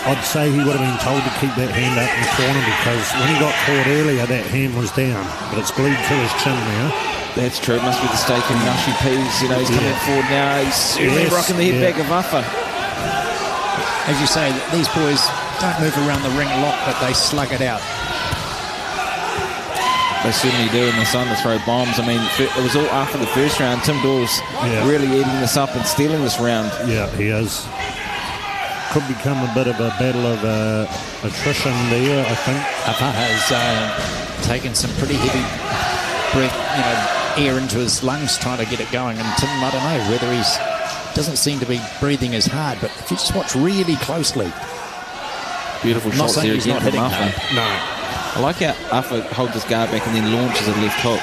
Speaker 4: I'd say he would have been told to keep that hand up in the corner, because when he got caught earlier, that hand was down, but it's glued to his chin now.
Speaker 3: That's true. It must be the steak and mushy peas. You know, he's coming forward now. He's certainly rocking the head back of Uffa.
Speaker 2: As you say, these boys don't move around the ring a lot, but they slug it out.
Speaker 3: They certainly do in the sun to throw bombs. I mean, it was all after the first round. Tim Doyle's really eating this up and stealing this round.
Speaker 4: Yeah, he is. Could become a bit of a battle of attrition there, I think.
Speaker 2: Uffa has taken some pretty heavy breath, air into his lungs trying to get it going. And Tim, I don't know whether he's doesn't seem to be breathing as hard, but if you just watch really closely.
Speaker 3: Beautiful shots there again from Uffa.
Speaker 4: No.
Speaker 3: I like how Uffa holds his guard back and then launches a left hook.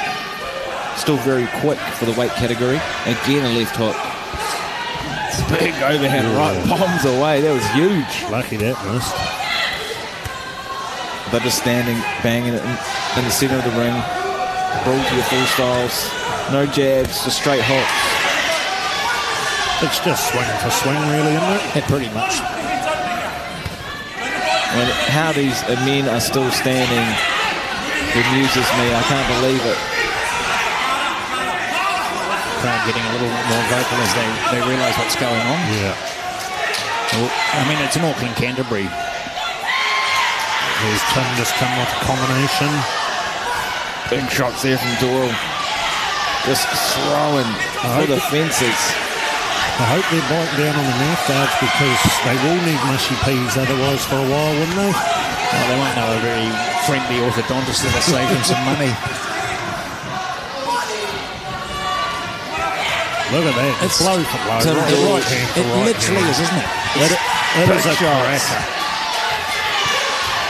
Speaker 3: Still very quick for the weight category. Again, a left hook. Big overhand right, bombs away. That was huge.
Speaker 4: Lucky that missed.
Speaker 3: They're just standing, banging it in the centre of the ring. Brawl to your full styles. No jabs, just straight hooks.
Speaker 4: It's just swing for swing, really, isn't it?
Speaker 2: Yeah, pretty much.
Speaker 3: And how these men are still standing bemuses me. I can't believe it.
Speaker 2: Crowd getting a little more vocal as they realise what's going on.
Speaker 4: Yeah.
Speaker 2: Well, I mean, it's an Auckland Canterbury.
Speaker 4: There's Tim just come off a combination.
Speaker 3: Big shots there from Doyle. Just throwing for the fences.
Speaker 4: I hope they're biting down on the mouth guards, because they will need mushy peas otherwise for a while, wouldn't they?
Speaker 2: Well, they won't know a very friendly orthodontist that'll save them some money.
Speaker 4: Look at that. It's blow for blow. Right hand for
Speaker 2: It
Speaker 4: right
Speaker 2: literally
Speaker 4: hand.
Speaker 2: is, isn't it?
Speaker 4: It is a cracker.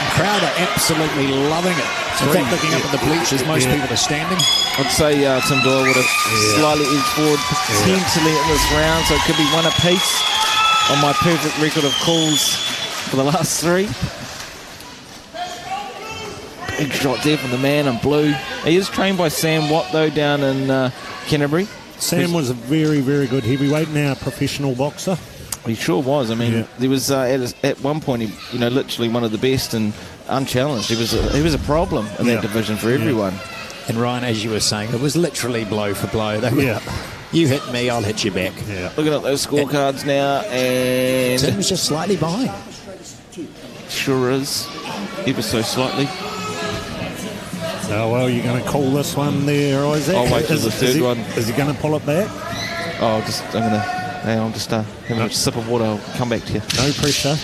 Speaker 2: The crowd are absolutely loving it. In fact, looking up at the bleachers, most people are standing.
Speaker 3: I'd say Tim Doyle would have slightly edged forward potentially in this round, so it could be one apiece on my perfect record of calls for the last three. Big shot there from the man in blue. He is trained by Sam Watt, though, down in Canterbury.
Speaker 4: Sam was a very, very good heavyweight, now a professional boxer.
Speaker 3: He sure was. I mean, there was at one point, he, literally one of the best and unchallenged. He was a problem in that division for everyone.
Speaker 2: And Ryan, as you were saying, it was literally blow for blow. You hit me, I'll hit you back.
Speaker 4: Yeah.
Speaker 3: Looking at those scorecards now, and
Speaker 2: Tim's just slightly behind.
Speaker 3: Sure is, ever so slightly.
Speaker 4: Oh, well, you're going to call this one there, Isaac?
Speaker 3: I'll wait till the third one.
Speaker 4: Is he going to pull it back?
Speaker 3: Oh, I'm just having a sip of water. I'll come back to you.
Speaker 4: No pressure.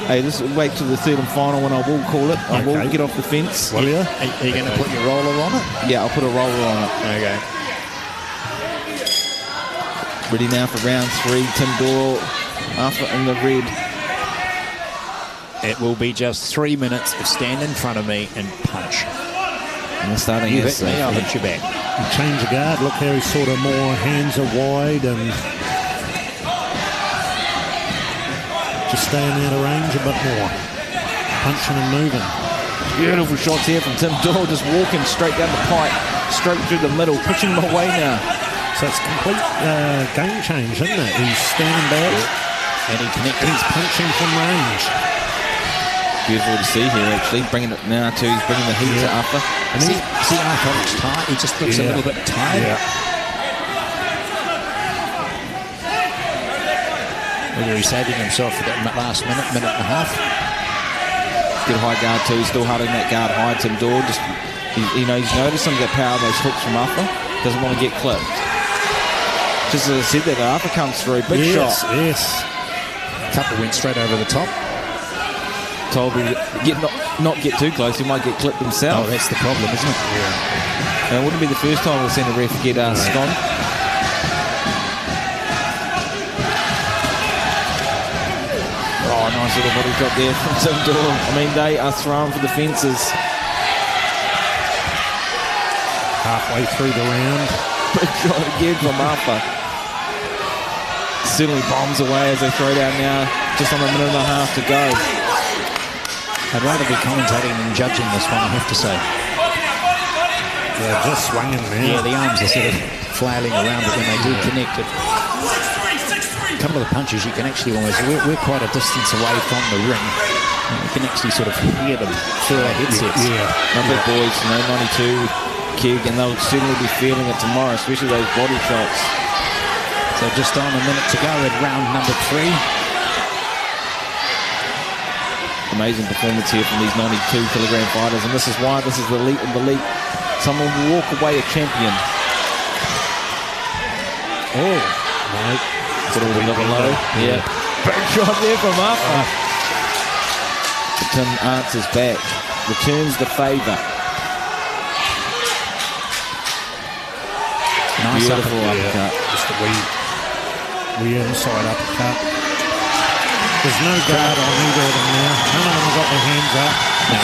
Speaker 3: Hey, wait till the third and final one. I will call it. I will get off the fence.
Speaker 4: Will you?
Speaker 2: Are you going to put your roller on it?
Speaker 3: Yeah, I'll put a roller on it.
Speaker 2: Okay.
Speaker 3: Ready now for round three. Tim Doyle, Uffa in the red.
Speaker 2: It will be just 3 minutes of stand in front of me and punch.
Speaker 3: And they're starting
Speaker 2: You
Speaker 3: as
Speaker 2: hit me, I'll hit you back.
Speaker 4: Change of guard. Look how he's sort of more hands are wide and just staying out of range a bit more. Punching and moving.
Speaker 3: Beautiful shots here from Tim Doyle, just walking straight down the pipe, straight through the middle, pushing him away now.
Speaker 4: So it's a complete game change, isn't it? He's standing back
Speaker 2: And he connected.
Speaker 4: and he's punching from range.
Speaker 3: Beautiful to see here, actually. Bringing it now to, he's bringing the heat to Arthur.
Speaker 2: And see Arthur looks tired. He just looks a little bit tired. Whether he's saving himself for that last minute and a half.
Speaker 3: Good high guard too, still holding that guard high. Tim Doyle, just, he's noticed some of the power of those hooks from Arthur. Doesn't want to get clipped. Just as I said that, Arthur comes through. Big shot.
Speaker 4: Yes.
Speaker 2: Couple went straight over the top.
Speaker 3: Told me not get too close, he might get clipped himself.
Speaker 2: Oh, that's the problem, isn't it?
Speaker 3: It wouldn't be the first time we've seen a ref get scone. Oh, nice little body drop there from Tim Doyle. I mean, they are thrown for the fences.
Speaker 4: Halfway through the round.
Speaker 3: Big shot again from Arthur. Certainly bombs away as they throw down now. Just on a minute and a half to go.
Speaker 2: I'd rather be commentating than judging this one, I have to say.
Speaker 4: Yeah, just swinging there.
Speaker 2: Yeah, the arms are sort of flailing around, but when they do connect it. A couple of the punches you can actually almost, we're quite a distance away from the ring. You can actually sort of hear them through our headsets.
Speaker 3: Number of boys, 92, Keg, and they'll certainly be feeling it tomorrow, especially those body shots.
Speaker 2: So just on a minute to go in round number 3.
Speaker 3: Amazing performance here from these 92-kilogram fighters, and this is why this is the elite of the elite. Someone will walk away a champion.
Speaker 4: Oh, no.
Speaker 3: Put all the level low. Yeah. Big shot there from Arthur. Tim answers back. Returns the favour.
Speaker 2: Nice
Speaker 3: Beautiful uppercut.
Speaker 4: Just a wee inside uppercut. There's no guard on either of them now. None of them have got their hands up.
Speaker 2: No.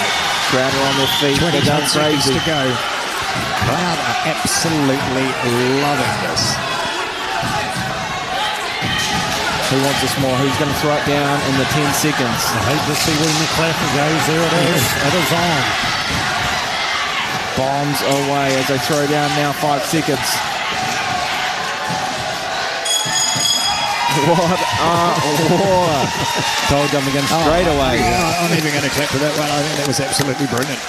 Speaker 3: Crowd are on their feet. They're going crazy.
Speaker 2: To go. Crowd are absolutely loving this.
Speaker 3: Who wants this more? Who's going to throw it down in the 10 seconds?
Speaker 4: I hate to see when the clapper goes. There it is. It is on.
Speaker 3: Bombs away as they throw down now 5 seconds. What a war. Told them again straight away.
Speaker 2: I'm even going to clap for that one. I think that was absolutely brilliant.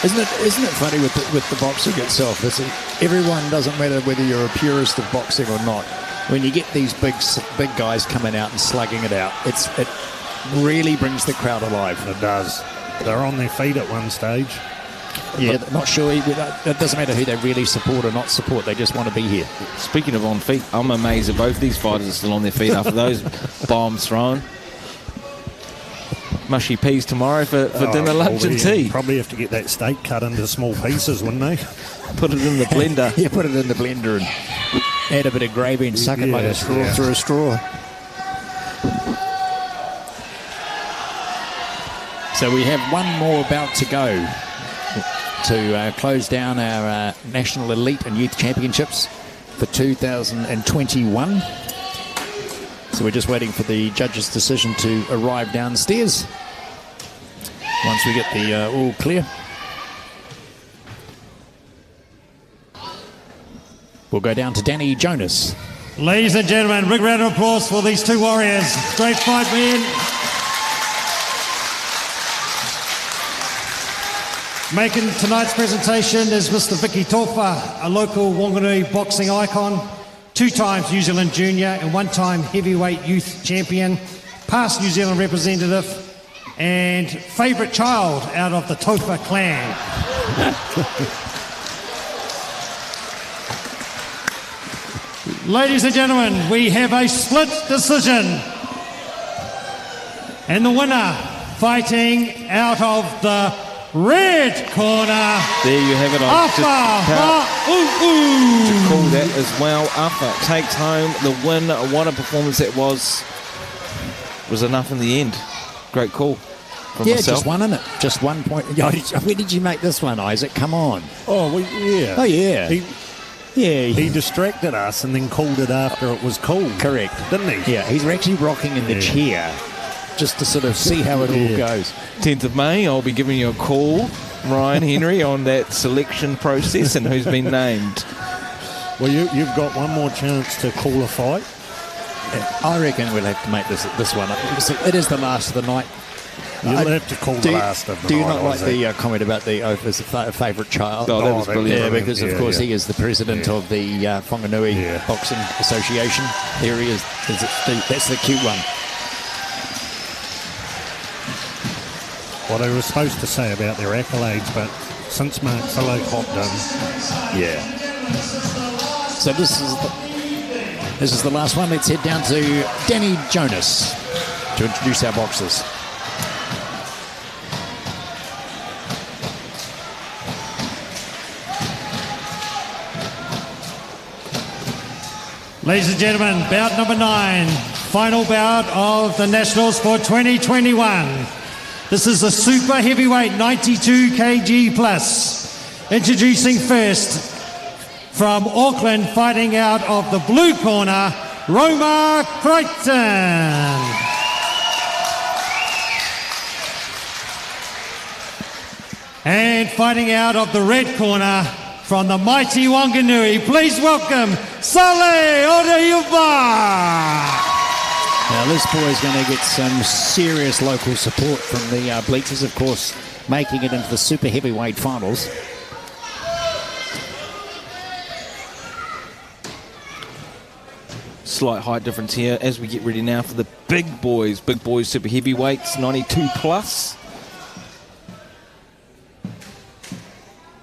Speaker 2: Isn't it funny with the boxing itself? Everyone, doesn't matter whether you're a purist of boxing or not. When you get these big guys coming out and slugging it out, it really brings the crowd alive.
Speaker 4: It does. They're on their feet at one stage.
Speaker 2: Yeah, not sure. It doesn't matter who they really support or not support. They just want to be here.
Speaker 3: Speaking of on feet, I'm amazed that both these fighters are still on their feet after those bombs thrown. Mushy peas tomorrow for dinner, lunch and tea.
Speaker 4: Probably have to get that steak cut into small pieces, wouldn't they?
Speaker 3: Put it in the blender.
Speaker 2: Yeah, put it in the blender and add a bit of gravy and suck it like a straw through a straw. So we have one more bout to go to close down our National Elite and Youth Championships for 2021. So we're just waiting for the judge's decision to arrive downstairs. Once we get the all clear, we'll go down to Danny Jonas.
Speaker 5: Ladies and gentlemen, big round of applause for these two warriors. Great fight, man. Making tonight's presentation is Mr. Vicky Tofa, a local Wanganui boxing icon, 2 times New Zealand junior and 1-time heavyweight youth champion, past New Zealand representative, and favourite child out of the Tofa clan. Ladies and gentlemen, we have a split decision. And the winner, fighting out of the red corner.
Speaker 3: There you have it.
Speaker 5: Arthur
Speaker 3: To call that as well. Arthur takes home the win. What a performance that was. Was enough in the end. Great call from
Speaker 2: Yeah,
Speaker 3: myself.
Speaker 2: just one in it. Just 1 point. Where did you make this one, Isaac? Come on.
Speaker 4: Oh, yeah.
Speaker 2: Oh, yeah.
Speaker 4: He distracted us and then called it after it was called.
Speaker 2: Correct.
Speaker 4: Didn't he?
Speaker 2: Yeah, he's actually rocking in the chair just to sort of see how it all goes.
Speaker 3: 10th of May, I'll be giving you a call, Ryan Henry, on that selection process and who's been named.
Speaker 4: Well, you've got one more chance to call a fight.
Speaker 2: I reckon we'll have to make this one up. It is the last of the night.
Speaker 4: You'll have to call the last of the night.
Speaker 2: Do you not like
Speaker 4: Isaac.
Speaker 2: the comment about the as a favourite child?
Speaker 3: Oh, that was brilliant.
Speaker 2: Yeah, because of course he is the president of the Wanganui Boxing Association. There he is. That's the cute one.
Speaker 4: Well, they were supposed to say about their accolades, but since Mark Fellow hopped in,
Speaker 2: So this is the last one. Let's head down to Danny Jonas to introduce our boxers.
Speaker 5: Ladies and gentlemen, bout number 9, final bout of the Nationals for 2021. This is the super heavyweight 92 kg plus. Introducing first from Auckland, fighting out of the blue corner, Roma Crichton. And fighting out of the red corner, from the mighty Wanganui, please welcome Saleh Odayuba.
Speaker 2: Now this boy is going to get some serious local support from the bleachers, of course, making it into the super heavyweight finals.
Speaker 3: Slight height difference here as we get ready now for the big boys super heavyweights, 92 plus.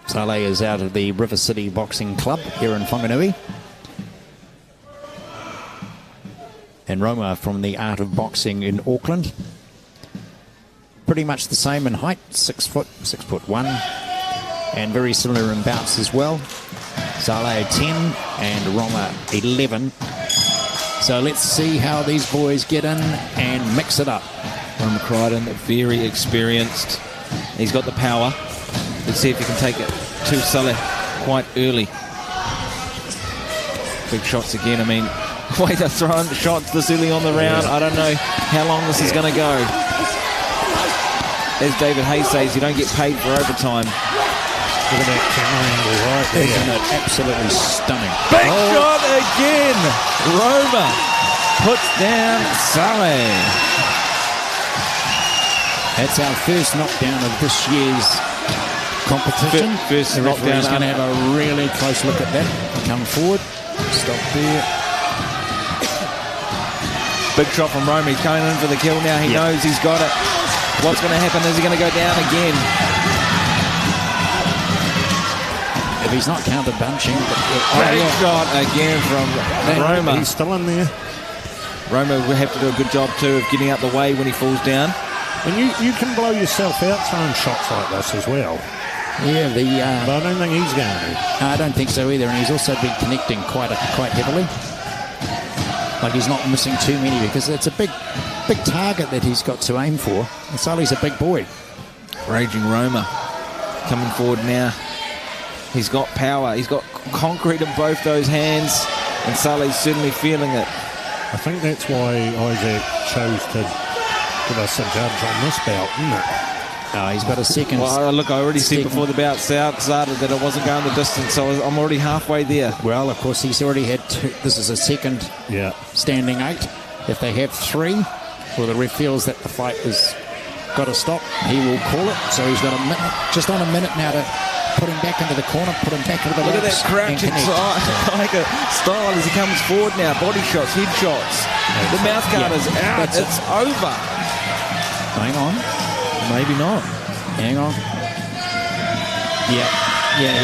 Speaker 2: Saleh is out of the River City Boxing Club here in Wanganui. And Roma from the Art of Boxing in Auckland. Pretty much the same in height, 6 foot, 6'1", and very similar in bouts as well. Saleh 10 and Roma 11. So let's see how these boys get in and mix it up.
Speaker 3: Roma Crichton, very experienced. He's got the power. Let's see if he can take it to Saleh quite early. Big shots again. I mean, way they're throwing shots this early on the round. I don't know how long this is going to go. As David Hayes says, you don't get paid for overtime.
Speaker 4: look at that camera angle right there.
Speaker 2: Isn't it absolutely stunning?
Speaker 3: Big shot again. Roma puts down Saleh.
Speaker 2: That's our first knockdown of this year's competition.
Speaker 3: First
Speaker 2: the referee's
Speaker 3: knockdown.
Speaker 2: going to have a really close look at that. Come forward. Stop there.
Speaker 3: Big shot from Roma. He's going in for the kill now. He knows he's got it. What's going to happen? Is he going to go down again?
Speaker 2: If he's not counter-bunching.
Speaker 3: Big shot again from Roma.
Speaker 4: He's still in there.
Speaker 3: Roma will have to do a good job too of getting out the way when he falls down.
Speaker 4: And you can blow yourself out throwing shots like this as well.
Speaker 2: Yeah,
Speaker 4: But I don't think he's going to.
Speaker 2: I don't think so either, and he's also been connecting quite heavily. Like he's not missing too many because it's a big target that he's got to aim for. And Saleh's a big boy.
Speaker 3: Raging Roma coming forward now. He's got power. He's got concrete in both those hands, and Saleh's certainly feeling it.
Speaker 4: I think that's why Isaac chose to give us a judge on this bout, isn't it?
Speaker 2: He's got a second.
Speaker 3: Well, look, I already said before the bout started that it wasn't going the distance, so I'm already halfway there.
Speaker 2: Well, of course, he's already had two. This is a second standing 8. If they have 3, or the ref feels that the fight has got to stop, he will call it. So he's got a minute, just on a minute now to put him back into the corner, put him back into the
Speaker 3: Look at that
Speaker 2: ropes
Speaker 3: crouching
Speaker 2: and connect.
Speaker 3: tiger style as he comes forward now. Body shots, head shots. The mouth guard is out. It's over.
Speaker 2: Hang on.
Speaker 3: Maybe not.
Speaker 2: Hang on. Yeah,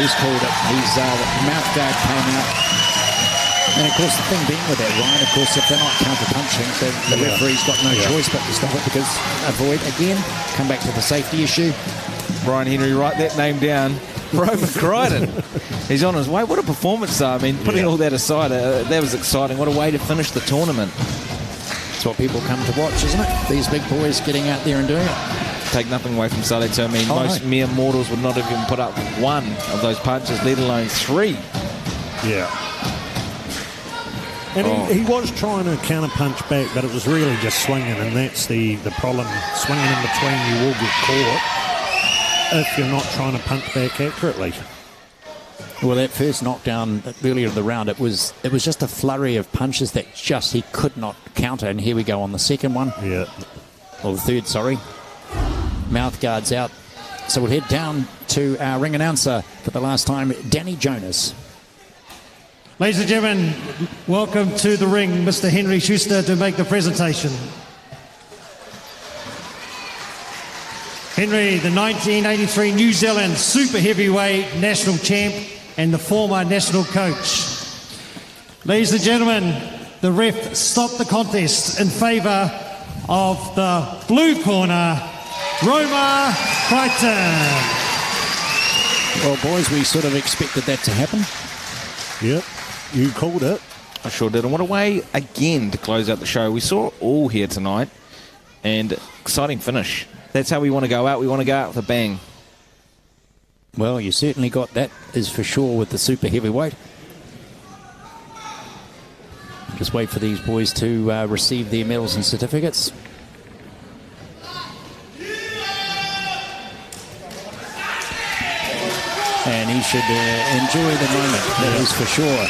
Speaker 2: he's called it. He's the mouth guard came out. And of course, the thing being with that, Ryan, of course, if they're not counter-punching, the referee's got no choice but to stop it because avoid again. Come back to the safety issue.
Speaker 3: Brian Henry, write that name down. Roma Crichton. He's on his way. What a performance, though. I mean, putting all that aside, that was exciting. What a way to finish the tournament.
Speaker 2: That's what people come to watch, isn't it? These big boys getting out there and doing it.
Speaker 3: Take nothing away from Sully. I mean, most mere mortals would not have even put up one of those punches, let alone three.
Speaker 4: Yeah. And he was trying to counter-punch back, but it was really just swinging, and that's the problem. Swinging in between, you will get caught if you're not trying to punch back accurately.
Speaker 2: Well, that first knockdown earlier in the round, it was just a flurry of punches that just he could not counter, and here we go on the second one.
Speaker 4: Yeah.
Speaker 2: Or the third, sorry. Mouth guards out. So we'll head down to our ring announcer for the last time, Danny Jonas.
Speaker 5: Ladies and gentlemen, welcome to the ring, Mr. Henry Schuster, to make the presentation. Henry, the 1983 New Zealand super heavyweight national champ and the former national coach. Ladies and gentlemen, the ref stopped the contest in favour of the blue corner, Roma Crichton.
Speaker 2: Well, boys, we sort of expected that to happen.
Speaker 4: Yep. You called it.
Speaker 3: I sure did. And what a way, again, to close out the show. We saw it all here tonight. And exciting finish. That's how we want to go out. We want to go out with a bang.
Speaker 2: Well, you certainly got that, is for sure, with the super heavyweight. Just wait for these boys to receive their medals and certificates. And he should enjoy the moment, that is for sure.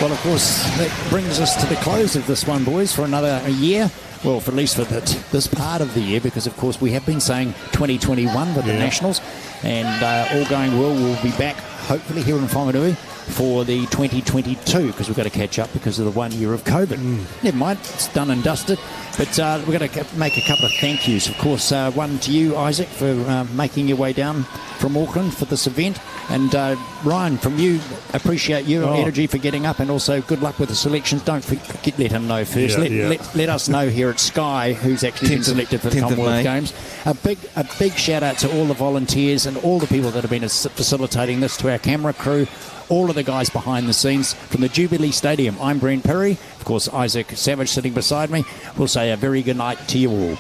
Speaker 2: Well, of course, that brings us to the close of this one, boys, for another year. Well, for at least for this part of the year, because, of course, we have been saying 2021 with the Nationals. And all going well, we'll be back, hopefully, here in Wanganui for the 2022, because we've got to catch up because of the 1 year of COVID. Never mind, it's done and dusted. But we've got to make a couple of thank yous. Of course, one to you, Isaac, for making your way down from Auckland for this event. And Ryan, from you, appreciate your energy for getting up, and also good luck with the selections. Don't forget, let him know first. Let us know here at Sky who's actually been selected for the Commonwealth Games. A big shout out to all the volunteers and all the people that have been facilitating this, to our camera crew, all of the guys behind the scenes from the Jubilee Stadium. I'm Brent Perry. Of course, Isaac Savage sitting beside me. We'll say a very good night to you all.